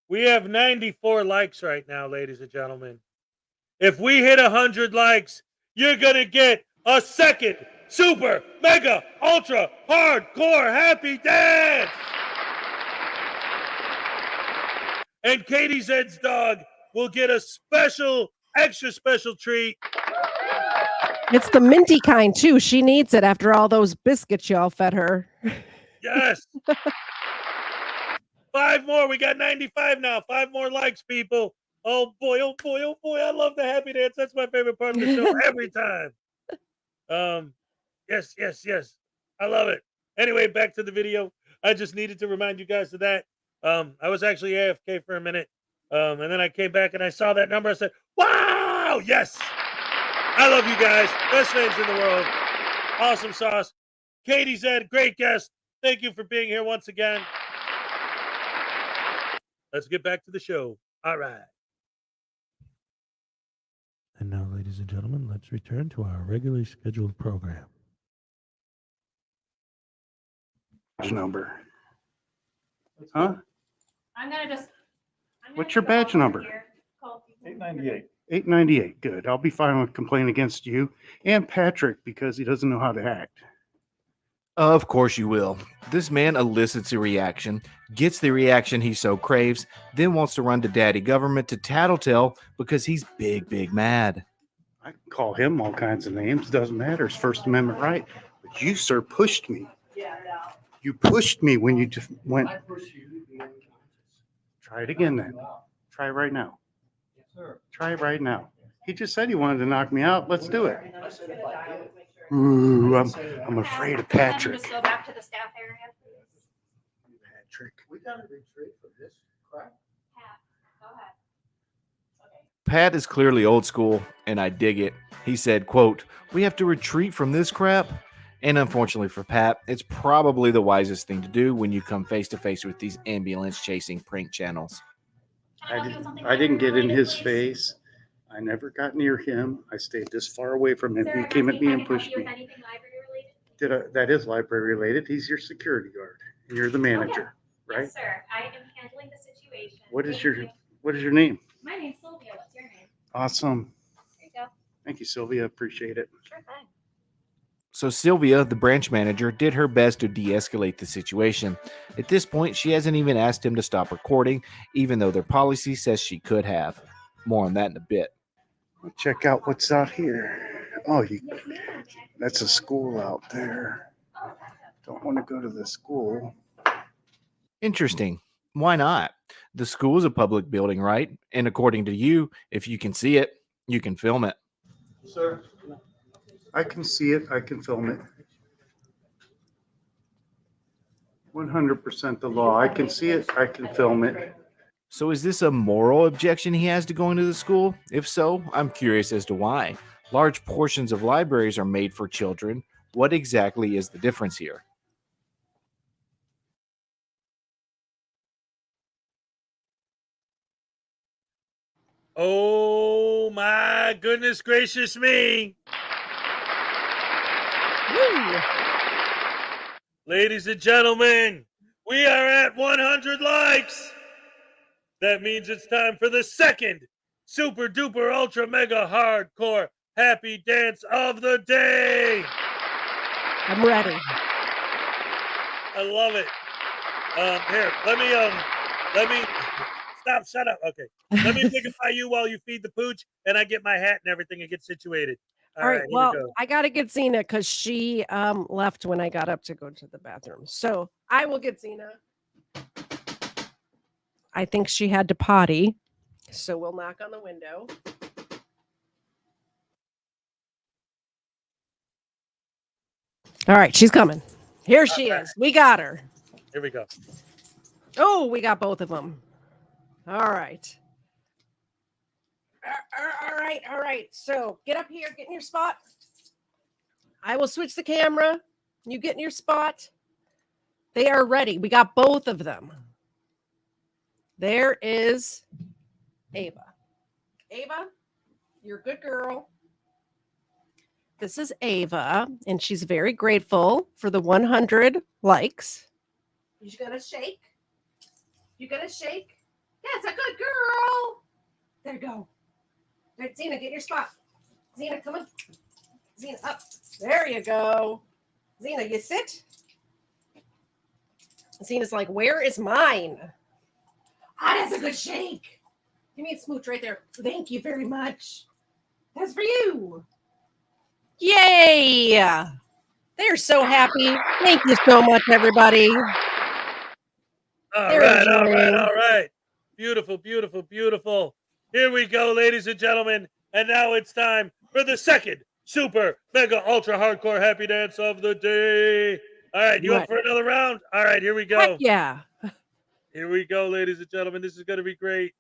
[SPEAKER 1] we have 94 likes right now, ladies and gentlemen. If we hit 100 likes, you're going to get a second super, mega, ultra, hardcore happy dance. And KTZed's dog will get a special, extra special treat.
[SPEAKER 2] It's the minty kind too. She needs it after all those biscuits y'all fed her.
[SPEAKER 1] Yes. 5 more. We got 95 now. 5 more likes, people. Oh boy, oh boy, oh boy. I love the happy dance. That's my favorite part of the show every time. Yes, yes, yes. I love it. Anyway, back to the video. I just needed to remind you guys of that. I was actually AFK for a minute. And then I came back and I saw that number. I said, wow, yes. I love you guys. Best fans in the world. Awesome sauce. KTZed, great guest. Thank you for being here once again. Let's get back to the show. All right. And now, ladies and gentlemen, let's return to our regularly scheduled program.
[SPEAKER 11] Number. Huh?
[SPEAKER 24] I'm gonna just.
[SPEAKER 11] What's your badge number?
[SPEAKER 10] 898.
[SPEAKER 11] 898. Good. I'll be filing a complaint against you and Patrick because he doesn't know how to act.
[SPEAKER 8] Of course you will. This man elicits a reaction, gets the reaction he so craves, then wants to run to daddy government to tattletale because he's big mad.
[SPEAKER 11] I can call him all kinds of names. Doesn't matter. It's First Amendment right. But you, sir, pushed me. You pushed me when you just went. Try it again then. Try it right now. Try it right now. He just said he wanted to knock me out. Let's do it. Ooh, I'm afraid of Patrick.
[SPEAKER 24] Just go back to the staff area, please.
[SPEAKER 11] Patrick.
[SPEAKER 4] We gotta retreat from this crap.
[SPEAKER 24] Pat, go ahead.
[SPEAKER 8] Pat is clearly old school, and I dig it. He said, quote, "We have to retreat from this crap." And unfortunately for Pat, it's probably the wisest thing to do when you come face to face with these ambulance chasing prank channels.
[SPEAKER 11] I didn't get in his face. I never got near him. I stayed this far away from him. He came at me and pushed me. That is library related. He's your security guard. And you're the manager, right?
[SPEAKER 24] Yes, sir. I am handling the situation.
[SPEAKER 11] What is your name?
[SPEAKER 24] My name's Sylvia. What's your name?
[SPEAKER 11] Awesome.
[SPEAKER 24] There you go.
[SPEAKER 11] Thank you, Sylvia. Appreciate it.
[SPEAKER 24] Sure thing.
[SPEAKER 8] So Sylvia, the branch manager, did her best to de-escalate the situation. At this point, she hasn't even asked him to stop recording, even though their policy says she could have. More on that in a bit.
[SPEAKER 11] Check out what's out here. Oh, that's a school out there. Don't want to go to the school.
[SPEAKER 8] Interesting. Why not? The school is a public building, right? And according to you, if you can see it, you can film it.
[SPEAKER 11] Sir, I can see it. I can film it. 100% the law. I can see it. I can film it.
[SPEAKER 8] So is this a moral objection he has to going to the school? If so, I'm curious as to why. Large portions of libraries are made for children. What exactly is the difference here?
[SPEAKER 1] Oh my goodness gracious me.
[SPEAKER 2] Woo.
[SPEAKER 1] Ladies and gentlemen, we are at 100 likes. That means it's time for the second super duper ultra mega hardcore happy dance of the day.
[SPEAKER 2] I'm ready.
[SPEAKER 1] I love it. Here, let me stop, shut up. Okay. Let me pickify you while you feed the pooch and I get my hat and everything and get situated.
[SPEAKER 2] All right.
[SPEAKER 1] here we
[SPEAKER 2] Well,
[SPEAKER 1] go.
[SPEAKER 2] I got to get Zena because she left when I got up to go to the bathroom. So I will get Zena. I think she had to potty. So we'll knock on the window. All right. She's coming. Here she is. We got her.
[SPEAKER 1] Here we go.
[SPEAKER 2] Oh, we got both of them. All right. All right. So get up here, get in your spot. I will switch the camera. You get in your spot. They are ready. We got both of them. There is Ava. Ava, you're a good girl. This is Ava, and she's very grateful for the 100 likes. You gonna shake? You gonna shake? That's a good girl. There you go. All right, Zena, get in your spot. Zena, come on. Zena, up. There you go. Zena, you sit. Zena's like, where is mine? Ah, that's a good shake. Give me a smooch right there. Thank you very much. That's for you. Yay. They're so happy. Thank you so much, everybody.
[SPEAKER 1] All right. Beautiful, beautiful, beautiful. Here we go, ladies and gentlemen. And now it's time for the second super mega ultra hardcore happy dance of the day. All right, you up for another round? All right, here we go.
[SPEAKER 2] Heck yeah.
[SPEAKER 1] Here we go, ladies and gentlemen. This is going to be great.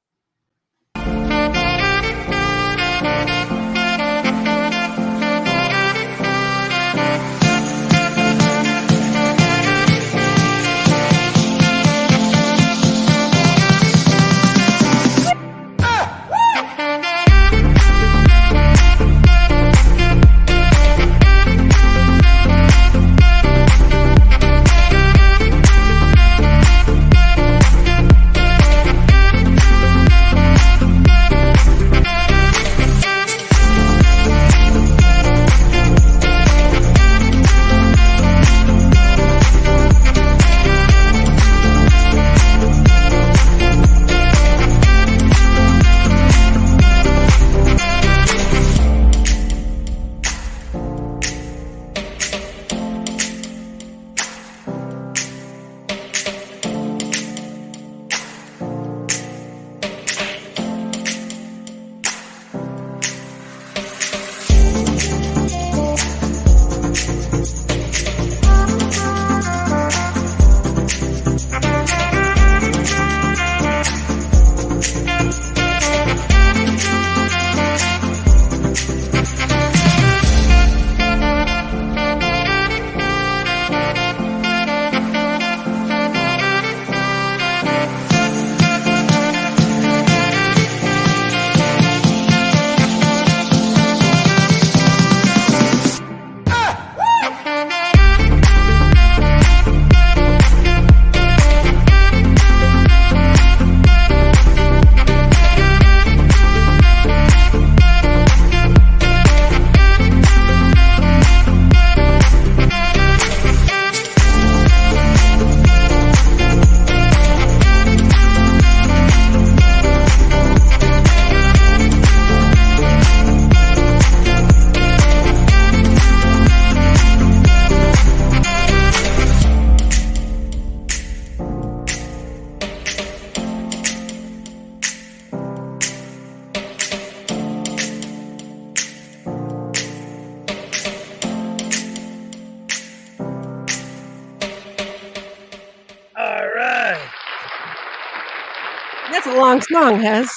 [SPEAKER 2] That's a long song, Hez.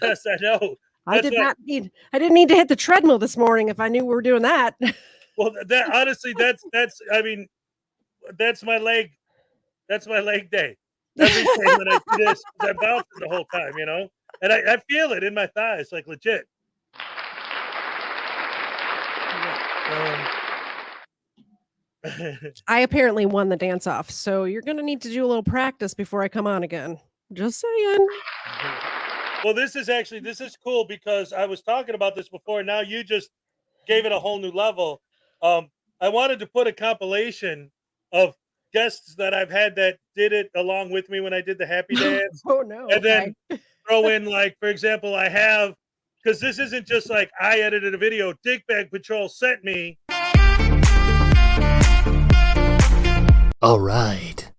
[SPEAKER 1] Yes, I know.
[SPEAKER 2] I didn't need to hit the treadmill this morning if I knew we were doing that.
[SPEAKER 1] Well, that honestly, that's my leg. That's my leg day. Every day when I do this, I'm bouncing the whole time, you know? And I feel it in my thighs, like legit.
[SPEAKER 2] I apparently won the dance off, so you're gonna need to do a little practice before I come on again. Just saying.
[SPEAKER 1] Well, this is cool because I was talking about this before. Now you just gave it a whole new level. I wanted to put a compilation of guests that I've had that did it along with me when I did the happy dance.
[SPEAKER 2] Oh no.
[SPEAKER 1] And then throw in, like, for example, I have, because this isn't just like I edited a video, Dickbag Patrol sent me.
[SPEAKER 5] All right.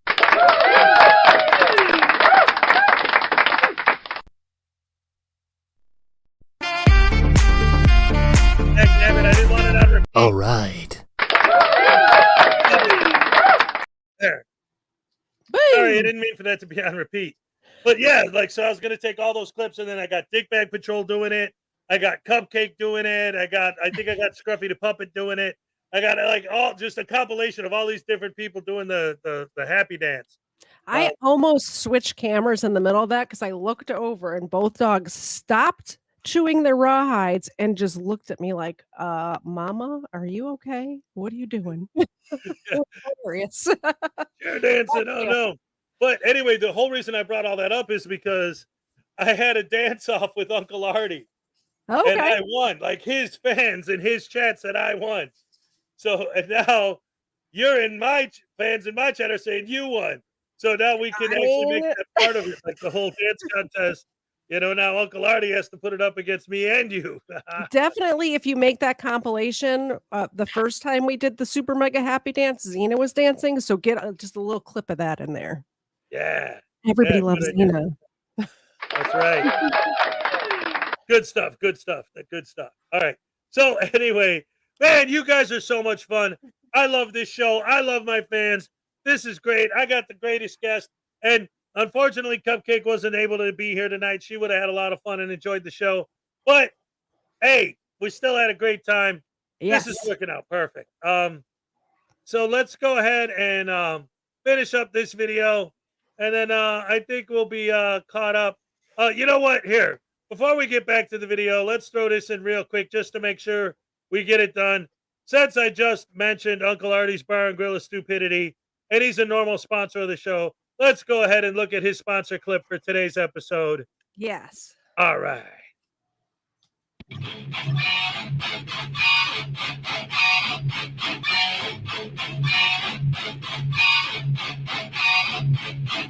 [SPEAKER 1] Damn it, I didn't want it on repeat.
[SPEAKER 5] All right.
[SPEAKER 1] There. Sorry, I didn't mean for that to be on repeat. But yeah, like, so I was going to take all those clips, and then I got Dickbag Patrol doing it. I got Cupcake doing it. I think I got Scruffy the Puppet doing it. I got like just a compilation of all these different people doing the happy dance.
[SPEAKER 2] I almost switched cameras in the middle of that because I looked over and both dogs stopped chewing their rawhides and just looked at me like, Mama, are you okay? What are you doing? Hilarious.
[SPEAKER 1] You're dancing. Oh no. But anyway, the whole reason I brought all that up is because I had a dance off with Uncle Arty.
[SPEAKER 2] Okay.
[SPEAKER 1] And I won. Like, his fans in his chat said I won. So, and now you're in my fans in my chat are saying you won. So now we can actually make that part of it, like the whole dance contest. You know, now Uncle Arty has to put it up against me and you.
[SPEAKER 2] Definitely, if you make that compilation, the first time we did the Super Mega Happy Dance, Zena was dancing. So get just a little clip of that in there.
[SPEAKER 1] Yeah.
[SPEAKER 2] Everybody
[SPEAKER 1] Yeah,
[SPEAKER 2] loves
[SPEAKER 1] good
[SPEAKER 2] Zena.
[SPEAKER 1] idea. That's right. Good stuff. Good stuff. Good stuff. All right. So anyway, man, you guys are so much fun. I love this show. I love my fans. This is great. I got the greatest guest. And unfortunately, Cupcake wasn't able to be here tonight. She would have had a lot of fun and enjoyed the show. But hey, we still had a great time.
[SPEAKER 2] Yes.
[SPEAKER 1] This is working out perfect. So let's go ahead and finish up this video. And then I think we'll be caught up. You know what? Here, before we get back to the video, let's throw this in real quick just to make sure we get it done. Since I just mentioned Uncle Arty's Bar and Grill of Stupidity, and he's a normal sponsor of the show, let's go ahead and look at his sponsor clip for today's episode.
[SPEAKER 2] Yes.
[SPEAKER 1] All right.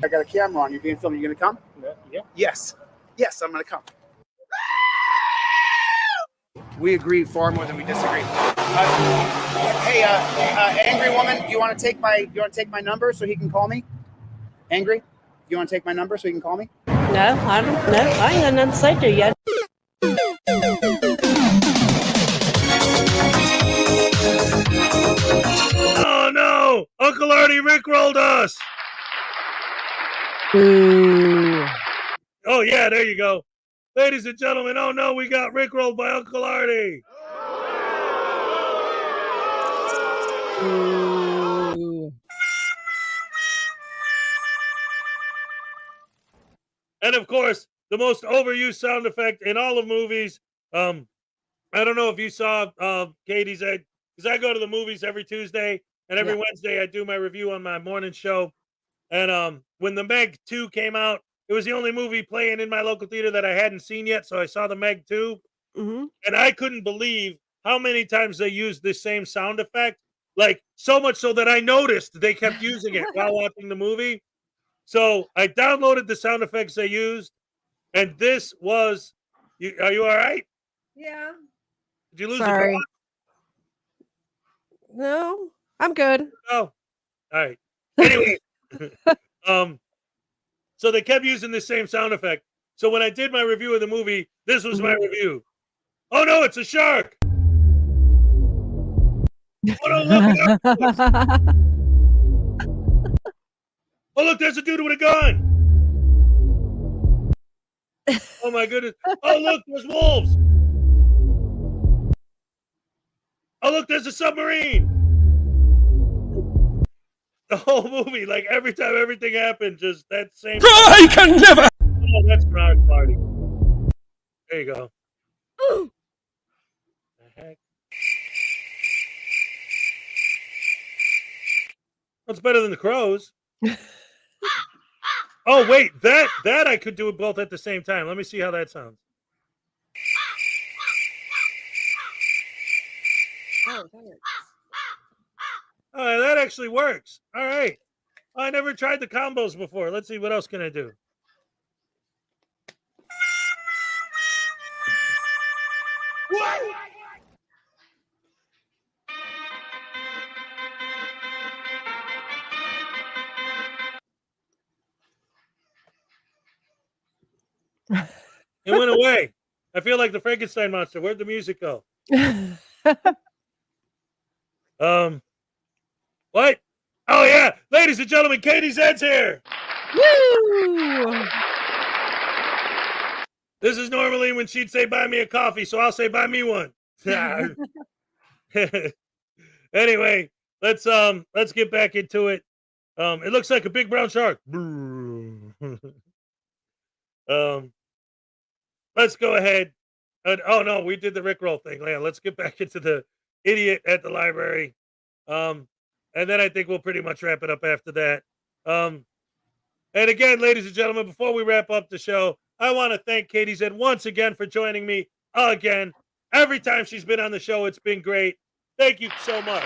[SPEAKER 6] I got a camera on. You're being filmed. You gonna come? Yeah. Yes. Yes, I'm gonna come. We agree far more than we disagree. Hey, angry woman, you want to take my number so he can call me? Angry? You want to take my number so he can call me?
[SPEAKER 7] No, I don't. No, I ain't got nothing to say to you yet.
[SPEAKER 1] Oh no! Uncle Arty rickrolled us.
[SPEAKER 2] Ooh.
[SPEAKER 1] Oh yeah, there you go. Ladies and gentlemen, oh no, we got rickrolled by Uncle Arty.
[SPEAKER 2] Ooh.
[SPEAKER 1] And of course, the most overused sound effect in all of movies. I don't know if you saw KTZed, because I go to the movies every Tuesday, and every Wednesday I do my review on my morning show. And when the Meg 2 came out, it was the only movie playing in my local theater that I hadn't seen yet, so I saw the Meg 2.
[SPEAKER 2] Mm-hmm.
[SPEAKER 1] And I couldn't believe how many times they used this same sound effect. Like, so much so that I noticed they kept using it while watching the movie. So I downloaded the sound effects they used, and this was... are you all right?
[SPEAKER 2] Yeah.
[SPEAKER 1] Did you lose
[SPEAKER 2] Sorry.
[SPEAKER 1] the dog?
[SPEAKER 2] No, I'm good.
[SPEAKER 1] Oh, all right. Anyway, so they kept using the same sound effect. So when I did my review of the movie, this was my review. Oh no, it's a shark! Oh no, look! Oh look, there's a dude with a gun! Oh my goodness! Oh look, there's wolves! Oh look, there's a submarine! The whole movie, like every time everything happened, just that same.
[SPEAKER 5] I can never.
[SPEAKER 1] Oh, that's from our party. There you go. The heck? That's better than the crows. Oh, wait, that I could do it both at the same time. Let me see how that sounds. Oh, that actually works. All right. I never tried the combos before. Let's see, what else can I do? What? It went away. I feel like the Frankenstein monster. Where'd the music go? What? Oh yeah, ladies and gentlemen, KTZed's here.
[SPEAKER 2] Woo!
[SPEAKER 1] This is normally when she'd say, "Buy me a coffee," so I'll say, "Buy me one." Anyway, let's get back into it. It looks like a big brown shark. Let's go ahead. Oh no, we did the Rickroll thing. Yeah, let's get back into the idiot at the library. And then I think we'll pretty much wrap it up after that. And again, ladies and gentlemen, before we wrap up the show, I want to thank KTZed once again for joining me again. Every time she's been on the show, it's been great. Thank you so much.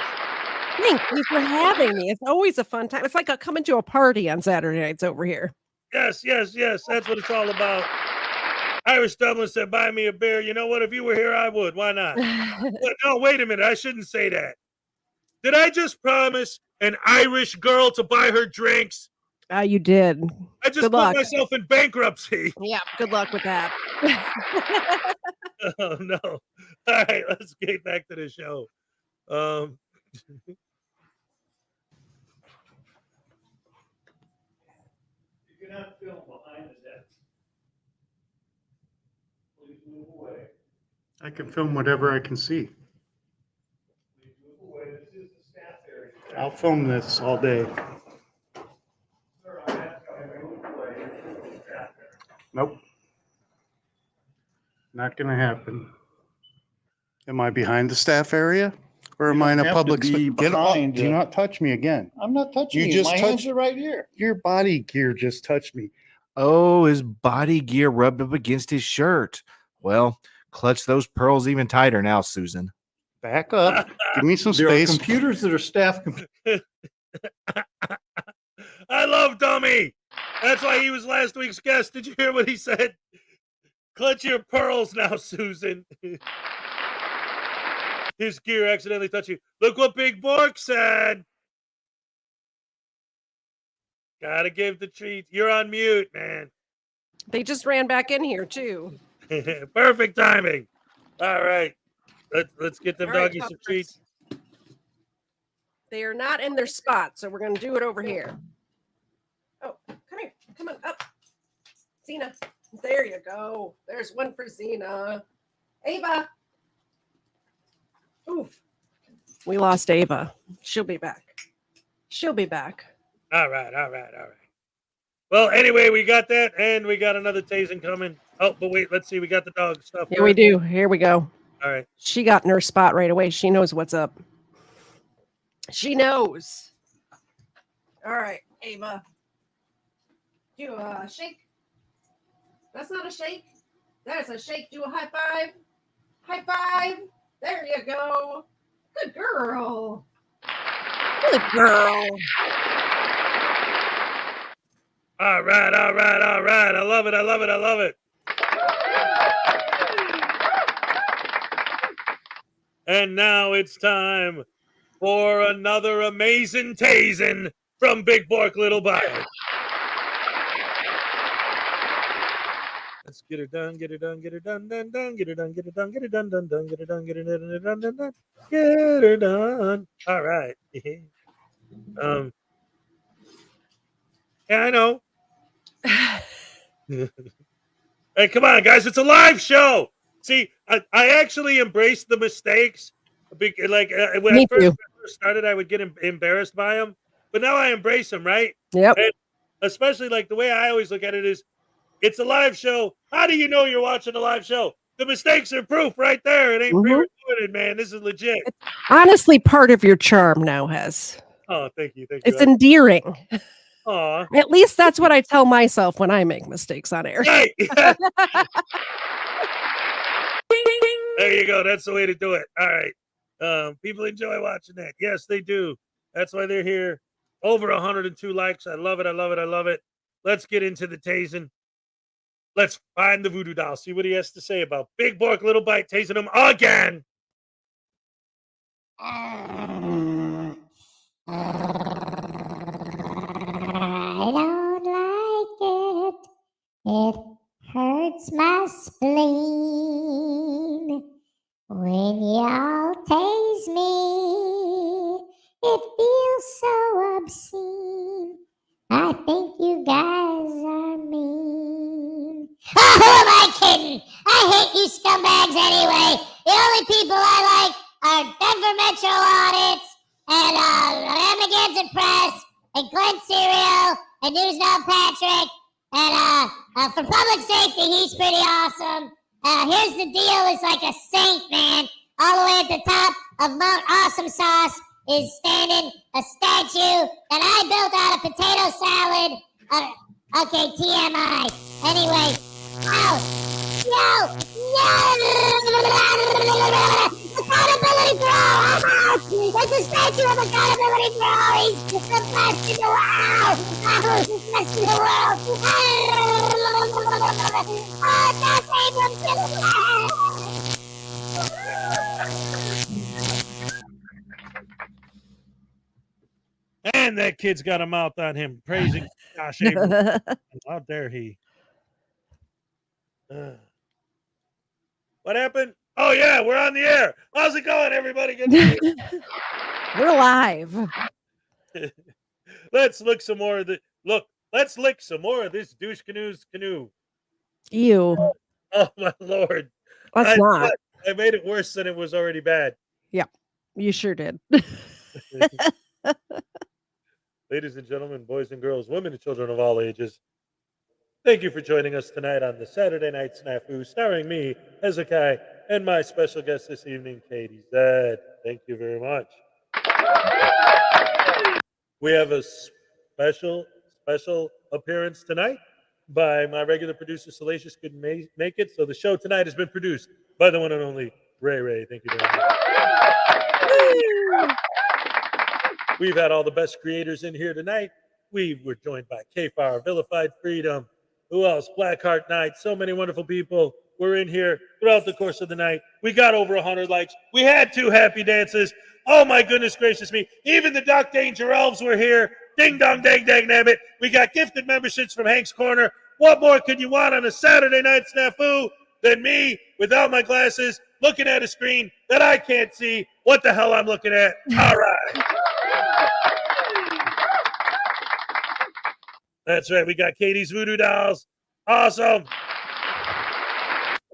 [SPEAKER 2] Thank you for having me. It's always a fun time. It's like coming to a party on Saturday nights over here.
[SPEAKER 1] Yes. That's what it's all about. Irish Dublin said, "Buy me a beer." You know what? If you were here, I would. Why not? But no, wait a minute. I shouldn't say that. Did I just promise an Irish girl to buy her drinks?
[SPEAKER 2] You did.
[SPEAKER 1] I just put myself in bankruptcy.
[SPEAKER 2] Yeah, good luck with that.
[SPEAKER 1] Oh, no. All right, let's get back to the show. You cannot film behind the desk. Please move away.
[SPEAKER 11] I can film whatever I can see.
[SPEAKER 1] Please move away. This is the staff area.
[SPEAKER 11] I'll film this all day.
[SPEAKER 1] Sir, I ask you to move away. This is the staff area.
[SPEAKER 11] Nope. Not going to happen. Am I behind the staff area? Or am I in a public space? Get off. Do not touch me again.
[SPEAKER 4] I'm not touching
[SPEAKER 11] You
[SPEAKER 4] you.
[SPEAKER 11] just
[SPEAKER 4] My
[SPEAKER 11] touched-
[SPEAKER 4] hands are right here.
[SPEAKER 11] Your body gear just touched me.
[SPEAKER 8] Oh, his body gear rubbed up against his shirt. Well, clutch those pearls even tighter now, Susan.
[SPEAKER 11] Back up. Give me some
[SPEAKER 4] There are
[SPEAKER 11] space.
[SPEAKER 4] computers that are staff computers.
[SPEAKER 1] I love Dummy. That's why he was last week's guest. Did you hear what he said? Clutch your pearls now, Susan. His gear accidentally touched you. Look what Big Bork said. Gotta give the treat. You're on mute, man.
[SPEAKER 2] They just ran back in here too.
[SPEAKER 1] Perfect timing. All right. Let's get them
[SPEAKER 2] All right,
[SPEAKER 1] doggies some
[SPEAKER 2] puppers.
[SPEAKER 1] treats.
[SPEAKER 2] They are not in their spot, so we're going to do it over here. Oh, come here. Come on up. Zena. There you go. There's one for Zena. Ava. Oof. We lost Ava. She'll be back. She'll be back.
[SPEAKER 1] All right. Well, anyway, we got that, and we got another tasing coming. Oh, but wait, let's see. We got the dog stuff.
[SPEAKER 2] Here we do. Here we go.
[SPEAKER 1] All right.
[SPEAKER 2] She got in her spot right away. She knows what's up. She knows. All right, Ava. Do a shake. That's not a shake. There's a shake. Do a high five. High five. There you go. Good girl. Good girl.
[SPEAKER 1] All right. I love it. And now it's time for another amazing tasing from Big Bork Little Bite. Let's get her done, get her done, get her done, done, done, get her done, get her done, get her done, done, done, get her done, get her done, done, done, done, get her done. All right. Yeah, I know. Hey, come on, guys! It's a live show. See, I actually embraced the mistakes. Like when I first started, I would get embarrassed by them, but now I embrace them. Right?
[SPEAKER 2] Yep.
[SPEAKER 1] And especially like the way I always look at it is, it's a live show. How do you know you're watching a live show? The mistakes are proof right there. It ain't pre-recorded, man. This is legit.
[SPEAKER 2] Honestly, part of your charm now has.
[SPEAKER 1] Oh, thank you.
[SPEAKER 2] It's endearing.
[SPEAKER 1] Aw.
[SPEAKER 2] At least that's what I tell myself when I make mistakes on air.
[SPEAKER 1] Hey! There you go. That's the way to do it. All right. People enjoy watching that. Yes, they do. That's why they're here. Over 102 likes. I love it. I love it. I love it. Let's get into the tasing. Let's find the voodoo doll. See what he has to say about Big Bork, Little Bite tasing him again.
[SPEAKER 3] I don't like it. It hurts my spleen. When y'all tase me, it feels so obscene. I think you guys are mean. Oh, who am I kidding? I hate you scumbags anyway. The only people I like are Denver Metro Audits and Ramagan's Press and Glenn Serial and News Now Patrick. And for public safety, he's pretty awesome. Here's the deal, it's like a saint, man. All the way at the top of Mount Awesome Sauce is standing a statue that I built out of potato salad. Okay, TMI. Anyway, no! Accountability for all! I'm out! It's a statue of accountability for all! He's the best in the world! He's the best in the world! Oh, that's Abram
[SPEAKER 1] And that kid's got a mouth on him, praising Josh Abrams. How dare he? What happened? Oh, yeah, we're on the air. How's it going, everybody? Good to see you.
[SPEAKER 2] We're live.
[SPEAKER 1] Let's look some more of the let's lick some more of this douche canoe's canoe.
[SPEAKER 2] Ew.
[SPEAKER 1] Oh my lord.
[SPEAKER 2] Let's not.
[SPEAKER 1] I made it worse than it was already bad.
[SPEAKER 2] Yep. You sure did.
[SPEAKER 1] Ladies and gentlemen, boys and girls, women and children of all ages, thank you for joining us tonight on the Saturday Night SNAFU, starring me, Hezekiah, and my special guest this evening, KTZed. Thank you very much. We have a special appearance tonight by my regular producer, Salacious couldn't make it, so the show tonight has been produced by the one and only Ray. Thank you very much. We've had all the best creators in here tonight. We were joined by K-Fire, Vilified Freedom. Who else? Blackheart Knight. So many wonderful people were in here throughout the course of the night. We got over 100 likes. We had 2 happy dances. Oh my goodness gracious me. Even the Doc Danger Elves were here. Ding dong dang dang nabbit. We got gifted memberships from Hank's Corner. What more could you want on a Saturday night snafu than me without my glasses looking at a screen that I can't see what the hell I'm looking at? All right. That's right. We got Katie's voodoo dolls. Awesome.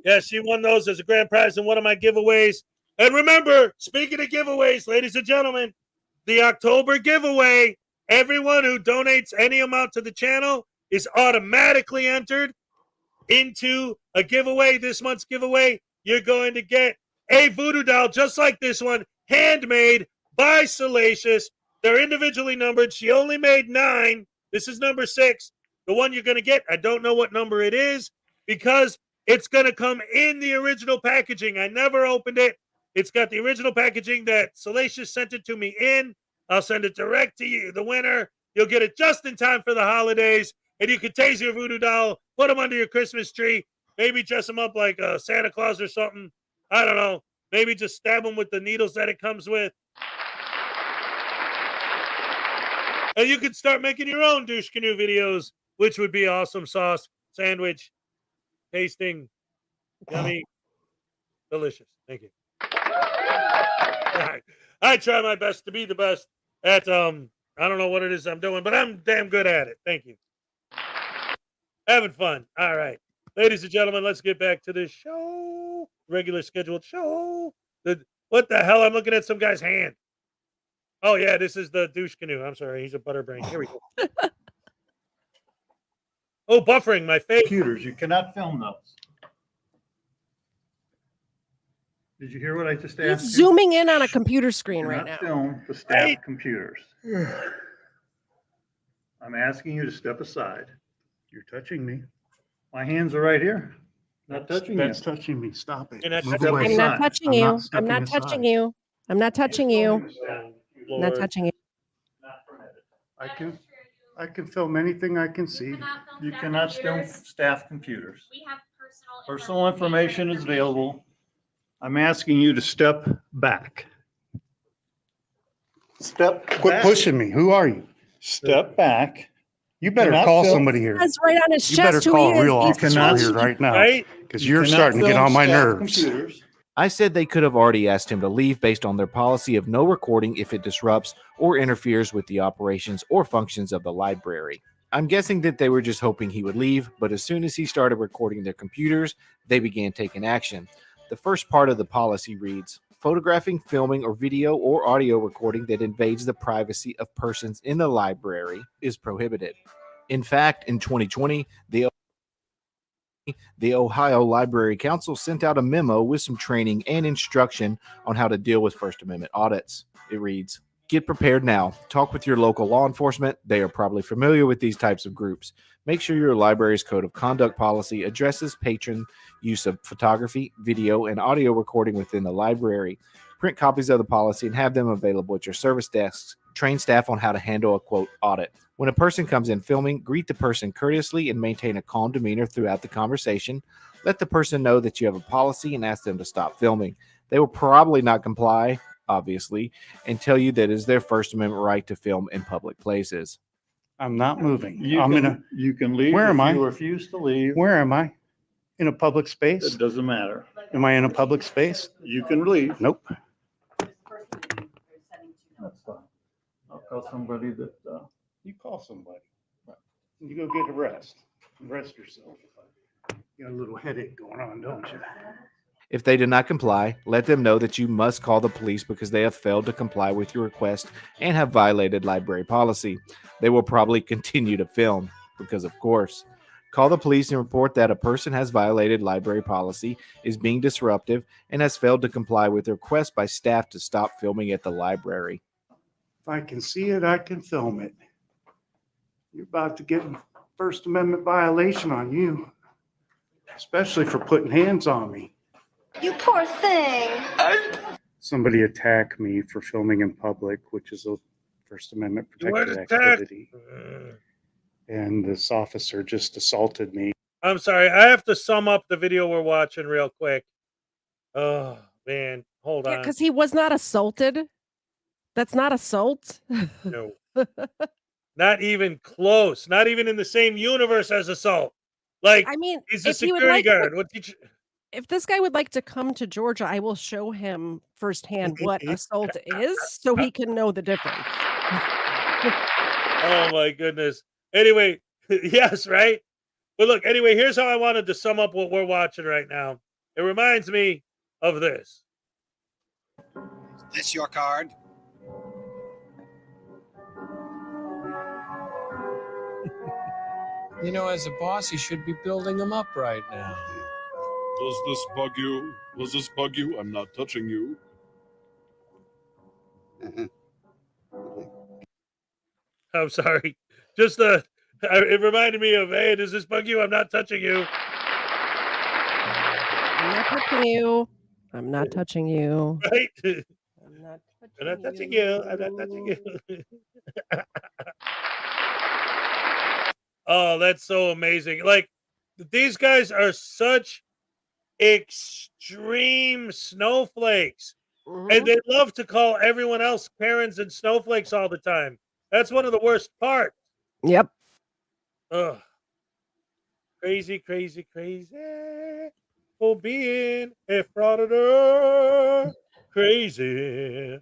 [SPEAKER 1] Yeah, she won those as a grand prize in one of my giveaways. And remember, speaking of giveaways, ladies and gentlemen, the October giveaway, everyone who donates any amount to the channel is automatically entered into a giveaway. This month's giveaway, you're going to get a voodoo doll just like this one, handmade by Salacious. They're individually numbered. She only made 9. This is number 6. The one you're going to get, I don't know what number it is because it's going to come in the original packaging. I never opened it. It's got the original packaging that Salacious sent it to me in. I'll send it direct to you, the winner. You'll get it just in time for the holidays, and you can tase your voodoo doll, put them under your Christmas tree, maybe dress them up like Santa Claus or something. I don't know. Maybe just stab them with the needles that it comes with. And you could start making your own douche canoe videos, which would be awesome sauce, sandwich, tasting, yummy, delicious. Thank you. All right. I try my best to be the best at, I don't know what it is I'm doing, but I'm damn good at it. Thank you. Having fun. All right. Ladies and gentlemen, let's get back to the show. Regular scheduled show. What the hell? I'm looking at some guy's hand. Oh, yeah, this is the douche canoe. I'm sorry. He's a butterbrain. Here we go. Oh, buffering my face.
[SPEAKER 4] Computers, you cannot film those. Did you hear what I just
[SPEAKER 2] He's
[SPEAKER 4] asked you?
[SPEAKER 2] zooming in on a computer screen right
[SPEAKER 4] Cannot
[SPEAKER 2] now.
[SPEAKER 4] film the staff computers. I'm asking you to step aside. You're touching me. My hands are right here. Not touching you.
[SPEAKER 11] That's touching me. Stop it.
[SPEAKER 1] You're not
[SPEAKER 11] Move
[SPEAKER 1] touching
[SPEAKER 11] away.
[SPEAKER 2] I'm not
[SPEAKER 1] aside.
[SPEAKER 2] touching
[SPEAKER 11] I'm
[SPEAKER 2] you.
[SPEAKER 11] not
[SPEAKER 2] I'm
[SPEAKER 11] stepping
[SPEAKER 2] not
[SPEAKER 11] aside.
[SPEAKER 2] touching you. I'm not touching you. I'm not
[SPEAKER 1] Lord.
[SPEAKER 2] touching you.
[SPEAKER 11] I can film anything I can see.
[SPEAKER 4] You cannot film staff computers. Personal information is available. I'm asking you to step back.
[SPEAKER 11] Quit
[SPEAKER 4] back.
[SPEAKER 11] pushing me. Who are you?
[SPEAKER 4] Step back.
[SPEAKER 11] You better
[SPEAKER 4] cannot
[SPEAKER 11] call
[SPEAKER 4] film-
[SPEAKER 11] somebody here.
[SPEAKER 2] That's right on his
[SPEAKER 11] You better
[SPEAKER 2] chest who
[SPEAKER 11] call
[SPEAKER 2] he
[SPEAKER 11] a real
[SPEAKER 2] is. He's
[SPEAKER 11] officer
[SPEAKER 4] cannot-
[SPEAKER 11] here right now,
[SPEAKER 1] Right?
[SPEAKER 11] because
[SPEAKER 4] You
[SPEAKER 11] you're
[SPEAKER 4] cannot
[SPEAKER 11] starting to get
[SPEAKER 4] film
[SPEAKER 11] on my
[SPEAKER 4] staff
[SPEAKER 11] nerves.
[SPEAKER 4] computers.
[SPEAKER 8] I said they could have already asked him to leave based on their policy of no recording if it disrupts or interferes with the operations or functions of the library. I'm guessing that they were just hoping he would leave, but as soon as he started recording their computers, they began taking action. The first part of the policy reads, photographing, filming, or video or audio recording that invades the privacy of persons in the library is prohibited. In fact, in 2020, the Ohio Library Council sent out a memo with some training and instruction on how to deal with First Amendment audits. It reads, get prepared now. Talk with your local law enforcement. They are probably familiar with these types of groups. Make sure your library's code of conduct policy addresses patron use of photography, video, and audio recording within the library. Print copies of the policy and have them available at your service desks. Train staff on how to handle a, quote, audit. When a person comes in filming, greet the person courteously and maintain a calm demeanor throughout the conversation. Let the person know that you have a policy and ask them to stop filming. They will probably not comply, obviously, and tell you that it is their First Amendment right to film in public places.
[SPEAKER 11] I'm not moving.
[SPEAKER 4] You can leave.
[SPEAKER 11] Where am
[SPEAKER 4] if
[SPEAKER 11] I?
[SPEAKER 4] You refuse to leave.
[SPEAKER 11] Where am I? In a public space?
[SPEAKER 4] It doesn't matter.
[SPEAKER 11] Am I in a public space?
[SPEAKER 4] You can leave.
[SPEAKER 11] Nope.
[SPEAKER 4] That's fine. I'll call somebody that,
[SPEAKER 11] You call somebody. You go get a rest. Rest yourself. You got a little headache going on, don't you?
[SPEAKER 8] If they do not comply, let them know that you must call the police because they have failed to comply with your request and have violated library policy. They will probably continue to film because, of course. Call the police and report that a person has violated library policy, is being disruptive, and has failed to comply with the request by staff to stop filming at the library.
[SPEAKER 11] If I can see it, I can film it. You're about to get a First Amendment violation on you, especially for putting hands on me.
[SPEAKER 19] You poor thing.
[SPEAKER 11] Somebody attacked me for filming in public, which is a First Amendment protected activity. And this officer just assaulted me.
[SPEAKER 1] I'm sorry. I have to sum up the video we're watching real quick. Oh, man. Hold on.
[SPEAKER 2] Because he was not assaulted. That's not assault.
[SPEAKER 1] No. Not even close. Not even in the same universe as assault. Like,
[SPEAKER 2] I mean,
[SPEAKER 1] he's a
[SPEAKER 2] if he would
[SPEAKER 1] security
[SPEAKER 2] like
[SPEAKER 1] guard.
[SPEAKER 2] to-
[SPEAKER 1] What did you...
[SPEAKER 2] If this guy would like to come to Georgia, I will show him firsthand what assault is so he can know the difference.
[SPEAKER 1] Oh, my goodness. Anyway, yes, right? But look, anyway, here's how I wanted to sum up what we're watching right now. It reminds me of this.
[SPEAKER 9] This your card?
[SPEAKER 12] You know, as a boss, you should be building them up right now.
[SPEAKER 20] Does this bug you? Does this bug you? I'm not touching you.
[SPEAKER 1] I'm sorry. Just it reminded me of, hey, does this bug you? I'm not touching you.
[SPEAKER 2] I'm not touching you. I'm not touching you.
[SPEAKER 1] Right?
[SPEAKER 2] I'm not
[SPEAKER 1] I'm not touching you. I'm not touching you. Oh, that's so amazing. Like, these guys are such extreme snowflakes. And they love to call everyone else Karens and snowflakes all the time. That's one of the worst parts.
[SPEAKER 2] Yep.
[SPEAKER 1] Ugh. Crazy, crazy, crazy. For being a frauditor. Crazy.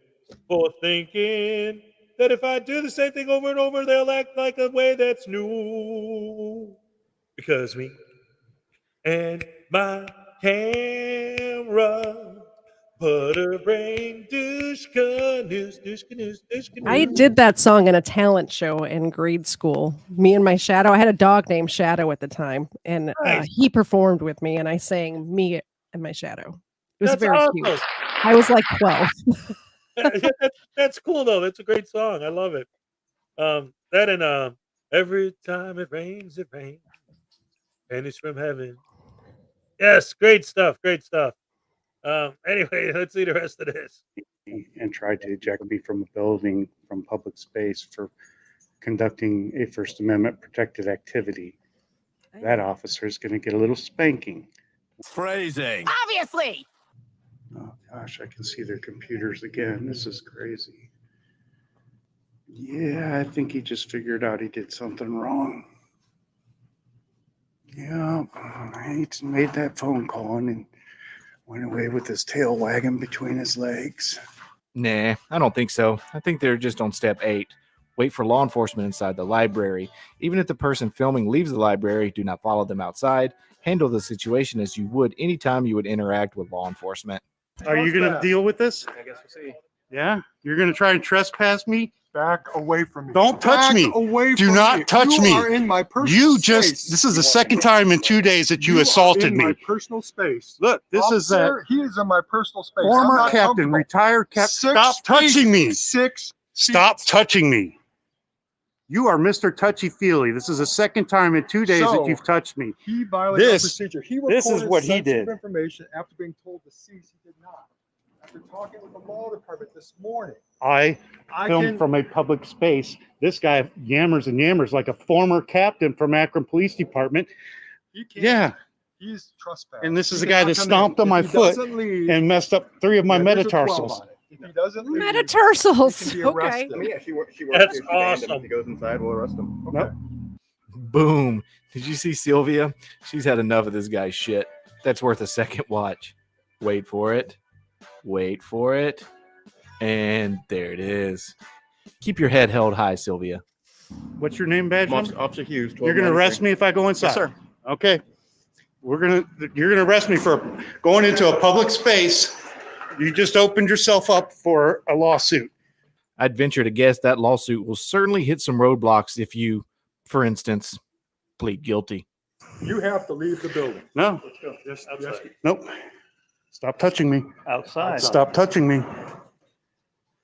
[SPEAKER 1] For thinking that if I do the same thing over and over, they'll act like a way that's new. Because me and my camera, butter brain, douche canoes, douche canoes, douche canoes.
[SPEAKER 2] I did that song in a talent show in grade school. Me and my shadow. I had a dog named Shadow at the time, and
[SPEAKER 1] Nice.
[SPEAKER 2] he performed with me, and I sang me and my shadow. It was
[SPEAKER 1] That's
[SPEAKER 2] very
[SPEAKER 1] awesome.
[SPEAKER 2] cute. I was like 12.
[SPEAKER 1] That's cool though. That's a great song. I love it. That and every time it rains, pennies from heaven. Yes, great stuff. Great stuff. Anyway, let's see the rest of this.
[SPEAKER 11] And tried to eject me from a building, from public space for conducting a First Amendment protected activity. That officer is going to get a little spanking.
[SPEAKER 5] Phrasing.
[SPEAKER 19] Obviously.
[SPEAKER 11] Oh gosh, I can see their computers again. This is crazy. Yeah, I think he just figured out he did something wrong. Yeah, he made that phone call and went away with his tail wagging between his legs.
[SPEAKER 8] Nah, I don't think so. I think they're just on step 8. Wait for law enforcement inside the library. Even if the person filming leaves the library, do not follow them outside. Handle the situation as you would anytime you would interact with law enforcement.
[SPEAKER 11] Are you going to deal with this?
[SPEAKER 10] I guess we'll see.
[SPEAKER 11] Yeah? You're going to try and trespass me?
[SPEAKER 20] Back away from me.
[SPEAKER 11] Don't touch me.
[SPEAKER 20] Away
[SPEAKER 11] Do
[SPEAKER 20] from
[SPEAKER 11] not
[SPEAKER 20] me.
[SPEAKER 11] touch
[SPEAKER 20] You
[SPEAKER 11] me.
[SPEAKER 20] are in my personal space.
[SPEAKER 11] This is the second time in 2 days that you assaulted
[SPEAKER 20] are in
[SPEAKER 11] me.
[SPEAKER 20] my personal space.
[SPEAKER 11] Look, this is that
[SPEAKER 20] Officer, he is in my personal space. I'm
[SPEAKER 11] former
[SPEAKER 20] not
[SPEAKER 11] captain,
[SPEAKER 20] comfortable.
[SPEAKER 11] retired captain.
[SPEAKER 20] 6
[SPEAKER 11] Stop touching me.
[SPEAKER 20] 6
[SPEAKER 11] Stop touching me. You are Mr. Touchy-feely. This is the second time in 2 days that
[SPEAKER 20] So,
[SPEAKER 11] you've touched me.
[SPEAKER 20] He violated our
[SPEAKER 11] This-
[SPEAKER 20] procedure. He
[SPEAKER 11] this is
[SPEAKER 20] recorded
[SPEAKER 11] what he
[SPEAKER 20] sensitive
[SPEAKER 11] did.
[SPEAKER 20] information after being told to cease. He did not. After talking with the law department this morning.
[SPEAKER 11] I filmed
[SPEAKER 20] can-
[SPEAKER 11] from a public space. This guy yammers and yammers like a former captain from Akron Police Department.
[SPEAKER 20] He can't.
[SPEAKER 11] Yeah.
[SPEAKER 20] He's trespassing.
[SPEAKER 11] And this is
[SPEAKER 20] He
[SPEAKER 11] the guy
[SPEAKER 20] cannot
[SPEAKER 11] that
[SPEAKER 20] come
[SPEAKER 11] stomped
[SPEAKER 20] in.
[SPEAKER 11] on my
[SPEAKER 20] If he
[SPEAKER 11] foot
[SPEAKER 20] doesn't leave,
[SPEAKER 11] and messed up 3 of my
[SPEAKER 20] yeah, there's a 12
[SPEAKER 11] metatarsals.
[SPEAKER 20] on it. If he doesn't leave,
[SPEAKER 2] Metatarsals.
[SPEAKER 20] he can be
[SPEAKER 2] Okay.
[SPEAKER 20] arrested.
[SPEAKER 10] I mean, yeah, she works
[SPEAKER 1] That's
[SPEAKER 10] here. She banned him.
[SPEAKER 1] awesome.
[SPEAKER 10] If he goes inside, we'll arrest him. Okay.
[SPEAKER 11] Nope.
[SPEAKER 8] Boom. Did you see Sylvia? She's had enough of this guy's shit. That's worth a second watch. Wait for it. Wait for it. And there it is. Keep your head held high, Sylvia.
[SPEAKER 11] What's your name, badge
[SPEAKER 10] Officer,
[SPEAKER 11] number?
[SPEAKER 10] Officer Hughes.
[SPEAKER 11] You're going to arrest me if I go inside?
[SPEAKER 10] Yes, sir.
[SPEAKER 11] Okay. You're going to arrest me for going into a public space. You just opened yourself up for a lawsuit.
[SPEAKER 8] I'd venture to guess that lawsuit will certainly hit some roadblocks if you, for instance, plead guilty.
[SPEAKER 20] You have to leave the building.
[SPEAKER 11] No.
[SPEAKER 20] Let's go. Yes, yes.
[SPEAKER 11] Nope. Stop touching me.
[SPEAKER 9] Outside.
[SPEAKER 11] Stop touching me.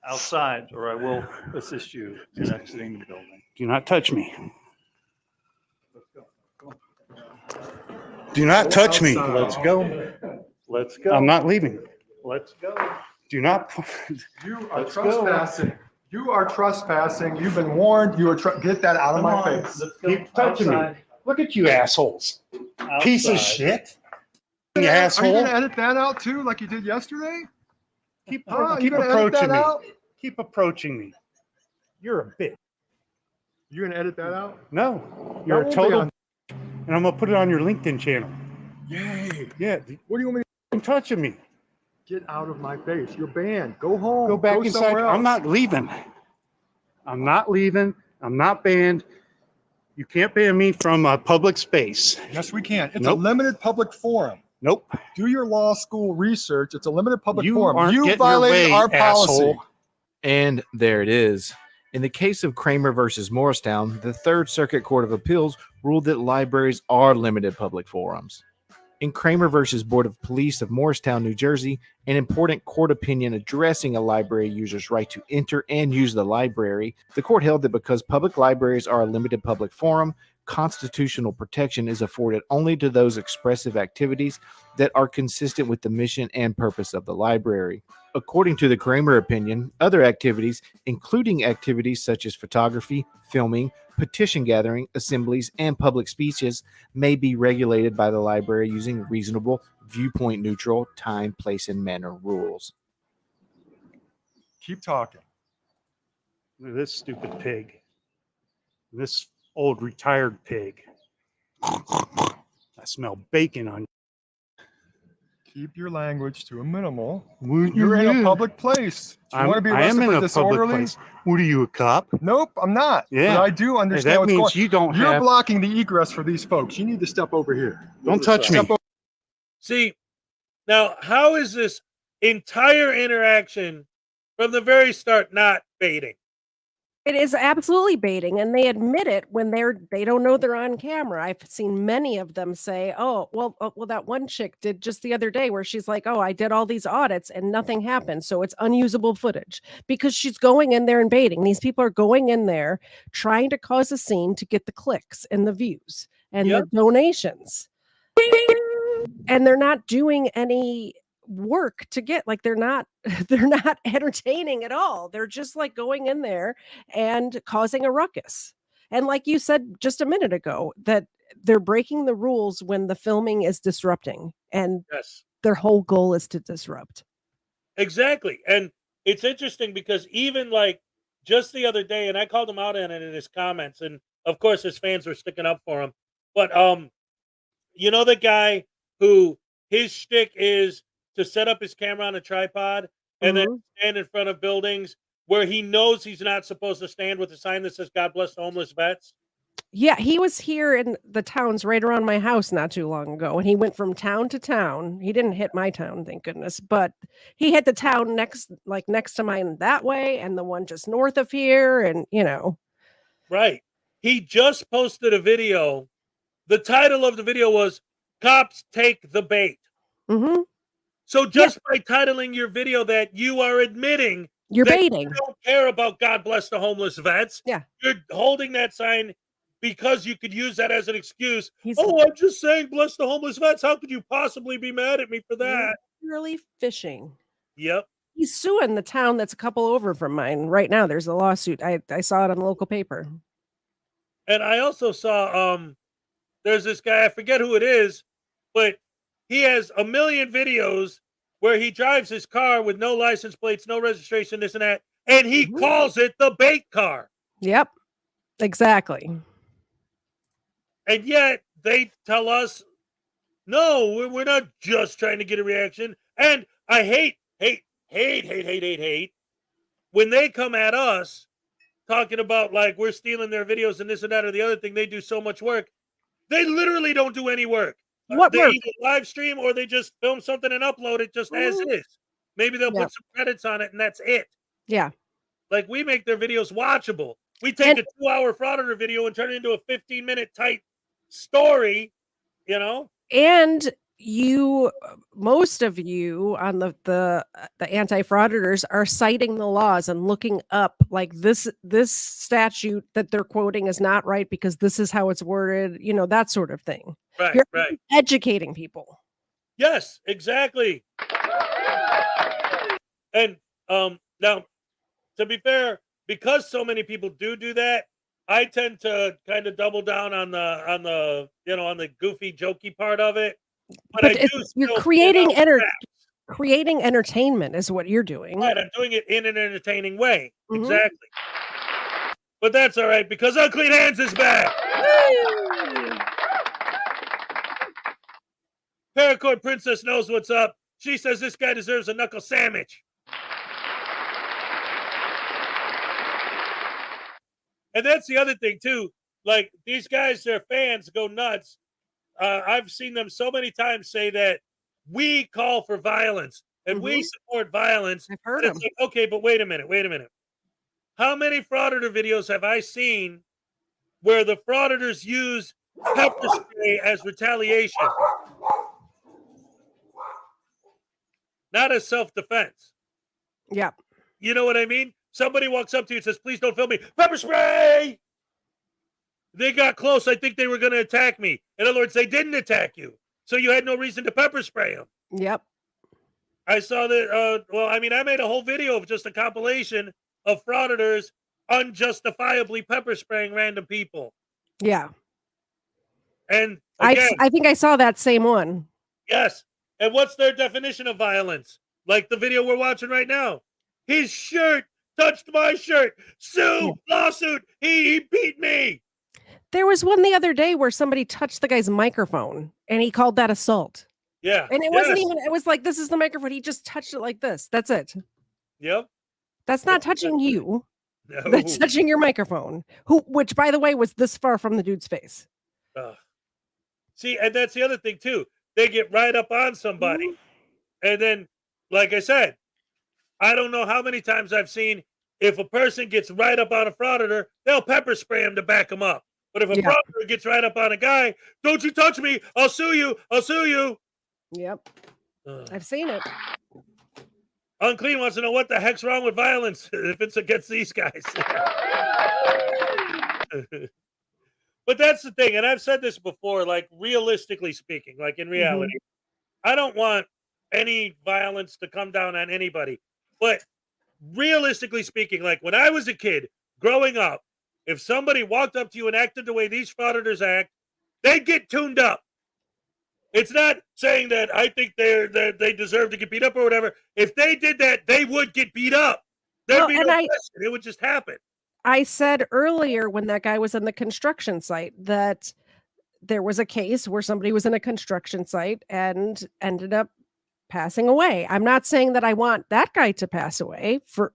[SPEAKER 9] Outside, or I will assist you in exiting the building.
[SPEAKER 11] Do not touch me. Do not touch me.
[SPEAKER 9] Let's go. Let's go.
[SPEAKER 11] I'm not leaving.
[SPEAKER 9] Let's go.
[SPEAKER 11] Do not.
[SPEAKER 20] You are
[SPEAKER 9] Let's go.
[SPEAKER 20] trespassing. You are trespassing. You've been warned. You are get that out of my face.
[SPEAKER 9] Let's go.
[SPEAKER 11] Keep touching me.
[SPEAKER 9] Outside.
[SPEAKER 11] Look at you assholes. Piece of
[SPEAKER 9] Outside.
[SPEAKER 11] shit.
[SPEAKER 20] Are
[SPEAKER 11] You
[SPEAKER 20] you
[SPEAKER 11] asshole.
[SPEAKER 20] going to edit that out too, like you did yesterday?
[SPEAKER 11] Keep
[SPEAKER 20] Huh?
[SPEAKER 11] keep
[SPEAKER 20] You gonna edit
[SPEAKER 11] approaching
[SPEAKER 20] that
[SPEAKER 11] me.
[SPEAKER 20] out?
[SPEAKER 11] Keep approaching me. You're a bitch.
[SPEAKER 20] You going to edit that out?
[SPEAKER 11] No. You're
[SPEAKER 20] That
[SPEAKER 11] a
[SPEAKER 20] won't be
[SPEAKER 11] total.
[SPEAKER 20] on-
[SPEAKER 11] And I'm gonna put it on your LinkedIn channel.
[SPEAKER 20] Yay.
[SPEAKER 11] Yeah.
[SPEAKER 20] What do you want me to
[SPEAKER 11] Touching me.
[SPEAKER 20] get out of my face? You're banned. Go home.
[SPEAKER 11] Go back inside.
[SPEAKER 20] somewhere else.
[SPEAKER 11] I'm not leaving. I'm not leaving. I'm not banned. You can't ban me from a public space.
[SPEAKER 20] Yes, we can. It's
[SPEAKER 11] Nope.
[SPEAKER 20] a limited public forum.
[SPEAKER 11] Nope.
[SPEAKER 20] Do your law school research. It's a limited public
[SPEAKER 11] You
[SPEAKER 20] forum.
[SPEAKER 11] aren't
[SPEAKER 20] You
[SPEAKER 11] getting your
[SPEAKER 20] violated
[SPEAKER 11] way,
[SPEAKER 20] our policy.
[SPEAKER 11] asshole.
[SPEAKER 8] And there it is. In the case of Kramer versus Morristown, the Third Circuit Court of Appeals ruled that libraries are limited public forums. In Kramer versus Board of Police of Morristown, New Jersey, an important court opinion addressing a library user's right to enter and use the library, the court held that because public libraries are a limited public forum, constitutional protection is afforded only to those expressive activities that are consistent with the mission and purpose of the library. According to the Kramer opinion, other activities, including activities such as photography, filming, petition gathering, assemblies, and public speeches, may be regulated by the library using reasonable, viewpoint neutral, time, place, and manner rules.
[SPEAKER 20] Keep talking.
[SPEAKER 11] Look at this stupid pig. This old retired pig. I smell bacon on you.
[SPEAKER 20] Keep your language to a minimal.
[SPEAKER 11] What do
[SPEAKER 20] You're
[SPEAKER 11] you
[SPEAKER 20] in a
[SPEAKER 11] do?
[SPEAKER 20] public place. Do you want to be
[SPEAKER 11] I am
[SPEAKER 20] arrested
[SPEAKER 11] in
[SPEAKER 20] for
[SPEAKER 11] a
[SPEAKER 20] disorderly?
[SPEAKER 11] public place. What are you, a cop?
[SPEAKER 20] Nope, I'm not.
[SPEAKER 11] Yeah.
[SPEAKER 20] But I do understand
[SPEAKER 11] that
[SPEAKER 20] what's
[SPEAKER 11] means
[SPEAKER 20] going.
[SPEAKER 11] you don't
[SPEAKER 20] You're
[SPEAKER 11] have.
[SPEAKER 20] blocking the egress for these folks. You need to step over here.
[SPEAKER 11] Don't touch me.
[SPEAKER 20] Step over.
[SPEAKER 1] See, now how is this entire interaction from the very start not baiting?
[SPEAKER 2] It is absolutely baiting, and they admit it when they don't know they're on camera. I've seen many of them say, "Oh, well, that one chick did just the other day where she's like, oh, I did all these audits and nothing happened, so it's unusable footage," because she's going in there and baiting. These people are going in there trying to cause a scene to get the clicks and the views and the donations, and they're not doing any work to get like they're not they're not entertaining at all. They're just like going in there and causing a ruckus. And like you said just a minute ago, that they're breaking the rules when the filming is disrupting, and
[SPEAKER 1] Yes.
[SPEAKER 2] their whole goal is to disrupt.
[SPEAKER 1] Exactly. And it's interesting because even like just the other day, and I called him out on it in his comments, and of course his fans were sticking up for him. But you know the guy who his shtick is to set up his camera on a tripod and then stand in front of buildings where he knows he's not supposed to stand with a sign that says "God bless the homeless vets"?
[SPEAKER 2] Yeah, he was here in the towns right around my house not too long ago, and he went from town to town. He didn't hit my town, thank goodness, but he hit the town next to mine that way, and the one just north of here, and
[SPEAKER 1] Right. He just posted a video. The title of the video was "Cops Take the Bait."
[SPEAKER 2] Mm-hmm.
[SPEAKER 1] So just by titling your video that, you are admitting
[SPEAKER 2] You're
[SPEAKER 1] that
[SPEAKER 2] baiting.
[SPEAKER 1] you don't care about God bless the homeless vets.
[SPEAKER 2] Yeah.
[SPEAKER 1] You're holding that sign because you could use that as an excuse. I'm just saying bless the homeless vets. How could you possibly be mad at me for that?
[SPEAKER 2] Really fishing.
[SPEAKER 1] Yep.
[SPEAKER 2] He's suing the town that's a couple over from mine right now. There's a lawsuit. I saw it on the local paper.
[SPEAKER 1] And I also saw there's this guy, I forget who it is, but he has a million videos where he drives his car with no license plates, no registration, this and that, and he calls it the bait car.
[SPEAKER 2] Yep. Exactly.
[SPEAKER 1] And yet they tell us, no, we're not just trying to get a reaction. And I hate when they come at us talking about like we're stealing their videos and this and that or the other thing. They do so much work. They literally don't do any work.
[SPEAKER 2] What
[SPEAKER 1] they
[SPEAKER 2] work?
[SPEAKER 1] either live stream or they just film something and upload it just as is. Maybe they'll put some credits on it and that's it.
[SPEAKER 2] Yeah.
[SPEAKER 1] Like we make their videos watchable. We take a 2-hour Frauditor video and turn it into a 15-minute tight story,
[SPEAKER 2] And most of you on the anti-frauditors are citing the laws and looking up like this statute that they're quoting is not right because this is how it's worded, that sort of thing.
[SPEAKER 1] Right,
[SPEAKER 2] You're
[SPEAKER 1] right.
[SPEAKER 2] educating people.
[SPEAKER 1] Yes, exactly. And now, to be fair, because so many people do that, I tend to kind of double down on the goofy, jokey part of it. But
[SPEAKER 2] you're creating entertainment is what you're doing.
[SPEAKER 1] Right, I'm doing it in an entertaining way. Exactly. But that's all right because Unclean Hands is back. Paracord Princess knows what's up. She says this guy deserves a knuckle sandwich. And that's the other thing too. Like these guys, their fans go nuts. I've seen them so many times say that we call for violence and we support violence.
[SPEAKER 2] I've heard them.
[SPEAKER 1] Like, okay, but wait a minute. How many Frauditor videos have I seen where the Frauditors use pepper spray as retaliation? Not as self-defense.
[SPEAKER 2] Yeah.
[SPEAKER 1] You know what I mean? Somebody walks up to you and says, please don't film me. Pepper spray! They got close. I think they were going to attack me. In other words, they didn't attack you. So you had no reason to pepper spray them.
[SPEAKER 2] Yep.
[SPEAKER 1] I saw that. I made a whole video of just a compilation of Frauditors unjustifiably pepper spraying random people.
[SPEAKER 2] Yeah.
[SPEAKER 1] And again,
[SPEAKER 2] I think I saw that same one.
[SPEAKER 1] Yes. And what's their definition of violence? Like the video we're watching right now. His shirt touched my shirt. Sue, lawsuit. He beat me.
[SPEAKER 2] There was one the other day where somebody touched the guy's microphone and he called that assault.
[SPEAKER 1] Yeah.
[SPEAKER 2] And it wasn't even, it was like, this is the microphone. He just touched it like this. That's it.
[SPEAKER 1] Yep.
[SPEAKER 2] That's not touching you.
[SPEAKER 1] No.
[SPEAKER 2] That's touching your microphone. Which, by the way, was this far from the dude's face.
[SPEAKER 1] See, and that's the other thing too. They get right up on somebody. And then, like I said, I don't know how many times I've seen if a person gets right up on a frauditor, they'll pepper spray him to back him up. But if a frauditor gets right up on a guy, don't you touch me, I'll sue you, I'll sue you.
[SPEAKER 2] Yep. I've seen it.
[SPEAKER 1] Unclean wants to know what the heck's wrong with violence if it's against these guys. But that's the thing, and I've said this before, like realistically speaking, like in reality, I don't want any violence to come down on anybody. But realistically speaking, like when I was a kid growing up, if somebody walked up to you and acted the way these frauditors act, they'd get tuned up. It's not saying that I think they deserve to get beat up or whatever. If they did that, they would get beat up. There'd be no question. It would just happen.
[SPEAKER 2] I said earlier when that guy was in the construction site that there was a case where somebody was in a construction site and ended up passing away. I'm not saying that I want that guy to pass away for,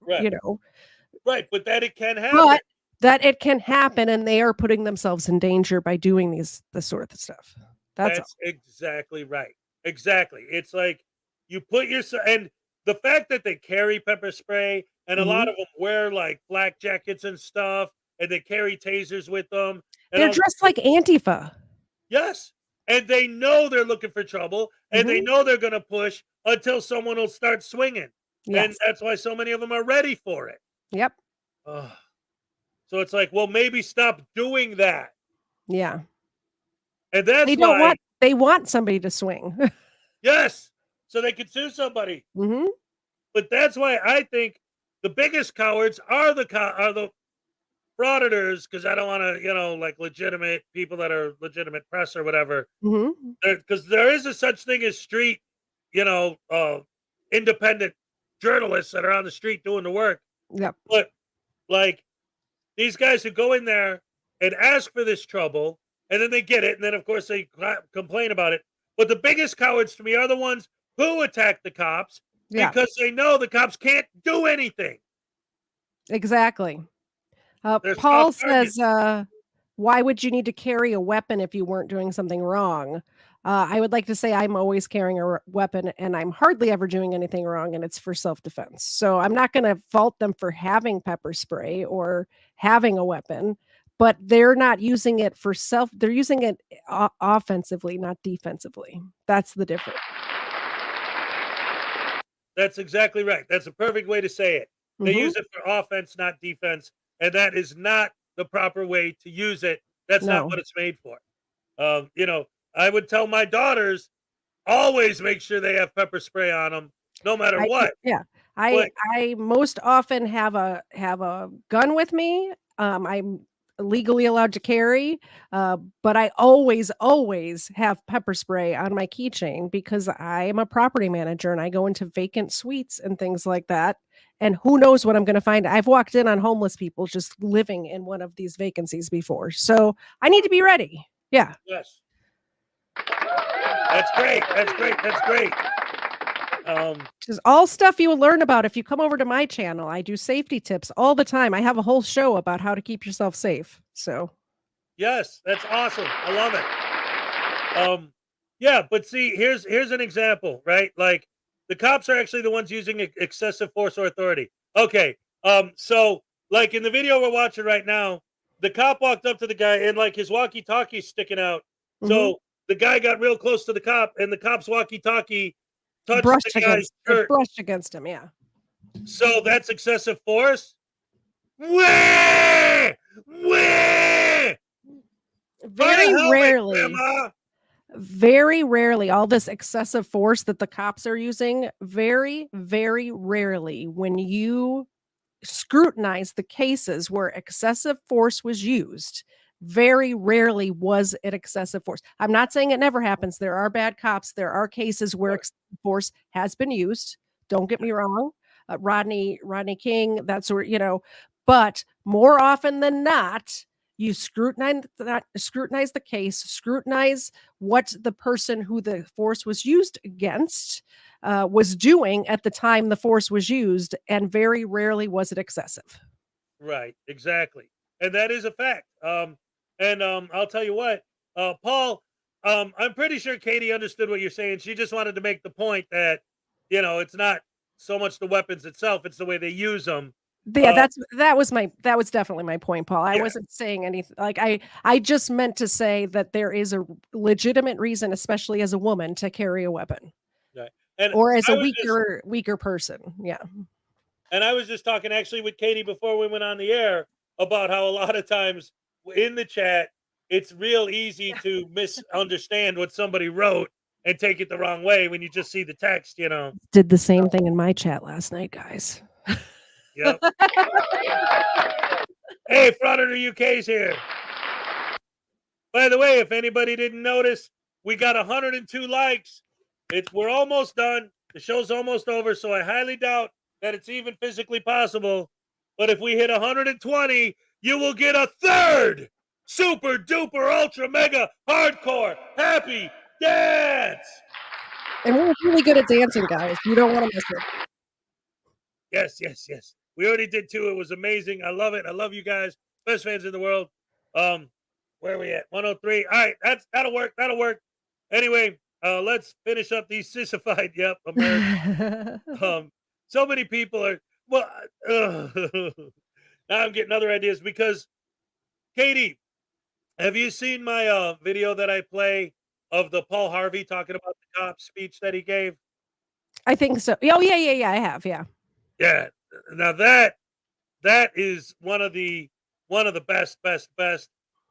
[SPEAKER 1] Right, but that it can happen.
[SPEAKER 2] But that it can happen, and they are putting themselves in danger by doing this sort of stuff. That's
[SPEAKER 1] exactly right. Exactly. It's like you put yourself, and the fact that they carry pepper spray, and a lot of them wear like flak jackets and stuff, and they carry tasers with them. And
[SPEAKER 2] they're dressed like Antifa.
[SPEAKER 1] Yes. And they know they're looking for trouble, and they know they're going to push until someone will start swinging.
[SPEAKER 2] Yes.
[SPEAKER 1] And that's why so many of them are ready for it.
[SPEAKER 2] Yep.
[SPEAKER 1] So it's like, well, maybe stop doing that.
[SPEAKER 2] Yeah.
[SPEAKER 1] And that's
[SPEAKER 2] why they want somebody to swing.
[SPEAKER 1] Yes. So they can sue somebody. But that's why I think the biggest cowards are the frauditors, because I don't want to, like legitimate people that are legitimate press or whatever. Because there is a such thing as street, independent journalists that are on the street doing the work.
[SPEAKER 2] Yep.
[SPEAKER 1] But like these guys who go in there and ask for this trouble, and then they get it, and then of course they complain about it. But the biggest cowards to me are the ones who attack the cops because they know the cops can't do anything.
[SPEAKER 2] Exactly. Paul says, why would you need to carry a weapon if you weren't doing something wrong? I would like to say I'm always carrying a weapon, and I'm hardly ever doing anything wrong, and it's for self-defense. So I'm not going to fault them for having pepper spray or having a weapon, but they're not using it for they're using it offensively, not defensively. That's the difference.
[SPEAKER 1] That's exactly right. That's a perfect way to say it. They use it for offense, not defense. And that is not the proper way to use it. That's not what it's made for. I would tell my daughters, always make sure they have pepper spray on them, no matter what.
[SPEAKER 2] Yeah. I most often have a gun with me. I'm legally allowed to carry, but I always have pepper spray on my keychain because I am a property manager and I go into vacant suites and things like that. And who knows what I'm going to find. I've walked in on homeless people just living in one of these vacancies before. So I need to be ready. Yeah.
[SPEAKER 1] Yes. That's great. That's great. That's great.
[SPEAKER 2] Just all stuff you will learn about if you come over to my channel. I do safety tips all the time. I have a whole show about how to keep yourself safe. So
[SPEAKER 1] yes, that's awesome. I love it. Yeah, but see, here's an example, right? Like the cops are actually the ones using excessive force or authority. Okay. So like in the video we're watching right now, the cop walked up to the guy and like his walkie-talkie sticking out. So the guy got real close to the cop, and the cop's walkie-talkie touched the guy's shirt.
[SPEAKER 2] Brushed against him, yeah.
[SPEAKER 1] So that's excessive force? Wah!
[SPEAKER 2] Very rarely, all this excessive force that the cops are using, very, very rarely, when you scrutinize the cases where excessive force was used, very rarely was it excessive force. I'm not saying it never happens. There are bad cops. There are cases where excessive force has been used. Don't get me wrong. Rodney King, that sort, but more often than not, you scrutinize the case, scrutinize what the person who the force was used against was doing at the time the force was used, and very rarely was it excessive.
[SPEAKER 1] Right, exactly. And that is a fact. I'll tell you what, Paul, I'm pretty sure Katie understood what you're saying. She just wanted to make the point that, it's not so much the weapons itself, it's the way they use them.
[SPEAKER 2] Yeah, that was definitely my point, Paul. I wasn't saying anything like I just meant to say that there is a legitimate reason, especially as a woman, to carry a weapon.
[SPEAKER 1] Right. And
[SPEAKER 2] or as
[SPEAKER 1] I
[SPEAKER 2] a
[SPEAKER 1] was
[SPEAKER 2] weaker person. Yeah.
[SPEAKER 1] And I was just talking actually with Katie before we went on the air about how a lot of times in the chat, it's real easy to misunderstand what somebody wrote and take it the wrong way when you just see the text, you know.
[SPEAKER 2] Did the same thing in my chat last night, guys.
[SPEAKER 1] Yep. Hey, Frauditor UK's here. By the way, if anybody didn't notice, we got 102 likes. We're almost done. The show's almost over, so I highly doubt that it's even physically possible. But if we hit 120, you will get a third super duper ultra mega hardcore happy dance.
[SPEAKER 2] And we're really good at dancing, guys. You don't want to miss it.
[SPEAKER 1] Yes. We already did 2. It was amazing. I love it. I love you guys. Best fans in the world. Where are we at? 103. All right, that'll work. Anyway, let's finish up these sissified. Yep, America. So many people are. Well, now I'm getting other ideas because, Katie, have you seen my video that I play of the Paul Harvey talking about the cop speech that he gave?
[SPEAKER 2] I think so. Oh yeah. I have. Yeah.
[SPEAKER 1] Yeah. Now that is one of the best.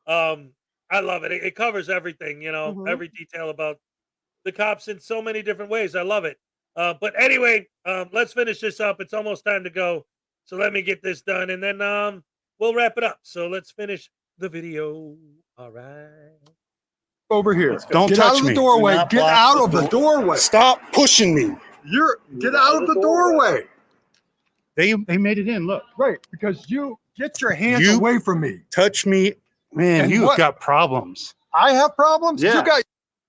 [SPEAKER 1] I love it. It covers everything, you know, every detail about the cops in so many different ways. I love it. But anyway, let's finish this up. It's almost time to go. So let me get this done and then we'll wrap it up. So let's finish the video. All right.
[SPEAKER 13] Over here.
[SPEAKER 20] Don't
[SPEAKER 13] get
[SPEAKER 20] touch
[SPEAKER 13] out of the
[SPEAKER 20] me.
[SPEAKER 13] doorway.
[SPEAKER 20] Do not
[SPEAKER 13] Get
[SPEAKER 20] block
[SPEAKER 13] out
[SPEAKER 20] the
[SPEAKER 13] of the
[SPEAKER 20] door.
[SPEAKER 13] doorway.
[SPEAKER 20] Stop pushing me.
[SPEAKER 13] Get out of the doorway.
[SPEAKER 20] They made it in. Look.
[SPEAKER 13] Right, because you get your hands away from me.
[SPEAKER 20] Touch me. Man,
[SPEAKER 13] And
[SPEAKER 20] you've
[SPEAKER 13] what?
[SPEAKER 20] got problems.
[SPEAKER 13] I have problems?
[SPEAKER 20] Yeah.
[SPEAKER 13] You got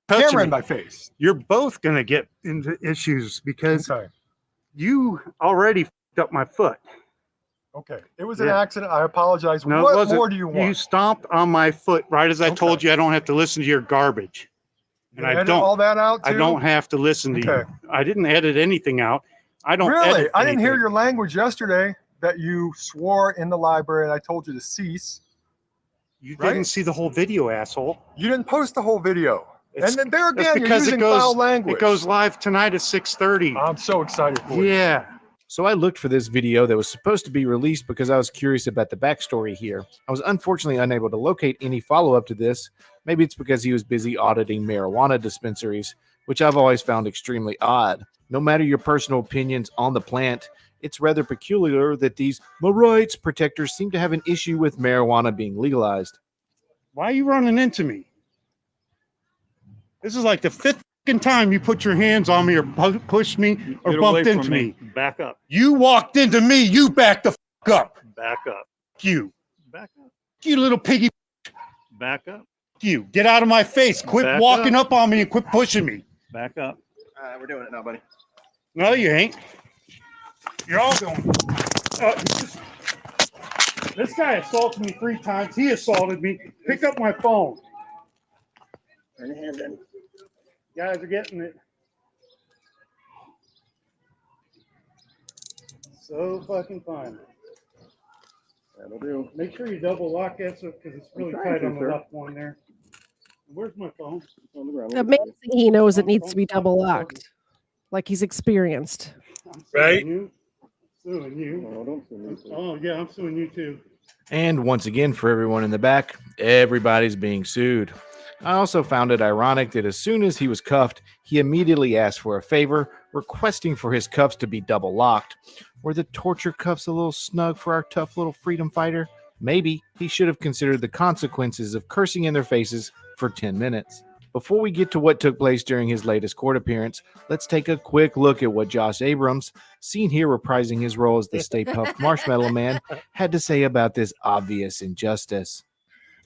[SPEAKER 20] Touching
[SPEAKER 13] camera in
[SPEAKER 20] me.
[SPEAKER 13] my face.
[SPEAKER 20] You're both going to get into issues because you already f***ed up my foot.
[SPEAKER 13] Okay. It was an accident. I apologize.
[SPEAKER 20] No, it
[SPEAKER 13] What
[SPEAKER 20] wasn't.
[SPEAKER 13] more do you want?
[SPEAKER 20] You stomped on my foot right as I told you I don't have to listen to your garbage. And I
[SPEAKER 13] edit
[SPEAKER 20] don't.
[SPEAKER 13] all that out
[SPEAKER 20] I
[SPEAKER 13] too?
[SPEAKER 20] don't have to listen to you. I didn't edit anything out. I don't
[SPEAKER 13] Really?
[SPEAKER 20] edit
[SPEAKER 13] I didn't hear
[SPEAKER 20] anything.
[SPEAKER 13] your language yesterday that you swore in the library and I told you to cease.
[SPEAKER 20] You didn't see the whole video, asshole.
[SPEAKER 13] You didn't post the whole video.
[SPEAKER 20] It's-
[SPEAKER 13] and then there
[SPEAKER 20] that's
[SPEAKER 13] again, you're
[SPEAKER 20] because
[SPEAKER 13] using
[SPEAKER 20] it goes,
[SPEAKER 13] foul language.
[SPEAKER 20] It goes live tonight at 6:30.
[SPEAKER 13] I'm so excited for you.
[SPEAKER 20] Yeah.
[SPEAKER 8] So I looked for this video that was supposed to be released because I was curious about the backstory here. I was unfortunately unable to locate any follow-up to this. Maybe it's because he was busy auditing marijuana dispensaries, which I've always found extremely odd. No matter your personal opinions on the plant, it's rather peculiar that these rights protectors seem to have an issue with marijuana being legalized.
[SPEAKER 20] Why are you running into me? This is like the 5th time you put your hands on me or pushed me or
[SPEAKER 9] Get
[SPEAKER 20] bumped
[SPEAKER 9] away
[SPEAKER 20] into
[SPEAKER 9] from
[SPEAKER 20] me.
[SPEAKER 9] Back up.
[SPEAKER 20] You walked into me. You back the f up.
[SPEAKER 9] Back up.
[SPEAKER 20] You.
[SPEAKER 9] Back up.
[SPEAKER 20] You little piggy.
[SPEAKER 9] Back up.
[SPEAKER 20] You. Get out of my face. Quit
[SPEAKER 9] Back
[SPEAKER 20] walking
[SPEAKER 9] up.
[SPEAKER 20] up on me and quit pushing me.
[SPEAKER 9] Back up.
[SPEAKER 13] We're doing it now, buddy.
[SPEAKER 20] No, you ain't. You're all doing it. This guy assaulted me 3 times. He assaulted me. Pick up my phone.
[SPEAKER 13] Turn your hand in.
[SPEAKER 20] Guys are getting it. So fucking fun.
[SPEAKER 13] That'll do.
[SPEAKER 20] Make sure you double lock that so because it's really
[SPEAKER 13] I'm trying
[SPEAKER 20] tight
[SPEAKER 13] to,
[SPEAKER 20] on the
[SPEAKER 13] sir.
[SPEAKER 20] left one there. Where's my phone?
[SPEAKER 13] On the ground.
[SPEAKER 2] Amazing he knows it needs to be double locked. Like he's experienced.
[SPEAKER 20] Right? Suing you.
[SPEAKER 13] No, don't sue me.
[SPEAKER 20] Oh yeah, I'm suing you too.
[SPEAKER 8] And once again, for everyone in the back, everybody's being sued. I also found it ironic that as soon as he was cuffed, he immediately asked for a favor, requesting for his cuffs to be double locked. Were the torture cuffs a little snug for our tough little freedom fighter? Maybe he should have considered the consequences of cursing in their faces for 10 minutes. Before we get to what took place during his latest court appearance, let's take a quick look at what Josh Abrams, seen here reprising his role as the Stay Puft Marshmallow Man, had to say about this obvious injustice.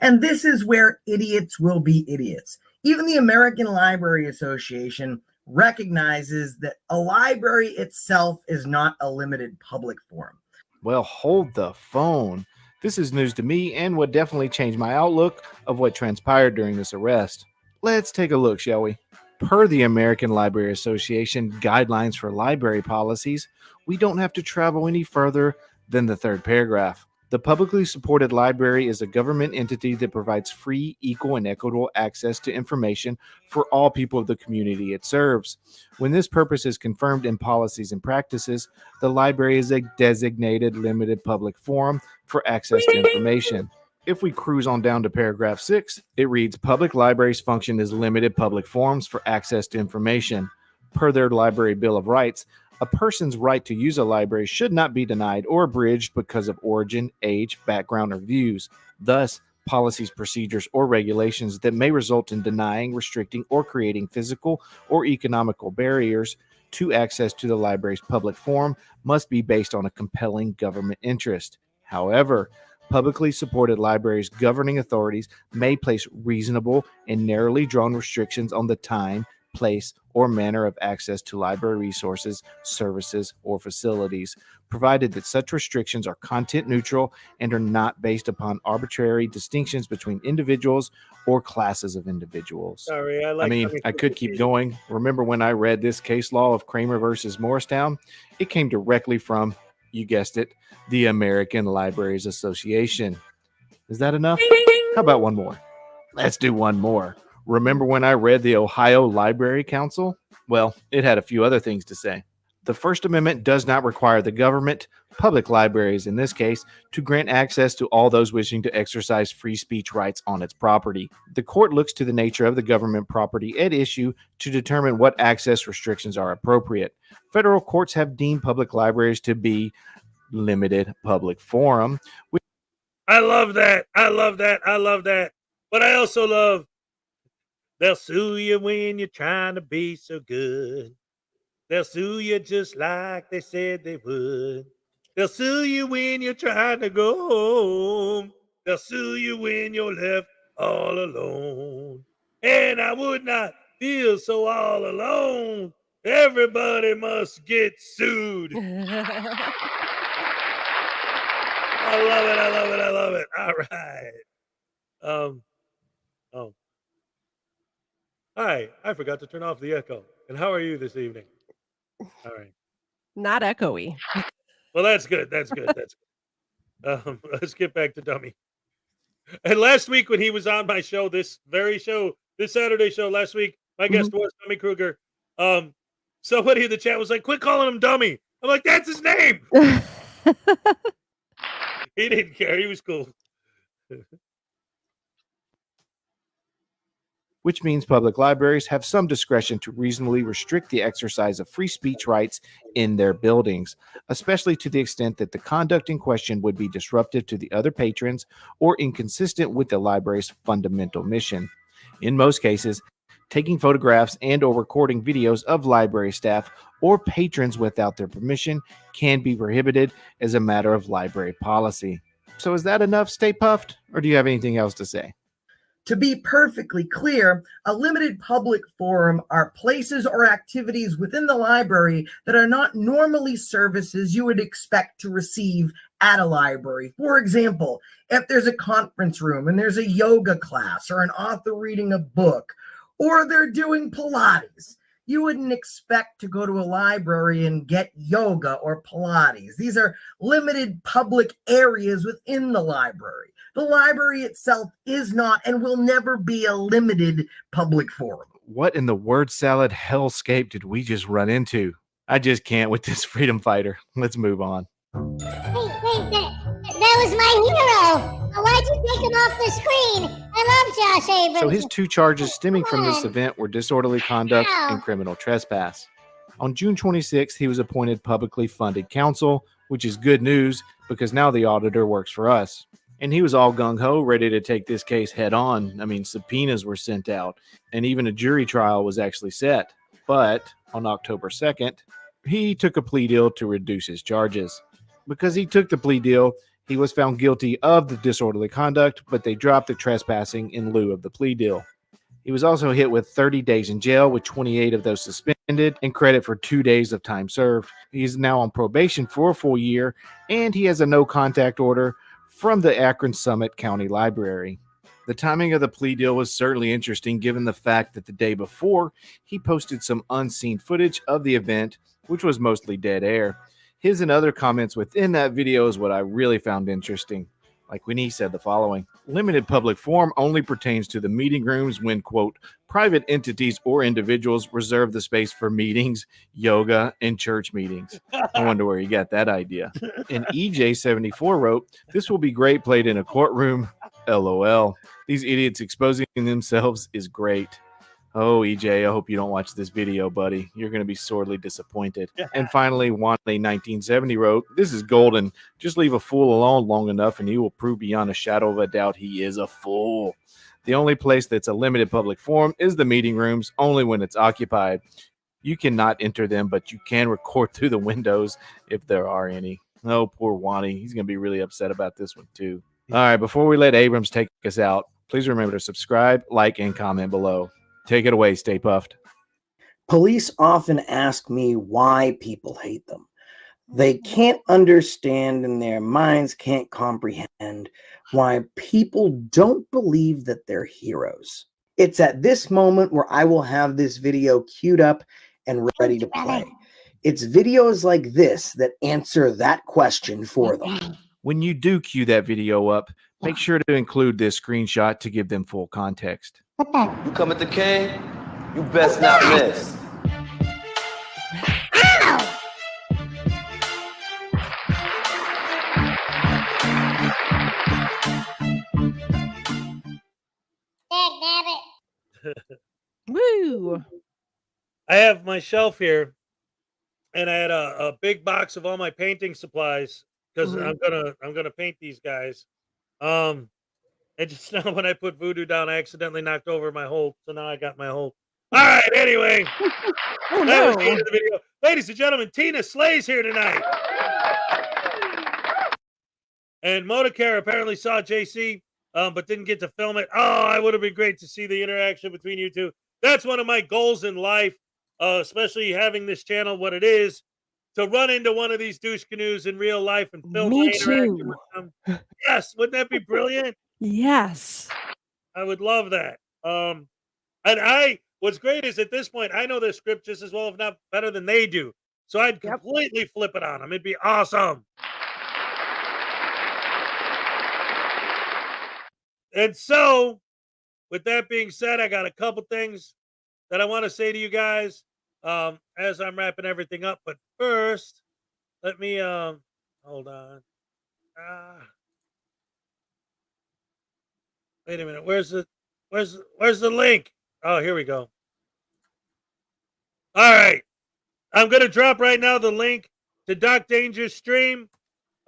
[SPEAKER 16] And this is where idiots will be idiots. Even the American Library Association recognizes that a library itself is not a limited public forum.
[SPEAKER 8] Well, hold the phone. This is news to me and would definitely change my outlook of what transpired during this arrest. Let's take a look, shall we? Per the American Library Association Guidelines for Library Policies, we don't have to travel any further Then the third paragraph. The publicly supported library is a government entity that provides free, equal, and equitable access to information for all people of the community it serves. When this purpose is confirmed in policies and practices, the library is a designated limited public forum for access to information. If we cruise on down to paragraph 6, it reads, public libraries function as limited public forums for access to information. Per their Library Bill of Rights, a person's right to use a library should not be denied or abridged because of origin, age, background, or views. Thus, policies, procedures, or regulations that may result in denying, restricting, or creating physical or economical barriers to access to the library's public forum must be based on a compelling government interest. However, publicly supported libraries' governing authorities may place reasonable and narrowly drawn restrictions on the time, place, or manner of access to library resources, services, or facilities, provided that such restrictions are content neutral and are not based upon arbitrary distinctions between individuals or classes of individuals.
[SPEAKER 1] Sorry,
[SPEAKER 8] I could keep going. Remember when I read this case law of Kramer versus Morristown? It came directly from, you guessed it, the American Libraries Association. Is that enough? How about one more? Let's do one more. Remember when I read the Ohio Library Council? Well, it had a few other things to say. The First Amendment does not require the government, public libraries in this case, to grant access to all those wishing to exercise free speech rights on its property. The court looks to the nature of the government property at issue to determine what access restrictions are appropriate. Federal courts have deemed public libraries to be limited public forum.
[SPEAKER 1] I love that. I love that. I love that. But I also love they'll sue you when you're trying to be so good. They'll sue you just like they said they would. They'll sue you when you're trying to go home. They'll sue you when you're left all alone. And I would not feel so all alone. Everybody must get sued. I love it. I love it. I love it. All right. Hi, I forgot to turn off the echo. And how are you this evening? All right.
[SPEAKER 2] Not echoey.
[SPEAKER 1] Well, that's good. That's good. That's good. Let's get back to Dummy. And last week when he was on my show, this Saturday show last week, my guest was Dummy Kruger. Somebody in the chat was like, quit calling him Dummy. I'm like, that's his name. He didn't care. He was cool.
[SPEAKER 8] Which means public libraries have some discretion to reasonably restrict the exercise of free speech rights in their buildings, especially to the extent that the conduct in question would be disruptive to the other patrons or inconsistent with the library's fundamental mission. In most cases, taking photographs and or recording videos of library staff or patrons without their permission can be prohibited as a matter of library policy. So is that enough, Stay Puffed, or do you have anything else to say?
[SPEAKER 16] To be perfectly clear, a limited public forum are places or activities within the library that are not normally services you would expect to receive at a library. For example, if there's a conference room and there's a yoga class or an author reading a book, or they're doing Pilates, you wouldn't expect to go to a library and get yoga or Pilates. These are limited public areas within the library. The library itself is not and will never be a limited public forum.
[SPEAKER 8] What in the word salad hellscape did we just run into? I just can't with this freedom fighter. Let's move on.
[SPEAKER 3] That was my hero. Why'd you take him off the screen? I love Josh Abrams.
[SPEAKER 8] So his two charges stemming from this event were disorderly conduct and criminal trespass. On June 26th, he was appointed publicly funded counsel, which is good news because now the auditor works for us. And he was all gung-ho, ready to take this case head on. I mean, subpoenas were sent out, and even a jury trial was actually set. But on October 2nd, he took a plea deal to reduce his charges. Because he took the plea deal, he was found guilty of the disorderly conduct, but they dropped the trespassing in lieu of the plea deal. He was also hit with 30 days in jail, with 28 of those suspended, and credit for 2 days of time served. He's now on probation for a full year, and he has a no-contact order from the Akron Summit County Library. The timing of the plea deal was certainly interesting given the fact that the day before, he posted some unseen footage of the event, which was mostly dead air. His and other comments within that video is what I really found interesting. Like when he said the following: limited public forum only pertains to the meeting rooms when, quote, private entities or individuals reserve the space for meetings, yoga, and church meetings. I wonder where he got that idea. And EJ74 wrote, this will be great played in a courtroom. LOL. These idiots exposing themselves is great. Oh, EJ, I hope you don't watch this video, buddy. You're going to be sorely disappointed. And finally, Wanley1970 wrote, this is golden. Just leave a fool alone long enough and he will prove beyond a shadow of a doubt he is a fool. The only place that's a limited public forum is the meeting rooms, only when it's occupied. You cannot enter them, but you can record through the windows if there are any. Oh, poor Wani. He's going to be really upset about this one, too. All right, before we let Abrams take us out, please remember to subscribe, like, and comment below. Take it away, Stay Puffed.
[SPEAKER 16] Police often ask me why people hate them. They can't understand and their minds can't comprehend why people don't believe that they're heroes. It's at this moment where I will have this video queued up and ready to play. It's videos like this that answer that question for them.
[SPEAKER 8] When you do queue that video up, make sure to include this screenshot to give them full context.
[SPEAKER 14] You come at the king, you best not miss.
[SPEAKER 2] Woo!
[SPEAKER 1] I have my shelf here, and I had a big box of all my painting supplies because I'm gonna paint these guys. And just now when I put voodoo down, I accidentally knocked over my hole, so now I got my hole. All right, anyway, that was the end of the video. Ladies and gentlemen, Tina Slay's here tonight, and Modicare apparently saw JC, but didn't get to film it. Oh, it would have been great to see the interaction between you two. That's one of my goals in life, especially having this channel, what it is, to run into one of these douche canoes in real life and film my interaction with them. Yes, wouldn't that be brilliant?
[SPEAKER 2] Yes.
[SPEAKER 1] I would love that. And what's great is at this point, I know their script just as well, if not better than they do. So I'd completely flip it on them. It'd be awesome. And so, with that being said, I got a couple things that I want to say to you guys as I'm wrapping everything up. But first, let me hold on. Wait a minute. Where's the link? Oh, here we go. All right. I'm gonna drop right now the link to Doc Danger's stream.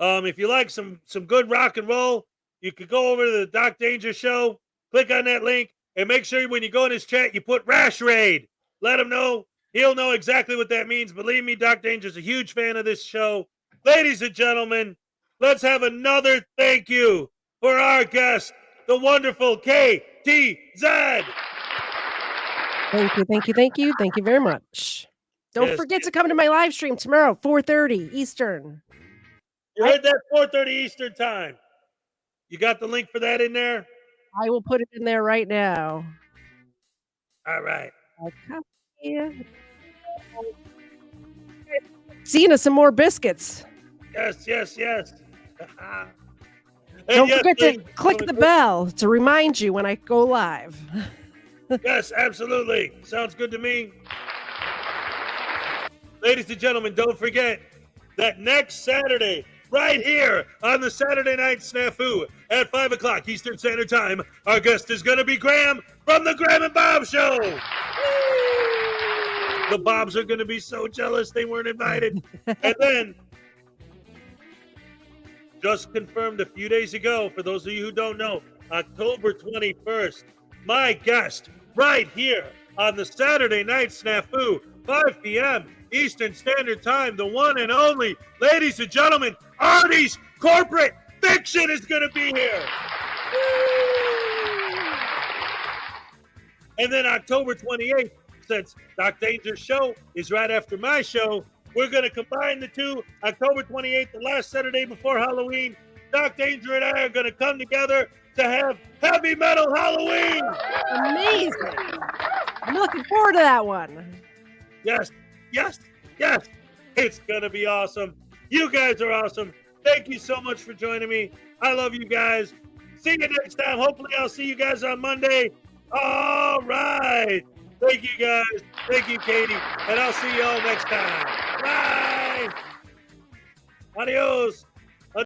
[SPEAKER 1] If you like some good rock and roll, you could go over to the Doc Danger show, click on that link, and make sure when you go in his chat, you put Rash Raid. Let him know. He'll know exactly what that means. Believe me, Doc Danger's a huge fan of this show. Ladies and gentlemen, let's have another thank you for our guest, the wonderful KTZed.
[SPEAKER 2] Thank you, thank you, thank you. Thank you very much. Don't forget to come to my live stream tomorrow, 4:30 Eastern.
[SPEAKER 1] You heard that? 4:30 Eastern time. You got the link for that in there?
[SPEAKER 2] I will put it in there right now.
[SPEAKER 1] All right.
[SPEAKER 2] Zena, some more biscuits.
[SPEAKER 1] Yes.
[SPEAKER 2] Don't forget to click the bell to remind you when I go live.
[SPEAKER 1] Yes, absolutely. Sounds good to me. Ladies and gentlemen, don't forget that next Saturday, right here on the Saturday Night Snafu at 5 o'clock Eastern Standard Time, our guest is going to be Graham from the Graham and Bob Show. The Bobs are going to be so jealous they weren't invited. And then, just confirmed a few days ago, for those of you who don't know, October 21st, my guest right here on the Saturday Night Snafu, 5 p.m. Eastern Standard Time, the one and only, ladies and gentlemen, Arty's Corporate Fiction is going to be here. And then October 28th, since Doc Danger's show is right after my show, we're going to combine the two. October 28th, the last Saturday before Halloween, Doc Danger and I are going to come together to have Heavy Metal Halloween.
[SPEAKER 2] Amazing. I'm looking forward to that one.
[SPEAKER 1] Yes. It's going to be awesome. You guys are awesome. Thank you so much for joining me. I love you guys. See you next time. Hopefully, I'll see you guys on Monday. All right. Thank you, guys. Thank you, Katie. And I'll see you all next time. Bye. Adios.